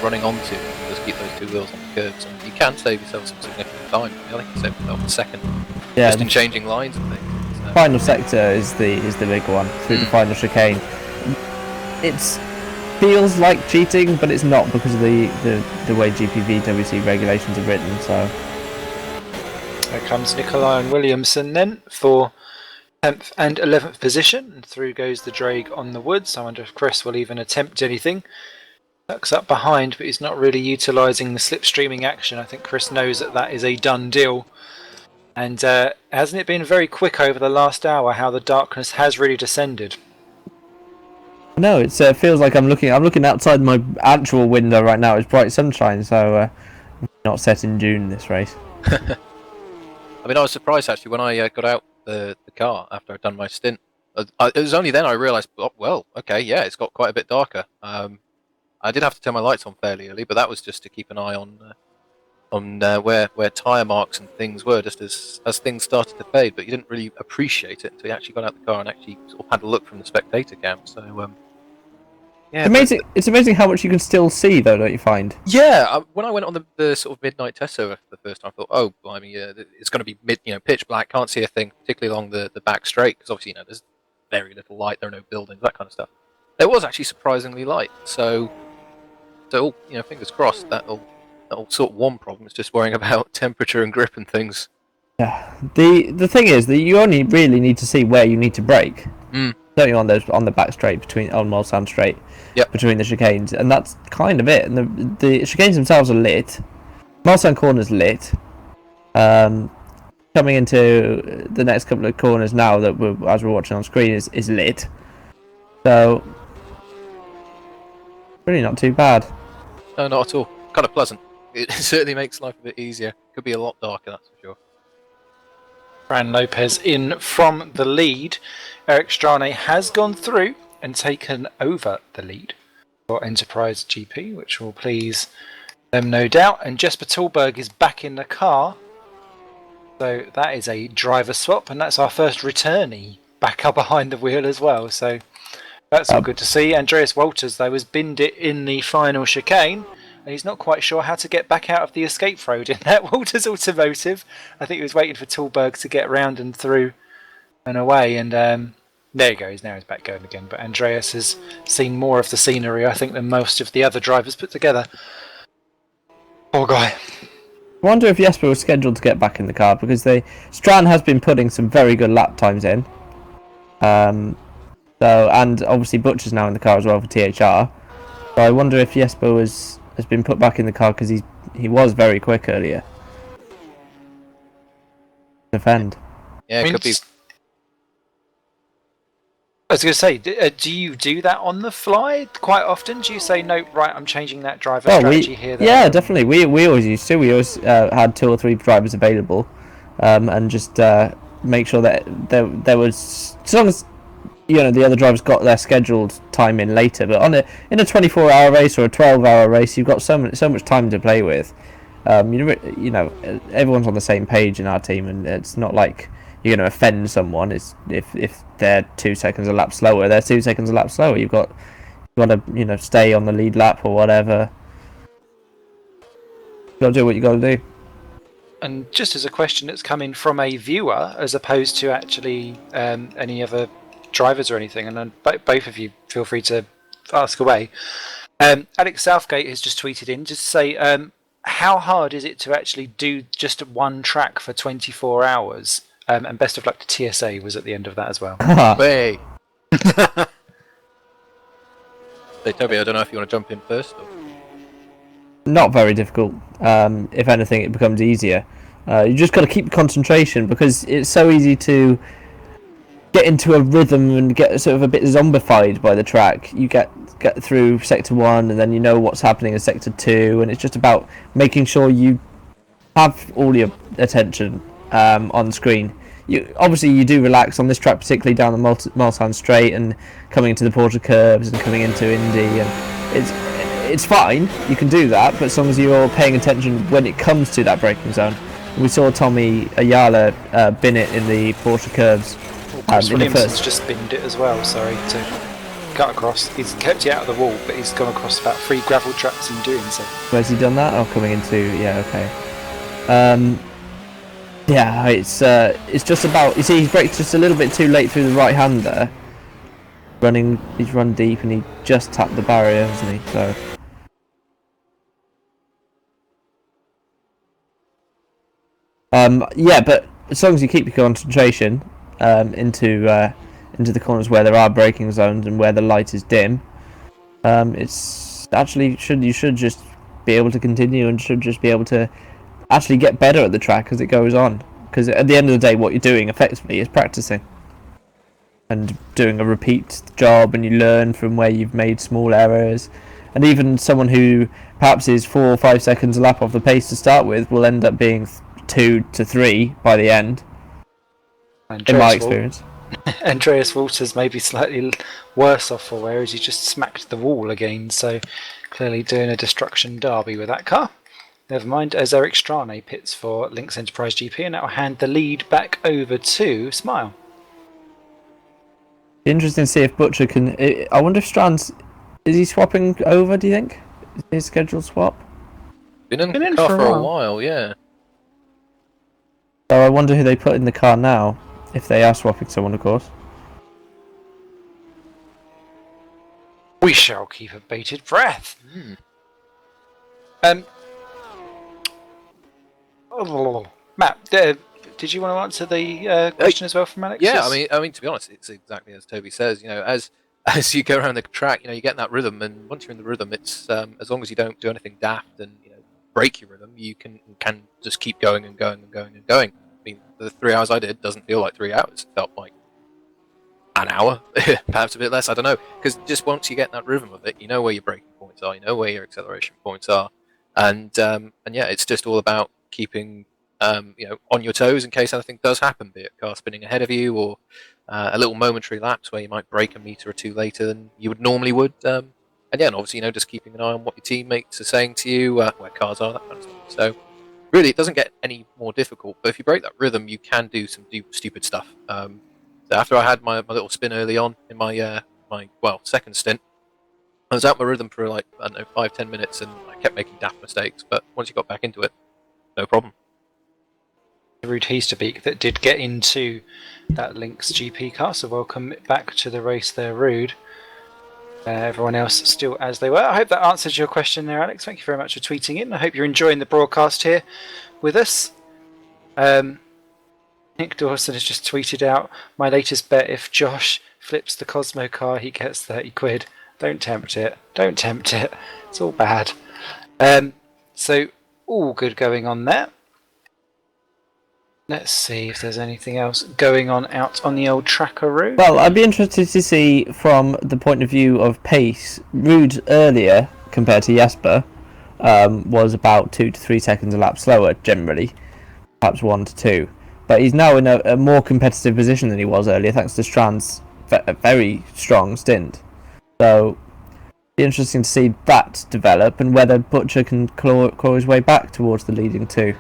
running onto. Just keep those two wheels on the curbs, and you can save yourself some significant time. I think you save yourself a second just in changing lines and things. So. Final sector is the big one through the final chicane. It feels like cheating, but it's not because of the way GPVWC regulations are written. So there comes Nikolai and Williamson then for 10th and 11th position, and through goes the Drake on the woods. I wonder if Chris will even attempt anything. Tucks up behind, but he's not really utilising the slipstreaming action. I think Chris knows that is a done deal. And hasn't it been very quick over the last hour how the darkness has really descended? No, it feels like I'm looking outside my actual window right now. It's bright sunshine, so not set in June this race. I mean, I was surprised actually when I got out the car after I'd done my stint. It was only then I realised, oh, well, okay, yeah, it's got quite a bit darker. I did have to turn my lights on fairly early, but that was just to keep an eye on where tyre marks and things were, just as things started to fade. But you didn't really appreciate it until you actually got out the car and actually sort of had a look from the spectator cam. So yeah, It's amazing how much you can still see, though, don't you find? yeah. When I went on the sort of midnight test server for the first time, I thought, oh, well, I mean, it's going to be pitch black, can't see a thing, particularly along the back straight, because obviously there's very little light, there are no buildings, that kind of stuff. It was actually surprisingly light, so fingers crossed that'll sort one problem. It's just worrying about temperature and grip and things. Yeah. The thing is that you only really need to see where you need to brake. Certainly on the back straight on Mulsanne Straight. Yep. Between the chicanes, and that's kind of it. And the chicanes themselves are lit. Mulsanne corner's lit. Coming into the next couple of corners now that as we're watching on screen is lit. So really not too bad. No, not at all. Kind of pleasant. It certainly makes life a bit easier. Could be a lot darker, that's for sure. Fran Lopez in from the lead. Eric Strane has gone through and taken over the lead for Enterprise GP, which will please them no doubt. And Jesper Tolberg is back in the car. So that is a driver swap, and that's our first returnee back up behind the wheel as well. So that's all good to see. Andreas Walters, though, has binned it in the final chicane, and he's not quite sure how to get back out of the escape road in that Walters Automotive. I think he was waiting for Tolberg to get round and through and away, and there he goes. Now he's back going again. But Andreas has seen more of the scenery, I think, than most of the other drivers put together. Poor guy. I wonder if Jesper was scheduled to get back in the car, because Strand has been putting some very good lap times in. And obviously Butcher's now in the car as well for THR. So I wonder if Jesper has been put back in the car because he was very quick earlier. Defend. Yeah, it could be. I was going to say, do you do that on the fly quite often? Do you say, no, right, I'm changing that driver strategy here? There? Yeah, definitely. We always used to. We always had 2 or 3 drivers available, and just make sure that there was, as long as the other drivers got their scheduled time in later. But in a 24-hour race or a 12-hour race, you've got so much time to play with. Everyone's on the same page in our team, and it's not like you're going to offend someone. It's if they're 2 seconds a lap slower, they're 2 seconds a lap slower. You've got to stay on the lead lap or whatever. You got to do what you got to do. And just as a question that's coming from a viewer, as opposed to actually any other drivers or anything, and then both of you feel free to ask away. Alex Southgate has just tweeted in just to say, how hard is it to actually do just one track for 24 hours? And best of luck to TSA was at the end of that as well. Hey, Toby, I don't know if you want to jump in first. Or... Not very difficult. If anything, it becomes easier. You just got to keep concentration, because it's so easy to get into a rhythm and get sort of a bit zombified by the track. You get through sector 1, and then you know what's happening in sector 2, and it's just about making sure you have all your attention on screen. You do relax on this track, particularly down the Mulsanne Straight and coming into the Porter curves and coming into Indy, and it's fine. You can do that, but as long as you're paying attention when it comes to that braking zone. We saw Tommy Ayala bin it in the Porter curves. Bruce Williamson's just binned it as well. Sorry to cut across. He's kept it out of the wall, but he's gone across about 3 gravel tracks in doing so. Where's he done that? Oh, coming into okay. Yeah, it's just about, you see, he's braked just a little bit too late through the right hand there. He's run deep, and he just tapped the barrier, hasn't he? So. Yeah, but as long as you keep your concentration into the corners where there are braking zones and where the light is dim, it's actually you should just be able to continue, and should just be able to actually get better at the track as it goes on. because at the end of the day, what you're doing effectively is practicing and doing a repeat job, and you learn from where you've made small errors. And even someone who perhaps is 4 or 5 seconds a lap off the pace to start with will end up being 2 to 3 by the end, in my experience. Andreas Walters may be slightly worse off for whereas he just smacked the wall again, so clearly doing a destruction derby with that car. Never mind, as Eric Strane pits for Lynx Enterprise GP, and that will hand the lead back over to Smile. Interesting to see if Butcher can... I wonder if Strands... Is he swapping over, do you think? Is his scheduled swap? Been in the car for a while, yeah. So I wonder who they put in the car now, if they are swapping someone, of course. We shall keep a bated breath. Matt, did you want to answer the question as well from Alex? Yeah, I mean, to be honest, it's exactly as Toby says. You know, as you go around the track, you know, you get in that rhythm, and once you're in the rhythm, it's as long as you don't do anything daft and break your rhythm, you can just keep going and going and going and going. I mean, the 3 hours I did doesn't feel like 3 hours. It felt like an hour, perhaps a bit less. I don't know, because just once you get in that rhythm of it, you know where your braking points are, you know where your acceleration points are, and yeah, it's just all about keeping on your toes in case anything does happen, be it car spinning ahead of you or a little momentary lapse where you might brake a meter or two later than you would normally would. And yeah, and obviously, just keeping an eye on what your teammates are saying to you, where cars are, that kind of stuff. So really, it doesn't get any more difficult. But if you break that rhythm, you can do some stupid stuff. So after I had my little spin early on in my second stint, I was out my rhythm for like, I don't know, 5-10 minutes, and I kept making daft mistakes. But once you got back into it, no problem. Ruud Heasterbeek that did get into that Lynx GP car, so welcome back to the race there, Ruud. Everyone else still as they were. I hope that answers your question there, Alex. Thank you very much for tweeting in. I hope you're enjoying the broadcast here with us. Nick Dawson has just tweeted out, my latest bet, if Josh flips the Cosmo car, he gets 30 quid. Don't tempt it. Don't tempt it. It's all bad. So, all good going on there. Let's see if there's anything else going on out on the old Trackaroo. Well, I'd be interested to see from the point of view of pace. Ruud earlier, compared to Jesper, was about 2 to 3 seconds a lap slower, generally. Perhaps 1 to 2. But he's now in a more competitive position than he was earlier, thanks to Strand's very strong stint. So, it'd be interesting to see that develop, and whether Butcher can claw his way back towards the leading two.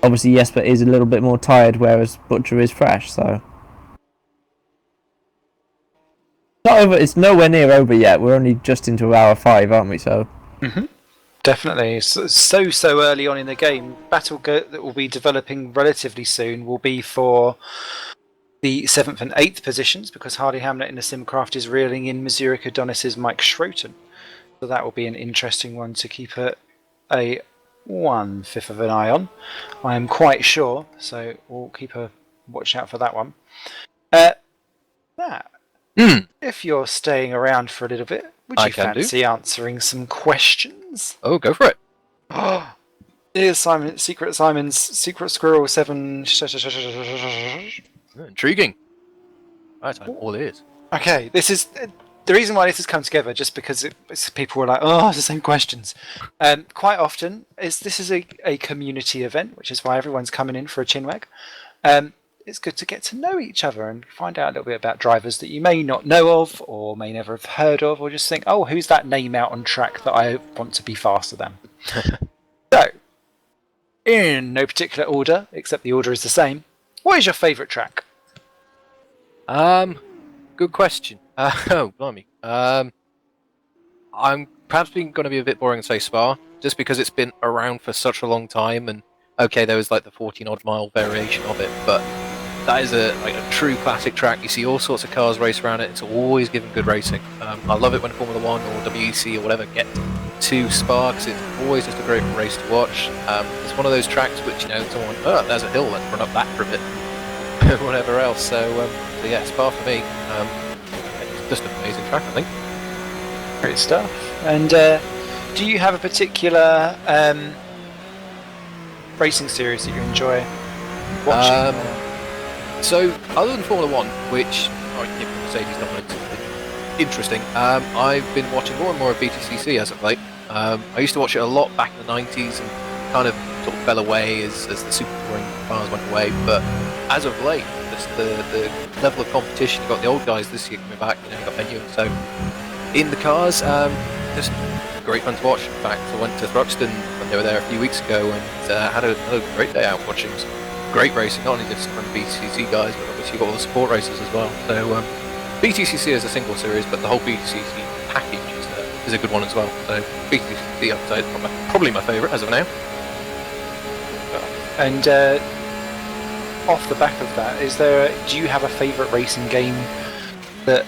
Obviously, Jesper is a little bit more tired, whereas Butcher is fresh, so... Not over. It's nowhere near over yet. We're only just into hour 5, aren't we, so... Definitely. So early on in the game. Battle that will be developing relatively soon will be for the 7th and 8th positions, because Harley Hamlet in the Simcraft is reeling in Mazurek Adonis's Mike Schroten. So that will be an interesting one to keep a 1/5 of an eye on, I am quite sure, so we'll keep a watch out for that one. Matt, if you're staying around for a little bit, would you fancy answering some questions? Oh, go for it. Here's Simon's Secret Squirrel 7. Intriguing. Right, I'm all ears. Okay, this is... The reason why this has come together, just because people were like, oh, it's the same questions. Quite often, this is a community event, which is why everyone's coming in for a chinwag. It's good to get to know each other and find out a little bit about drivers that you may not know of, or may never have heard of, or just think, oh, who's that name out on track that I want to be faster than? So, in no particular order, except the order is the same, what is your favourite track? Good question. Oh, blimey. I'm perhaps going to be a bit boring and say Spa, just because it's been around for such a long time, and okay, there was like the 14-odd mile variation of it, but that is a true classic track. You see all sorts of cars race around it. It's always given good racing. I love it when Formula 1 or WEC or whatever get to Spa, because it's always just a great race to watch. It's one of those tracks which, someone, oh, there's a hill, let's run up that for a bit, whatever else. So yeah, Spa for me. Just an amazing track, I think. Great stuff. And do you have a particular racing series that you enjoy? Watching. So, other than Formula One, which Mercedes dominance has been interesting, I've been watching more and more of BTCC as of late. I used to watch it a lot back in the 90s and kind of sort of fell away as the super touring cars went away. But as of late, just the level of competition, you've got the old guys this year coming back, you've got Menu, and so in the cars, just great fun to watch. In fact, I went to Thruxton when they were there a few weeks ago and had another great day out watching some great racing, not only just from BTCC guys, but obviously you've got all the support races as well. So BTCC is a single series, but the whole BTCC package is a good one as well. So BTCC, I'd say, is probably my favourite as of now. And off the back of that, do you have a favourite racing game that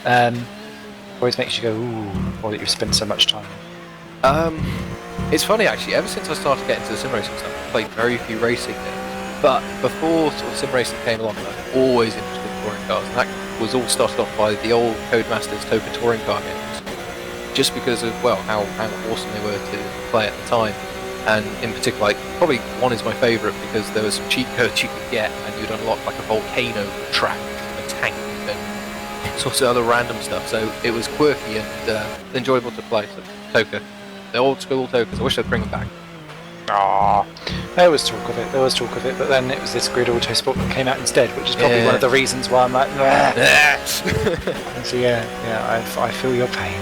always makes you go ooh, or that you've spent so much time on? It's funny actually. Ever since I started getting into the Simracing stuff, I've played very few racing games. But before sort of Simracing came along, I was always interested in touring cars, and that was all started off by the old Codemasters Toka touring car games, just because of how awesome they were to play at the time. And in particular, like, probably one is my favourite because there were some cheat codes you could get, and you'd unlock like a volcano track, a tank, and sorts of other random stuff. So it was quirky and enjoyable to play. So Toka, the old school Tokas, I wish they'd bring them back. Ah, there was talk of it, but then it was this Grid Autosport that came out instead, which is probably one of the reasons why I'm like, so I feel your pain.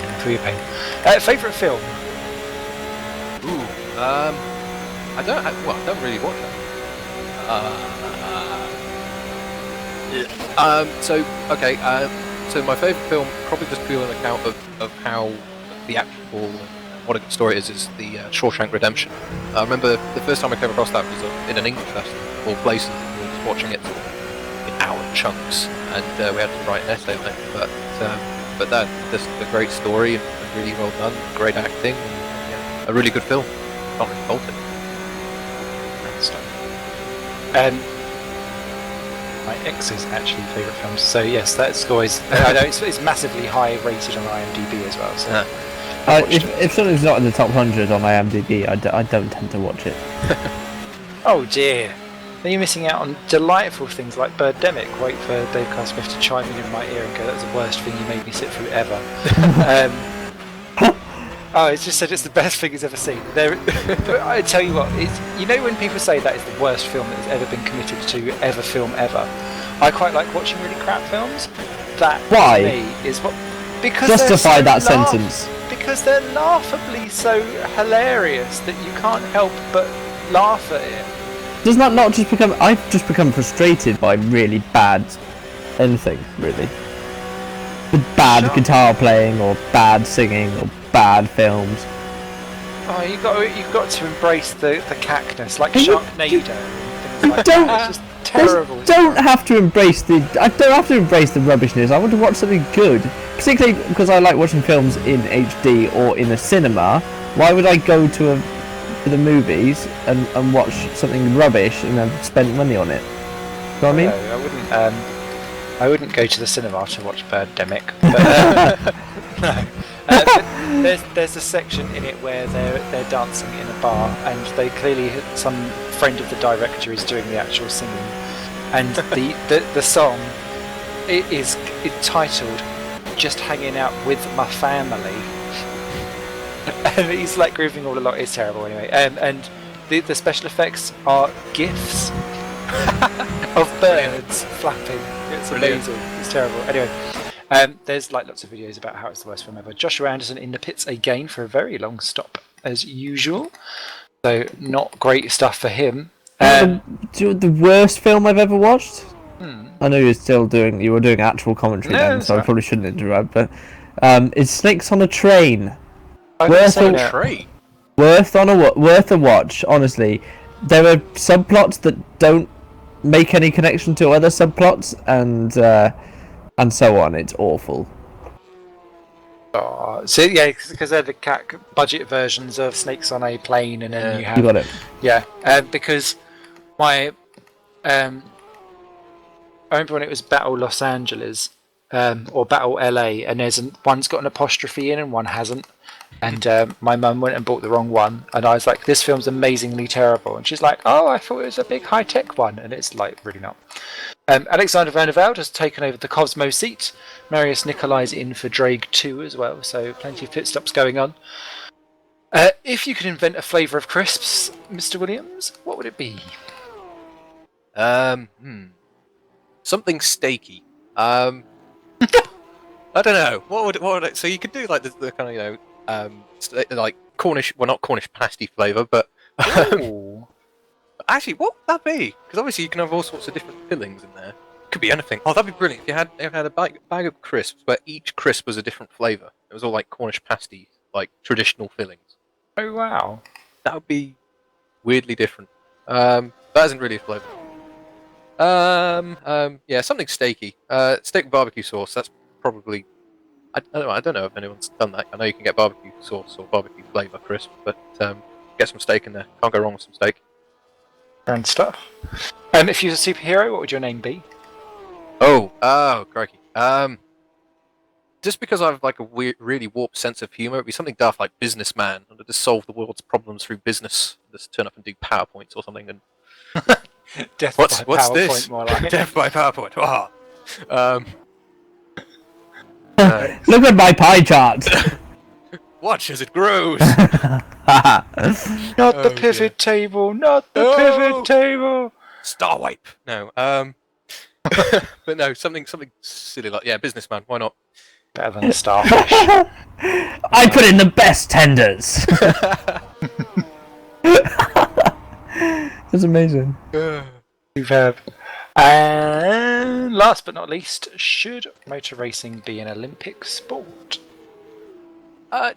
Favourite film? Ooh, I don't really watch that. So my favourite film, probably just purely on account of how the actual. What a good story it is the Shawshank Redemption. I remember the first time I came across that was in an English festival of all places. We were just watching it in hour chunks, and we had to write an essay on it. But that's a great story and really well done, great acting, and, a really good film. Can't really fault it. My ex's actually favourite films. So yes, that's always. I know it's massively high rated on IMDb as well. So. If something's not in the top 100 on IMDb, I don't tend to watch it. Oh dear. Then you're missing out on delightful things like Birdemic. Wait for Dave Carl Smith to chime in my ear and go, that's the worst thing you made me sit through ever. It's just said it's the best thing he's ever seen. I tell you what, you know when people say that is the worst film that has ever been committed to ever, I quite like watching really crap films. That, why? To me, is what... Because justify that sentence. Because they're laughably so hilarious that you can't help but laugh at it. Does that not just become... I've just become frustrated by really bad anything, really. With bad guitar playing, or bad singing, or bad films. Oh, you've got to embrace the cackness, like Sharknado and things like that. It's just terrible. I don't have to embrace the rubbishness. I want to watch something good. Particularly because I like watching films in HD or in a cinema. Why would I go to the movies and watch something rubbish and have spent money on it? You know what I mean? No, I wouldn't go to the cinema to watch Birdemic. But, no. But there's a section in it where they're dancing in a bar, and they clearly some friend of the director is doing the actual singing, and the song is titled "Just Hanging Out with My Family," and he's like grooving all along. It's terrible anyway. And the special effects are GIFs of birds flapping. It's amazing. It's terrible. Anyway. There's like lots of videos about how it's the worst film ever. Joshua Anderson in the pits again for a very long stop as usual. So not great stuff for him. The worst film I've ever watched? I know you were doing actual commentary then, so I probably shouldn't interrupt, but it's Snakes on a Train. Worth a watch, honestly. There are subplots that don't make any connection to other subplots, and so on. It's awful. Oh, so yeah, because they're the CAC budget versions of Snakes on a Plane, and then you got it. Yeah, because I remember when it was Battle Los Angeles or Battle LA, and one's got an apostrophe in and one hasn't. And my mum went and bought the wrong one, and I was like, "This film's amazingly terrible." And she's like, "Oh, I thought it was a big high-tech one," and it's like really not. Alexander Van der Velde has taken over the Cosmo seat. Marius Nicolai's in for Drake 2 as well, so plenty of pit stops going on. If you could invent a flavour of crisps, Mr. Williams, what would it be? Something steaky. I don't know. What would it, so you could do like the kind of like Cornish, well not Cornish pasty flavour, but actually, what would that be? Because obviously you can have all sorts of different fillings in there. Could be anything. Oh, that'd be brilliant if you had a bag of crisps where each crisp was a different flavour. It was all like Cornish pasty, like traditional fillings. Oh wow, that would be weirdly different. That isn't really a flavour. Yeah, something steaky. Steak with barbecue sauce. That's probably. I don't know if anyone's done that. I know you can get barbecue sauce or barbecue flavour crisp, but get some steak in there. Can't go wrong with some steak. Grand stuff. If you were a superhero, what would your name be? Oh, crikey. Just because I have like a really warped sense of humour, it'd be something daft like businessman, and to just solve the world's problems through business. Just turn up and do PowerPoints or something. And Death what's by PowerPoint, this? More like. Death by PowerPoint. Oh. Look at my pie chart. Watch as it grows. Not the pivot table. Not the pivot table. Star wipe. No. But no, something silly like businessman. Why not? Better than the starfish. I put in the best tenders. That's amazing. Superb. And last but not least, should motor racing be an Olympic sport?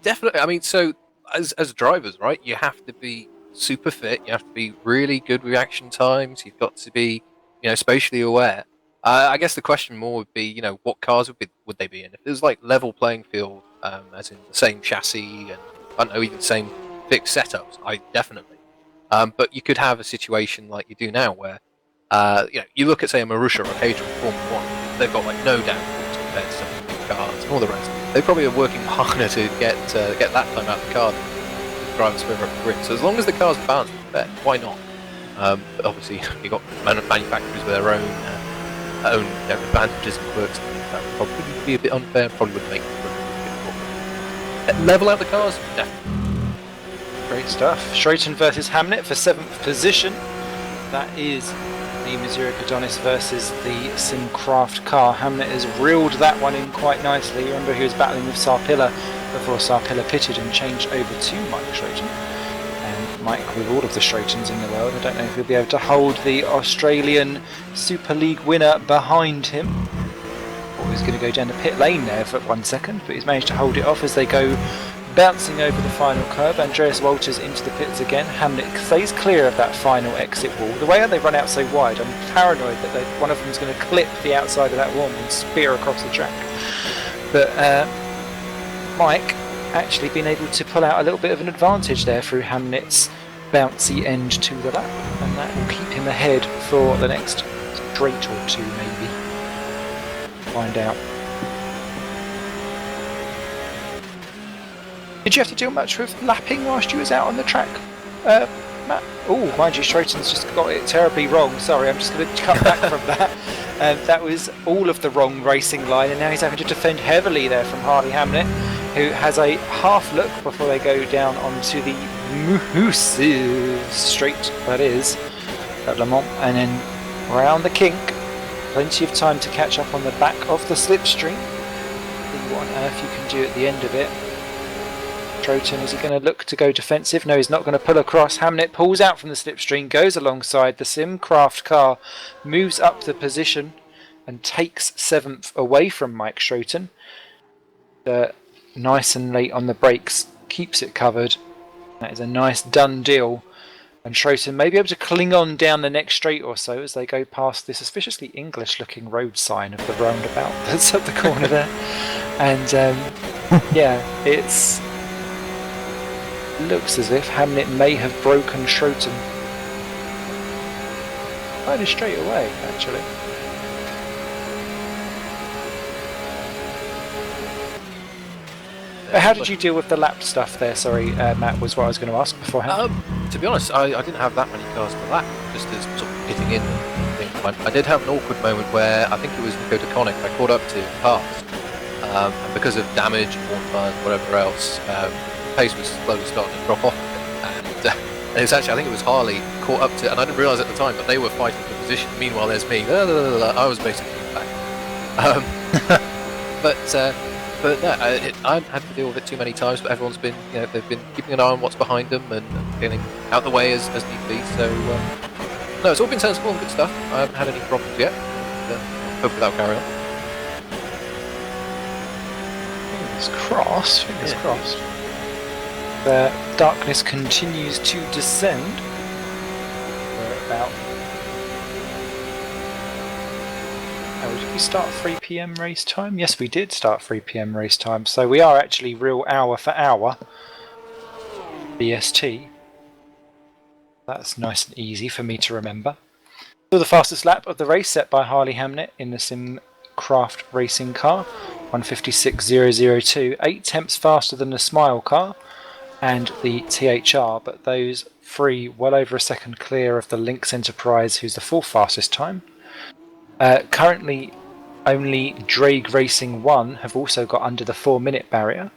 Definitely. I mean, so as drivers, right? You have to be super fit. You have to be really good reaction times. You've got to be, spatially aware. I guess the question more would be, what cars would they be in? If it was like level playing field, as in the same chassis and I don't know, even the same fixed setups, I definitely. But you could have a situation like you do now, where you look at say a Marussia or a Caterham Formula 1, they've got like no downforce compared to some of the big cars and all the rest. They probably are working harder to get that time out of the car than driving further up the grid. So as long as the car's balanced, why not? But obviously you've got manufacturers with their own advantages and quirks. That would probably be a bit unfair. Probably would make it a bit difficult. Level out the cars, definitely. Great stuff. Schroeton versus Hamnet for 7th position. That is the Missouri Adonis versus the Simcraft car. Hamnet has reeled that one in quite nicely. Remember, he was battling with Sarpilla before Sarpilla pitted and changed over to Mike Schroeton. And Mike, with all of the Schroetons in the world, I don't know if he'll be able to hold the Australian Super League winner behind him. Or he's going to go down the pit lane there for 1 second, but he's managed to hold it off as they go bouncing over the final curb. Andreas Walters into the pits again. Hamnet stays clear of that final exit wall. The way they run out so wide, I'm paranoid that one of them is going to clip the outside of that wall and spear across the track. But Mike actually been able to pull out a little bit of an advantage there through Hamnet's bouncy end to the lap, and that will keep him ahead for the next straight or two maybe. Find out. Did you have to do much with lapping whilst you was out on the track, Matt? Oh, mind you, Schroeton's just got it terribly wrong. Sorry, I'm just going to cut back from that. That was all of the wrong racing line, and now he's having to defend heavily there from Harley Hamnet, who has a half look before they go down onto the Moose Straight, that is, at Le Mans, and then round the kink. Plenty of time to catch up on the back of the slipstream. See what on earth you can do at the end of it. Schroeton, is he going to look to go defensive? No, he's not going to pull across. Hamnet pulls out from the slipstream, goes alongside. The Simcraft car moves up the position and takes 7th away from Mike Schroeton. Nice and late on the brakes, keeps it covered. That is a nice done deal. And Schroeton may be able to cling on down the next straight or so as they go past this suspiciously English-looking road sign of the roundabout that's at the corner there. And it's looks as if Hamnet may have broken Schroeton kind of straight away, actually. How did you deal with the lap stuff there? Sorry, Matt, was what I was going to ask beforehand. To be honest, I didn't have that many cars to lap, just as sort of getting in and things. I did have an awkward moment where I think it was Nico DeConnick I caught up to fast, and because of damage, warm tires, whatever else, the pace was slowly starting to drop off a bit. And it was actually, I think it was Harley caught up to, and I didn't realise at the time, but they were fighting for position. Meanwhile, there's me. I was basically back. But no, I haven't had to deal with it too many times. But everyone's been, they've been keeping an eye on what's behind them and getting out the way as need be. So no, it's all been sensible and good stuff. I haven't had any problems yet. Hopefully that'll carry on. Fingers crossed. The darkness continues to descend. We're about. Did we start 3 PM race time? Yes, we did start 3 PM race time. So we are actually real hour for hour. BST. That's nice and easy for me to remember. So the fastest lap of the race set by Harley Hamnet in the Simcraft racing car. 156.002. 8 tenths faster than the Smile car and the THR. But those 3 well over a second clear of the Lynx Enterprise, who's the 4th fastest time. Currently, only Drake Racing 1 have also got under the 4-minute barrier,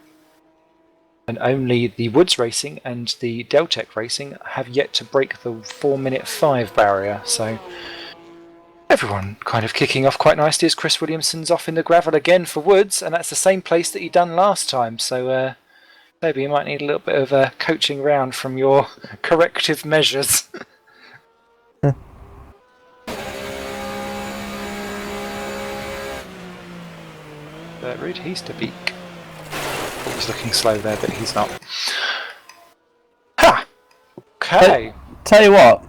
and only the Woods Racing and the Deltec Racing have yet to break the 4-minute 5 barrier. So everyone kind of kicking off quite nicely as Chris Williamson's off in the gravel again for Woods, and that's the same place that he done last time. So maybe you might need a little bit of a coaching round from your corrective measures. Rude Heasterbeak. He's looking slow there, but he's not. Ha! Okay. Tell you what,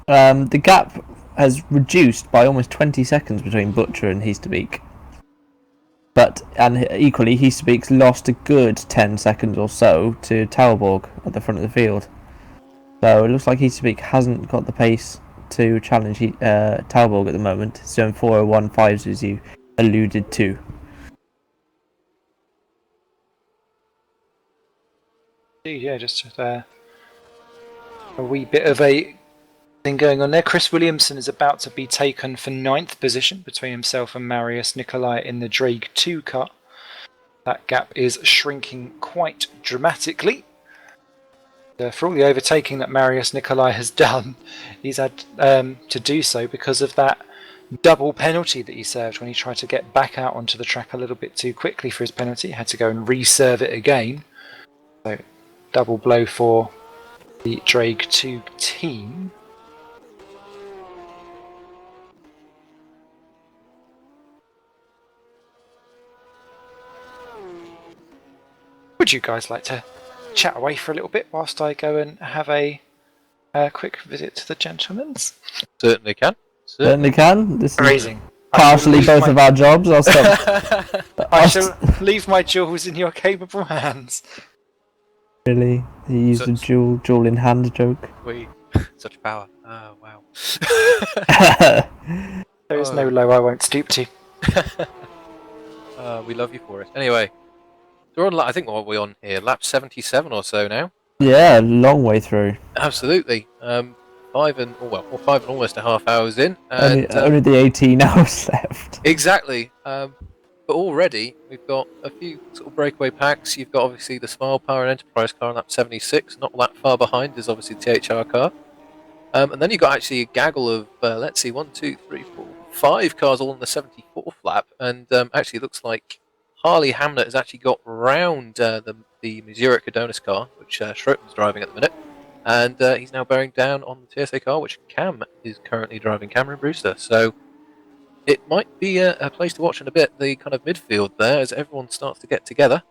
the gap has reduced by almost 20 seconds between Butcher and Heasterbeak. And equally, Heasterbeak's lost a good 10 seconds or so to Talborg at the front of the field. So it looks like Heasterbeak hasn't got the pace to challenge Talborg at the moment. It's doing 4:01.5s as you alluded to. Yeah, just a wee bit of a thing going on there. Chris Williamson is about to be taken for 9th position between himself and Marius Nicolai in the Drake 2 car. That gap is shrinking quite dramatically. For all the overtaking that Marius Nicolai has done, he's had to do so because of that double penalty that he served when he tried to get back out onto the track a little bit too quickly for his penalty. He had to go and reserve it again. So double blow for the Drake 2 team. Would you guys like to chat away for a little bit whilst I go and have a quick visit to the gentlemen's? Certainly can. Certainly can. This is Amazing. partially both of our jobs. I shall leave my jewels in your capable hands. Really? He used a jewel in hand joke. Such power. Oh, wow. There is no low I won't stoop to. We love you for it. Anyway, so we're on, I think what are we on here? Lap 77 or so now. Yeah, long way through. Absolutely. 5 and almost a half hours in. And, only the 18 hours left. Exactly. But already we've got a few sort of breakaway packs. You've got obviously the Smile Power and Enterprise car on lap 76. Not that far behind is obviously the THR car. And then you've got actually a gaggle of, let's see, 1, 2, 3, 4, 5 cars all in the 74th lap. And actually it looks like Harley Hamnet has actually got round the Missouri Adonis car, which Schroeten's driving at the minute. And he's now bearing down on the TSA car, which Cam is currently driving, Cameron Brewster. So it might be a place to watch in a bit, the kind of midfield there, as everyone starts to get together.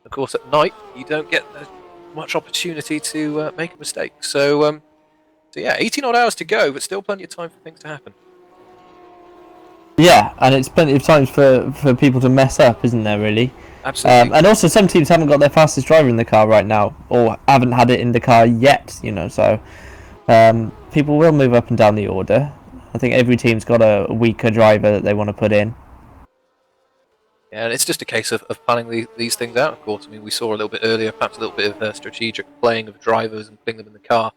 Of course, at night, you don't get much opportunity to make a mistake. So yeah, 18 odd hours to go, but still plenty of time for things to happen. Yeah, and it's plenty of times for people to mess up, isn't there, really? Absolutely. And also, some teams haven't got their fastest driver in the car right now, or haven't had it in the car yet, so people will move up and down the order. I think every team's got a weaker driver that they want to put in. Yeah, and it's just a case of planning these things out, of course. I mean, we saw a little bit earlier, perhaps a little bit of strategic playing of drivers and putting them in the car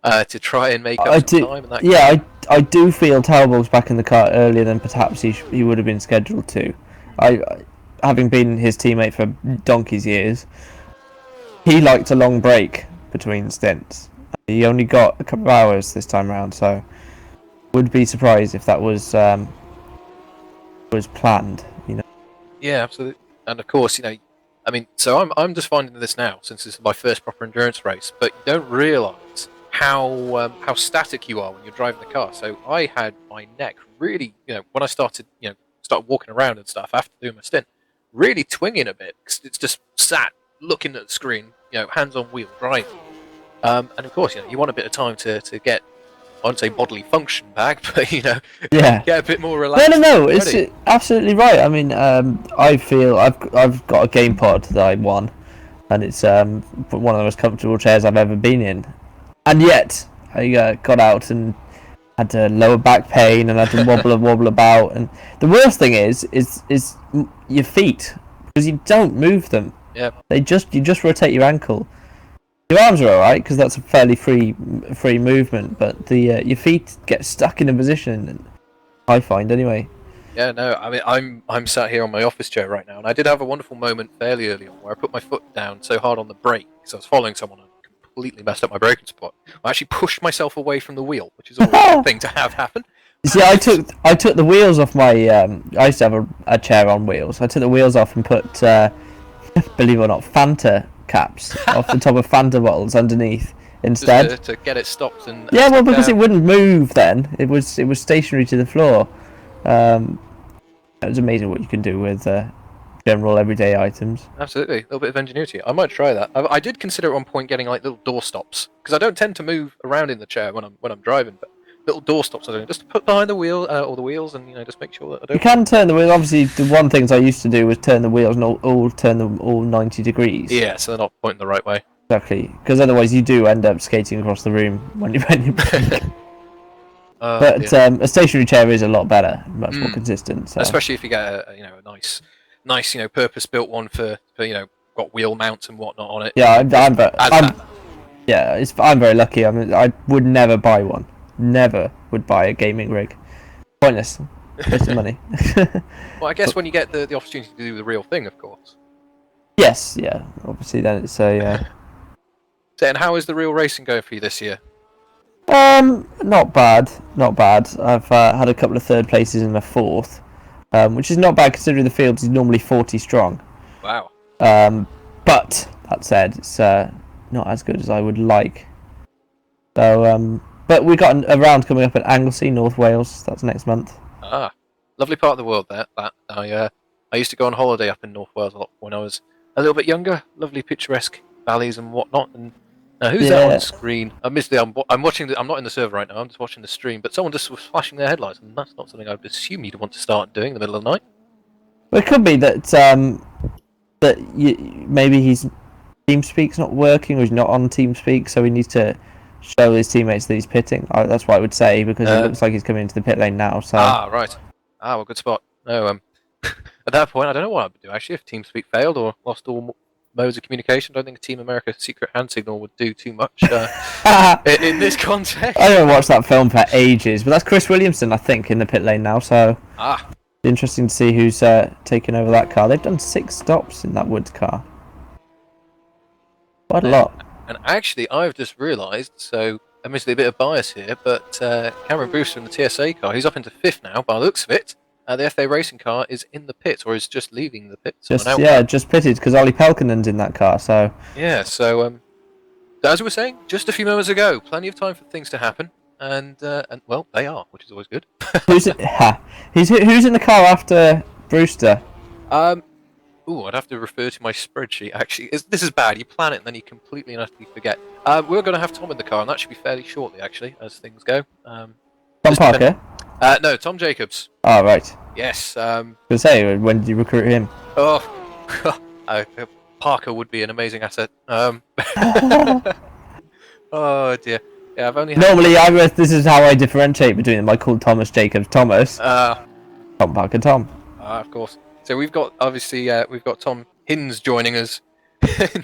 to try and make up some time. And that yeah, I do feel Talbot's back in the car earlier than perhaps he would have been scheduled to. Having been his teammate for donkey's years, he liked a long break between stints. He only got a couple of hours this time around, so would be surprised if that was planned. You know. Yeah, absolutely. And of course, you know, I mean, so I'm just finding this now since this is my first proper endurance race, but you don't realise how static you are when you're driving the car. So I had my neck really, you know, when I started walking around and stuff after doing my stint, really twinging a bit because it's just sat looking at the screen, you know, hands on wheel driving. And of course, you know, you want a bit of time to get, I wouldn't say bodily function back, but you know, get a bit more relaxed. No, it's absolutely right. I mean, I feel I've got a game pod that I won, and it's one of the most comfortable chairs I've ever been in, and yet I got out and had lower back pain and had to wobble about. And the worst thing is your feet, because you don't move them. Yeah. You just rotate your ankle. Your arms are alright because that's a fairly free movement, but your feet get stuck in a position. I find anyway. Yeah, no, I mean, I'm sat here on my office chair right now, and I did have a wonderful moment fairly early on where I put my foot down so hard on the brake because I was following someone and completely messed up my braking spot. I actually pushed myself away from the wheel, which is always a good thing to have happen. See, I took the wheels off my. I used to have a chair on wheels. I took the wheels off and put, believe it or not, Fanta caps off the top of Fanta bottles underneath instead. Just to get it stopped and yeah, well, because it wouldn't move then. It was stationary to the floor. It was amazing what you can do with general everyday items. Absolutely, a little bit of ingenuity. I might try that. I did consider at one point getting like little door stops because I don't tend to move around in the chair when I'm driving, but little door stops I do just to put behind the wheel or the wheels, and you know, just make sure that I don't. You can turn the wheel. Obviously, the one things I used to do was turn the wheels and turn them all 90 degrees. Yeah, so they're not pointing the right way. Exactly, because otherwise you do end up skating across the room when you. But a stationary chair is a lot better, much more consistent. So. Especially if you get a nice purpose-built one for got wheel mounts and whatnot on it. Yeah, I'm very lucky. I mean, I would never buy one. Never would buy a gaming rig. Pointless. Waste of money. Well, I guess when you get the opportunity to do the real thing, of course. Yes, yeah. Obviously, then it's a. So, and how is the real racing going for you this year? Not bad. I've had a couple of third places and a fourth, which is not bad considering the field is normally 40 strong. Wow. But that said, it's not as good as I would like. So, but we got a round coming up at Anglesey, North Wales. That's next month. Ah, lovely part of the world there. That I used to go on holiday up in North Wales a lot when I was a little bit younger. Lovely picturesque valleys and whatnot. And who's that on the screen? I'm watching. I'm not in the server right now. I'm just watching the stream. But someone just was flashing their headlights, and that's not something I'd assume you'd want to start doing in the middle of the night. Well, it could be that maybe his TeamSpeak's not working, or he's not on TeamSpeak, so he needs to show his teammates that he's pitting. That's what I would say, because it looks like he's coming into the pit lane now. So. Ah, right. Ah, well, good spot. No, at that point, I don't know what I would do actually if TeamSpeak failed or lost all modes of communication. I don't think Team America Secret Hand Signal would do too much in this context. I haven't watched that film for ages, but that's Chris Williamson, I think, in the pit lane now. So interesting to see who's taken over that car. They've done 6 stops in that Woods car. Quite a lot. And actually, I've just realised, so admittedly a bit of bias here, but Cameron Brewster in the TSA car, he's up into 5th now, by the looks of it. The FA racing car is in the pit, or is just leaving the pit. Just pitted, because Ollie Pelkinen's in that car, so... Yeah, so, as we were saying, just a few moments ago, plenty of time for things to happen, and well, they are, which is always good. Who's in the car after Brewster? I'd have to refer to my spreadsheet, actually. This is bad. You plan it and then you completely and utterly forget. We're going to have Tom in the car, and that should be fairly shortly, actually, as things go. Tom Parker? No, Tom Jacobs. Oh, right. Yes. When did you recruit him? Parker would be an amazing asset. Oh, dear. Yeah, I've only Normally, this is how I differentiate between them. I call Thomas Jacobs Thomas. Tom Parker Tom. Of course. So we've got obviously we've got Tom Hinds joining us.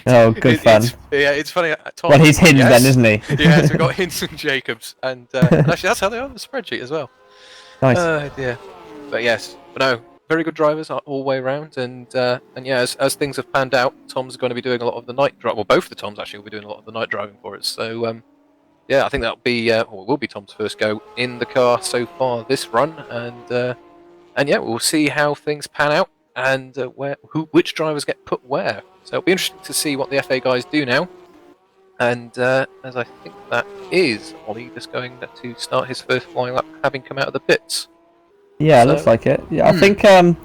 Oh, good fun. It's funny. Tom, Well, he's Hinds yes. then, isn't he? Yes, we've got Hinds and Jacobs, and actually that's how they are on the spreadsheet as well. Nice. Yeah, but yes, but no, very good drivers all the way around, and yeah, as things have panned out, Tom's going to be doing a lot of the night drive. Well, both the Toms actually will be doing a lot of the night driving for us. So yeah, I think that'll be or will be Tom's first go in the car so far this run, and yeah, we'll see how things pan out and which drivers get put where. So it'll be interesting to see what the FA guys do now. And as I think that is Ollie just going to start his first flying lap, having come out of the pits. Yeah, So- looks like it. Yeah, I think in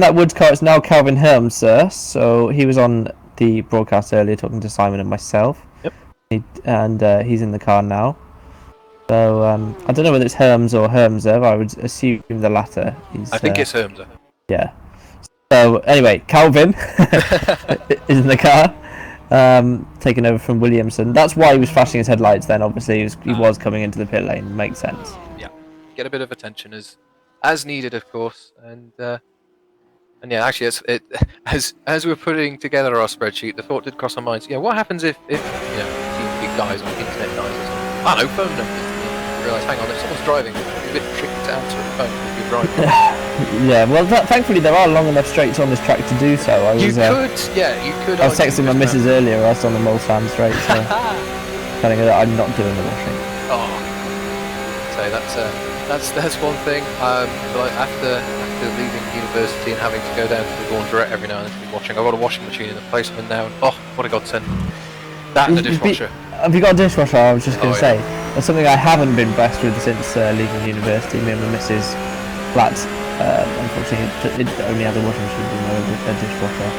that Woods car it's now Calvin Helms, sir. So he was on the broadcast earlier talking to Simon and myself. Yep. He's in the car now. So I don't know whether it's Helms or Hermser. I would assume the latter. I think it's Herms. Yeah. So anyway, Calvin is in the car, taking over from Williamson. That's why he was flashing his headlights. Then obviously he was coming into the pit lane. Makes sense. Yeah, get a bit of attention as needed, of course, and yeah, actually, as we were putting together our spreadsheet, the thought did cross our minds. Yeah, what happens if you know TV guys or internet guys or something? I know phone numbers. You realise, hang on, if someone's driving, it's a bit tricky to answer the phone if you're driving. Yeah, well, thankfully there are long enough straights on this track to do so. I was texting my missus earlier. I was on the Mulsanne straight, so telling her that I'm not doing the washing. Oh, so that's one thing. But after leaving university and having to go down to the laundrette every now and then to be washing, I've got a washing machine in the placement now, and oh, what a godsend! That and a dishwasher. Have you got a dishwasher? I was just going to Oh, say that's something I haven't been blessed with since leaving university. Me and my missus flat. Unfortunately, it only has a washing machine, a dishwasher.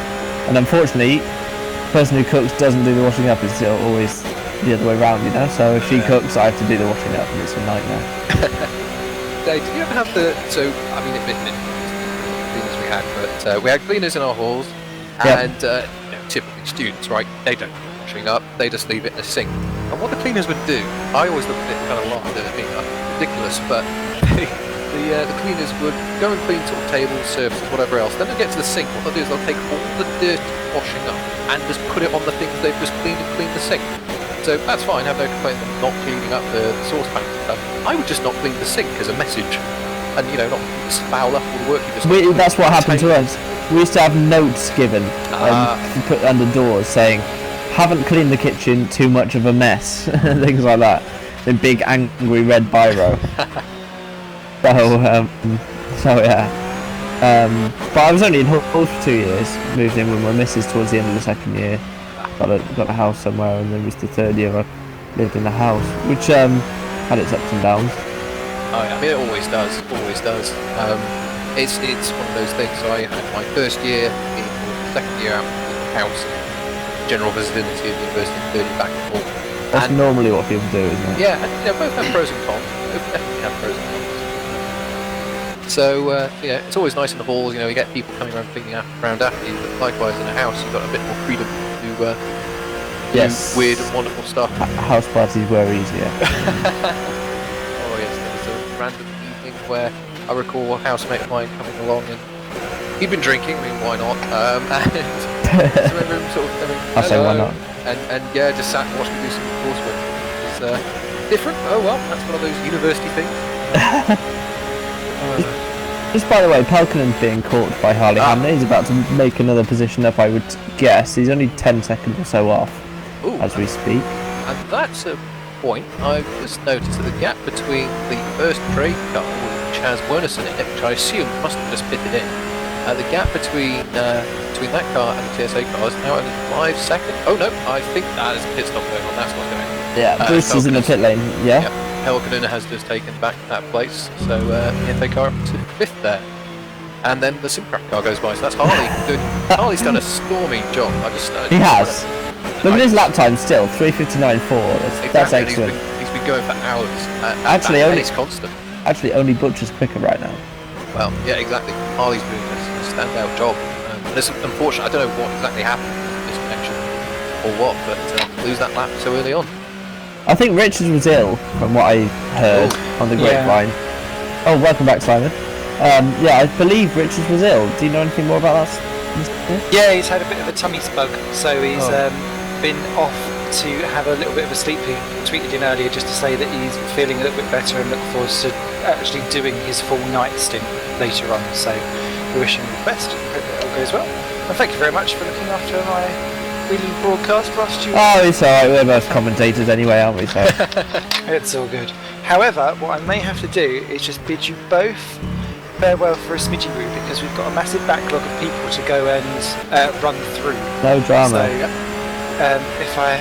And unfortunately, the person who cooks doesn't do the washing up. It's always the other way around, you know. So if she cooks, I have to do the washing up, and it's a nightmare. Dave, did you ever have so I mean, admittedly, cleaners we had, but we had cleaners in our halls, and typically students, right? They don't do washing up; they just leave it in the sink. And what the cleaners would do, I always looked at it and kind of laughed at it, ridiculous, but. The cleaners would go and clean sort of tables, surfaces, whatever else. Then they'll get to the sink. What they'll do is they'll take all the dirt washing up and just put it on the things they've just cleaned and clean the sink. So that's fine. I have no complaint about not cleaning up the saucepans and stuff. I would just not clean the sink as a message, and not foul up all the work you just. That's what happened to us. We used to have notes given put under doors saying, "Haven't cleaned the kitchen. Too much of a mess." Things like that. In big angry red biro. So yeah, but I was only in Hull for 2 years. Moved in with my missus towards the end of the second year. Got a house somewhere, and then it was the third year I lived in the house, which had its ups and downs. Oh yeah, I mean it always does. It's one of those things. So I had my first year in the second year out in the house, general visibility of the university, and third year back in Hull. That's normally what people do, isn't it? Yeah, and both have pros and cons. Both definitely have pros and cons. So yeah, it's always nice in the halls. You get people coming around cleaning around after you. But likewise, in a house, you've got a bit more freedom to do weird and wonderful stuff. House parties were easier. Oh yes, there was a random evening where I recall a housemate of mine coming along, and he'd been drinking. I mean, why not? And I remember him sort of coming. I say why not? And yeah, just sat and watched me do some coursework. It was different. Oh well, that's one of those university things. Just by the way, Pelkinen's being caught by Harley Hamner. He's about to make another position up, I would guess. He's only 10 seconds or so off as we speak. And that's a point. I've just noticed that the gap between the first trade car, which has Wernerson in it, which I assume must have just fitted in, the gap between that car and the TSA car is now only 5 seconds. Oh no, I think that is a pit stop going on. That's what's going on. Yeah, Bruce is in the pit lane. Yeah. Yep. Pelkinen has just taken back that place, so the FA car up to 5th there. And then the Simracing car goes by, so that's Harley. Harley's done a stormy job. He has. Look at his lap time still, 3:59.4. That's excellent. He's been going for hours. Actually, it's constant. Actually, only Butcher's quicker right now. Well, yeah, exactly. Harley's doing a standout job. And it's unfortunate. I don't know what exactly happened with this connection or what, but lose that lap so early on. I think Richards was ill, from what I heard on the grapevine. Oh, welcome back, Simon. Yeah, I believe Richards was ill. Do you know anything more about that? Mr. Smith? Yeah, he's had a bit of a tummy bug, so he's Oh. been off to have a little bit of a sleep. He tweeted in earlier just to say that he's feeling a little bit better and look forward to actually doing his full night stint later on. So we wish him the best. Hope that all goes well. And thank you very much for looking after my weekly broadcast for us. Oh, it's alright. We're both commentators anyway, aren't we? So It's all good. However, what I may have to do is just bid you both farewell for a smidgy route because we've got a massive backlog of people to go and run through. no drama. So, if I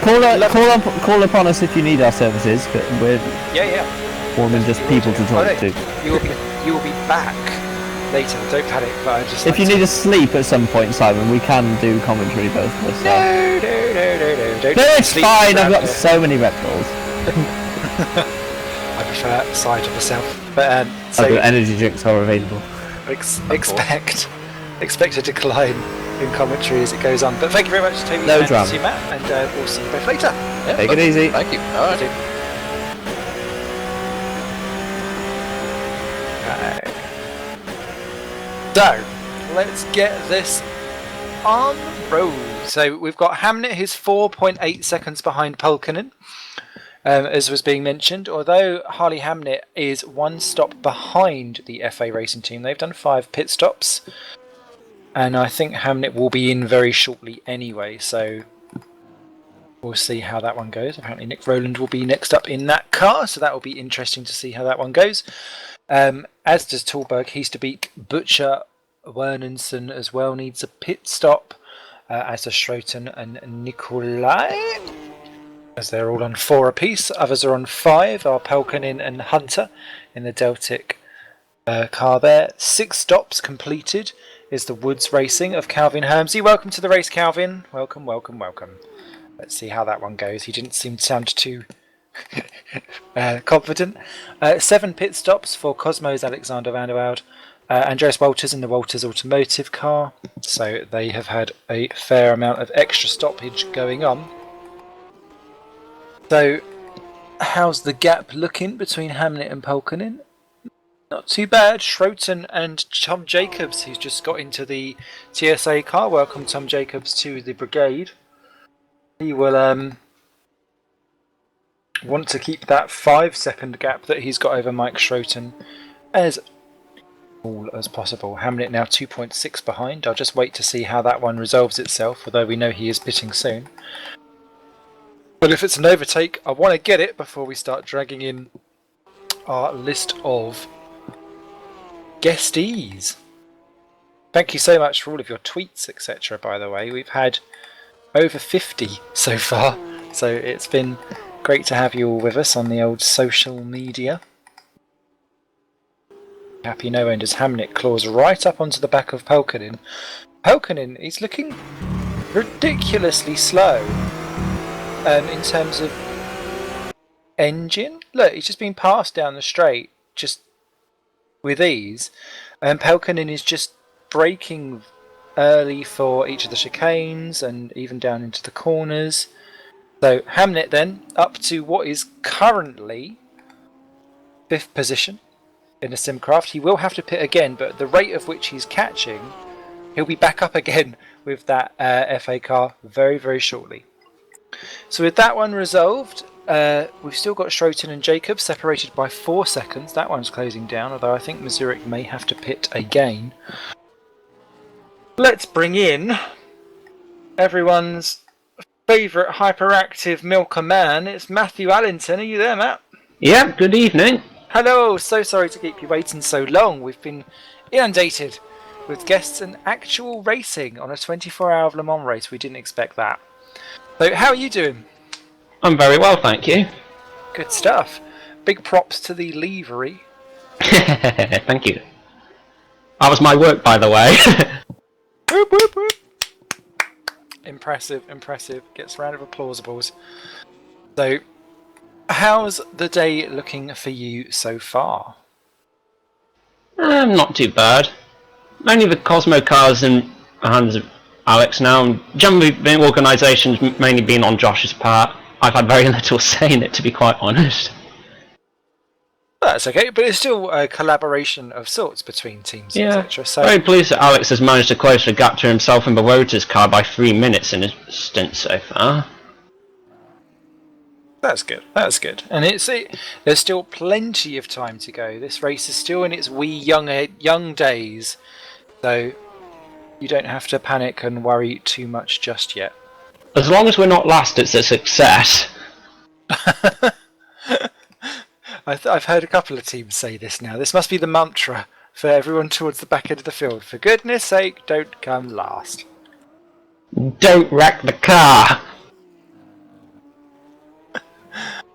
Call upon us if you need our services. But we're more than just people to talk to. You will be back later. Don't panic. But I just If you need to sleep at some point, Simon, we can do commentary both of us. no. Don't No, it's sleep fine. I've around got here. so many Red Bulls. I prefer cider myself. But So energy drinks are available. expect a decline in commentary as it goes on. But thank you very much, Toby No and drama. to Matt, and we'll see you both later. Yeah, Take it easy. Thank you. All right. Right. So, let's get this on the road. So we've got Hamnet, who's 4.8 seconds behind Pulkkinen, as was being mentioned. Although Harley Hamnet is one stop behind the FA Racing team. They've done 5 pit stops. And I think Hamnet will be in very shortly anyway, so we'll see how that one goes. Apparently Nick Rowland will be next up in that car, so that will be interesting to see how that one goes. As does Tallberg, Heasterbeek, Butcher, Wernenson as well needs a pit stop, as does Schroten and Nikolai, as they're all on 4 apiece. Others are on 5, are Pelkanen and Hunter in the Deltic car there. 6 stops completed is the Woods Racing of Calvin Hermsey. Welcome to the race, Calvin. Welcome. Let's see how that one goes. He didn't seem to sound too confident. 7 pit stops for Cosmos Alexander Van der Waal, Andreas Walters in the Walters Automotive car. So they have had a fair amount of extra stoppage going on. So how's the gap looking between Hamnet and Pulkkinen? Not too bad. Schroten and Tom Jacobs, who's just got into the TSA car. Welcome, Tom Jacobs, to the brigade. He will want to keep that 5-second gap that he's got over Mike Schroten as small as possible. Hamnet now 2.6 behind. I'll just wait to see how that one resolves itself, although we know he is pitting soon. But if it's an overtake, I want to get it before we start dragging in our list of guestees. Thank you so much for all of your tweets, etc. By the way, we've had over 50 so far, so it's been great to have you all with us on the old social media. Happy no end as Hamnet claws right up onto the back of Pulkkinen. Pulkkinen is looking ridiculously slow in terms of engine. Look, he's just been passed down the straight just with ease, and Pulkkinen is just braking early for each of the chicanes and even down into the corners. So Hamnet then up to what is currently 5th position in the Simcraft. He will have to pit again, but at the rate of which he's catching, he'll be back up again with that FA car very, very shortly. So with that one resolved, we've still got Schroten and Jacobs separated by 4 seconds. That one's closing down, although I think Mazurek may have to pit again. Let's bring in everyone's favourite hyperactive milker man. It's Matthew Allington. Are you there, Matt? Yeah, good evening. Hello, so sorry to keep you waiting so long. We've been inundated with guests and actual racing on a 24-hour Le Mans race. We didn't expect that. So how are you doing? I'm very well, thank you. Good stuff. Big props to the livery. Thank you. That was my work, by the way. Whoop, whoop, whoop. Impressive. Gets a round of applausables. So, how's the day looking for you so far? Not too bad. Only the Cosmo cars in the hands of Alex now. Generally, the organisation's mainly been on Josh's part. I've had very little say in it, to be quite honest. That's okay, but it's still a collaboration of sorts between teams, Yeah. etc. So Very pleased that Alex has managed to close the gap to himself and Barota's car by 3 minutes in his stint so far. that's good. That's good. And there's still plenty of time to go. This race is still in its wee young days, so you don't have to panic and worry too much just yet. As long as we're not last, it's a success. I've heard a couple of teams say this now. This must be the mantra for everyone towards the back end of the field. For goodness sake, don't come last. Don't wreck the car!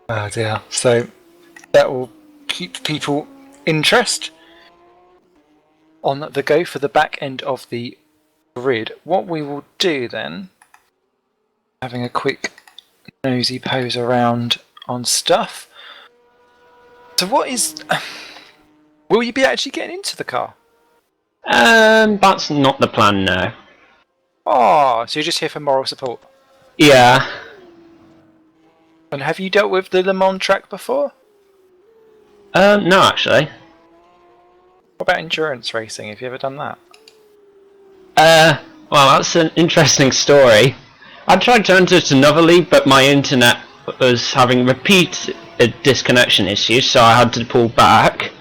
Oh dear. So that will keep people interest on the go for the back end of the grid. What we will do then, having a quick nosy pose around on stuff. So what is... will you be actually getting into the car? That's not the plan now. Oh, so you're just here for moral support. Yeah. And have you dealt with the Le Mans track before? No, actually. What about endurance racing? Have you ever done that? Well, that's an interesting story. I tried to enter to another league, but my internet was having repeated disconnection issues, so I had to pull back.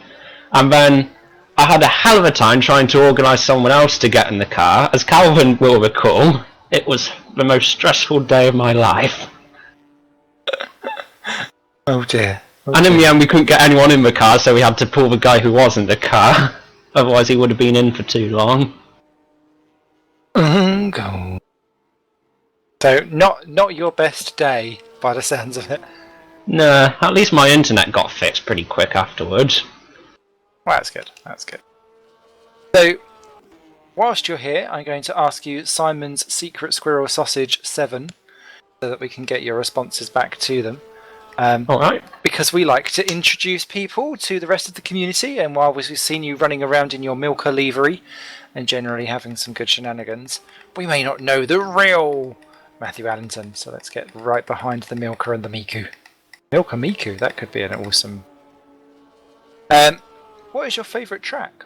And then I had a hell of a time trying to organise someone else to get in the car. As Calvin will recall, it was the most stressful day of my life. Oh dear. And in the end we couldn't get anyone in the car, so we had to pull the guy who was in the car. Otherwise he would have been in for too long. Go. So not your best day by the sounds of it. Nah, at least my internet got fixed pretty quick afterwards. Well, that's good. That's good. So, whilst you're here, I'm going to ask you Simon's Secret Squirrel Sausage 7, so that we can get your responses back to them. Alright. Because we like to introduce people to the rest of the community, and while we've seen you running around in your Milker livery and generally having some good shenanigans, we may not know the real Matthew Allington. So let's get right behind the Milker and the Miku. Milker Miku, that could be an awesome... what is your favourite track?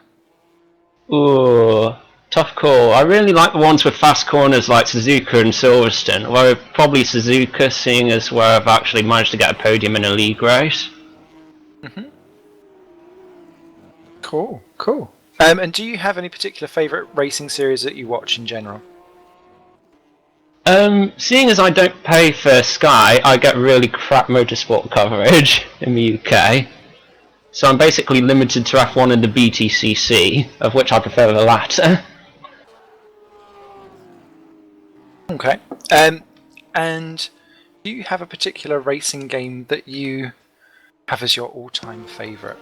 Ooh, tough call. I really like the ones with fast corners like Suzuka and Silverstone, although probably Suzuka, seeing as where I've actually managed to get a podium in a league race. Cool, cool. And do you have any particular favourite racing series that you watch in general? Seeing as I don't pay for Sky, I get really crap motorsport coverage in the UK. So I'm basically limited to F1 and the BTCC, of which I prefer the latter. Okay. And do you have a particular racing game that you have as your all-time favourite?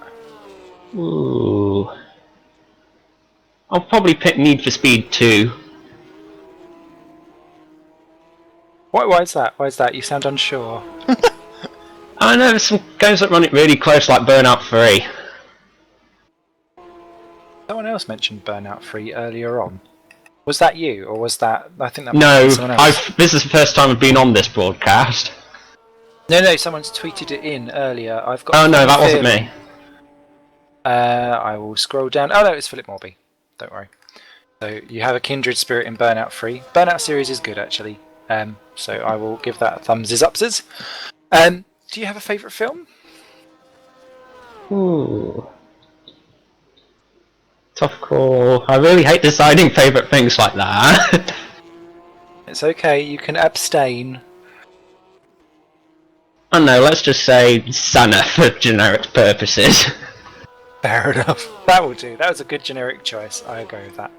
Ooh. I'll probably pick Need for Speed 2. Why is that? Why is that? You sound unsure. I know there's some games that run it really close, like Burnout 3. Someone else mentioned Burnout 3 earlier on. Was that you, or was that... I think that might No, be someone else. this is the first time I've been on this broadcast. No, someone's tweeted it in earlier. I've got. Oh no, that wasn't me. I will scroll down. Oh no, it's Philip Morby. Don't worry. So you have a kindred spirit in Burnout 3. Burnout series is good actually. So I will give that a thumbs upses. Do you have a favourite film? Ooh. Tough call. I really hate deciding favourite things like that. It's okay. You can abstain. I don't know, let's just say Sana for generic purposes. Fair enough. That will do. That was a good generic choice. I agree with that.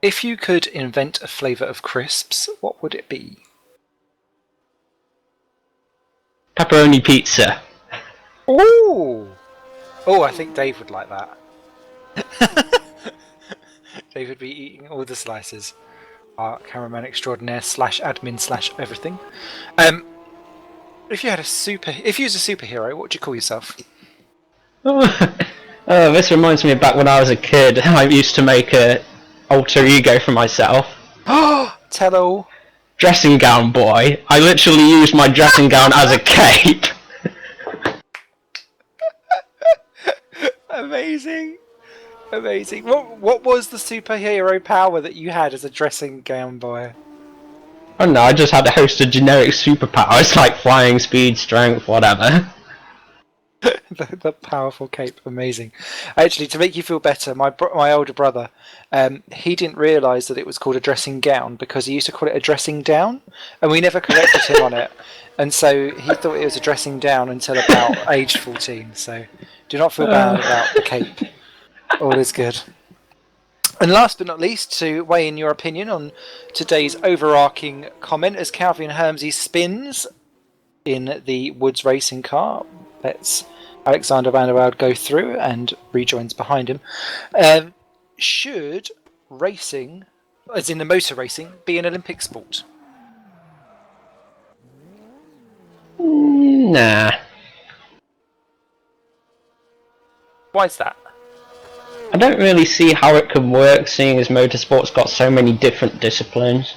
If you could invent a flavour of crisps, what would it be? Pepperoni pizza. Ooh! Oh, I think Dave would like that. Dave would be eating all the slices. Our cameraman extraordinaire / admin / everything. If you was a superhero, what would you call yourself? Oh, this reminds me of back when I was a kid. I used to make a alter ego for myself. Oh, tell all. Dressing gown boy. I literally used my dressing gown as a cape. Amazing. Amazing. What was the superhero power that you had as a dressing gown boy? Oh no, I just had a host of generic superpowers like flying, speed, strength, whatever. The powerful cape, amazing. Actually, to make you feel better, my older brother, he didn't realise that it was called a dressing gown because he used to call it a dressing down, and we never corrected him on it. And so he thought it was a dressing down until about age 14. So do not feel bad about the cape. All is good. And last but not least, to weigh in your opinion on today's overarching comment as Calvin Hermsey spins in the Woods racing car. Let's Alexander Van der Waal go through and rejoins behind him. Should racing, as in the motor racing, be an Olympic sport? Nah. Why is that? I don't really see how it could work, seeing as motorsport's got so many different disciplines.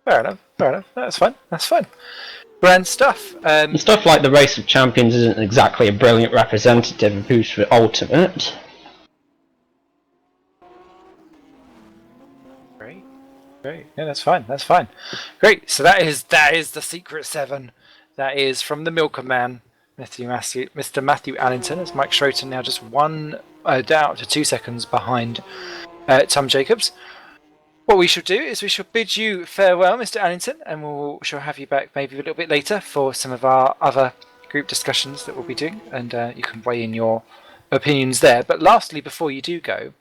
Fair enough. That's fine. Grand stuff. And stuff like the Race of Champions isn't exactly a brilliant representative of who's for Ultimate. Great. Yeah, that's fine. Great. So that is the Secret 7. That is from the Milker Man, Mr. Matthew Allington, as Mike Schroeter now just down to 2 seconds behind Tom Jacobs. What we shall do is we shall bid you farewell, Mr. Allington, and shall have you back maybe a little bit later for some of our other group discussions that we'll be doing, and you can weigh in your opinions there. But lastly, before you do go,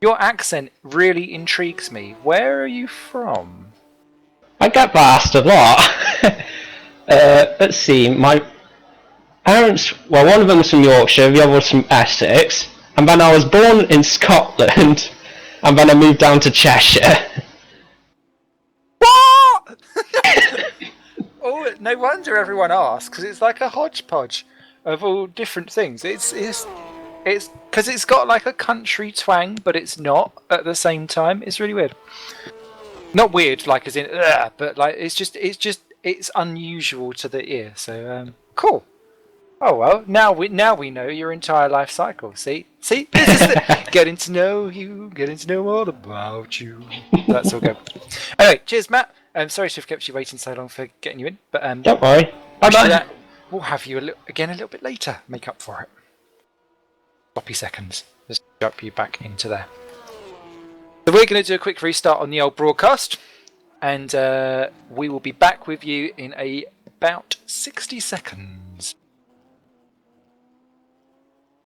your accent really intrigues me. Where are you from? I get that asked a lot. Let's see, my parents, well, one of them was from Yorkshire, the other was from Essex, and then I was born in Scotland, and then I moved down to Cheshire. What? Oh, no wonder everyone asks, because it's like a hodgepodge of all different things. It's because it's got like a country twang, but it's not at the same time. It's really weird. Not weird, like as in, but like it's unusual to the ear. So cool. Oh well, now we know your entire life cycle. See, this is getting to know you, getting to know all about you. That's all good. Anyway, cheers, Matt. I'm sorry to have kept you waiting so long for getting you in, but Don't worry. Bye-bye. We'll have you again a little bit later. Make up for it. Sloppy seconds. Just jump you back into there. So we're going to do a quick restart on the old broadcast, and we will be back with you in about 60 seconds.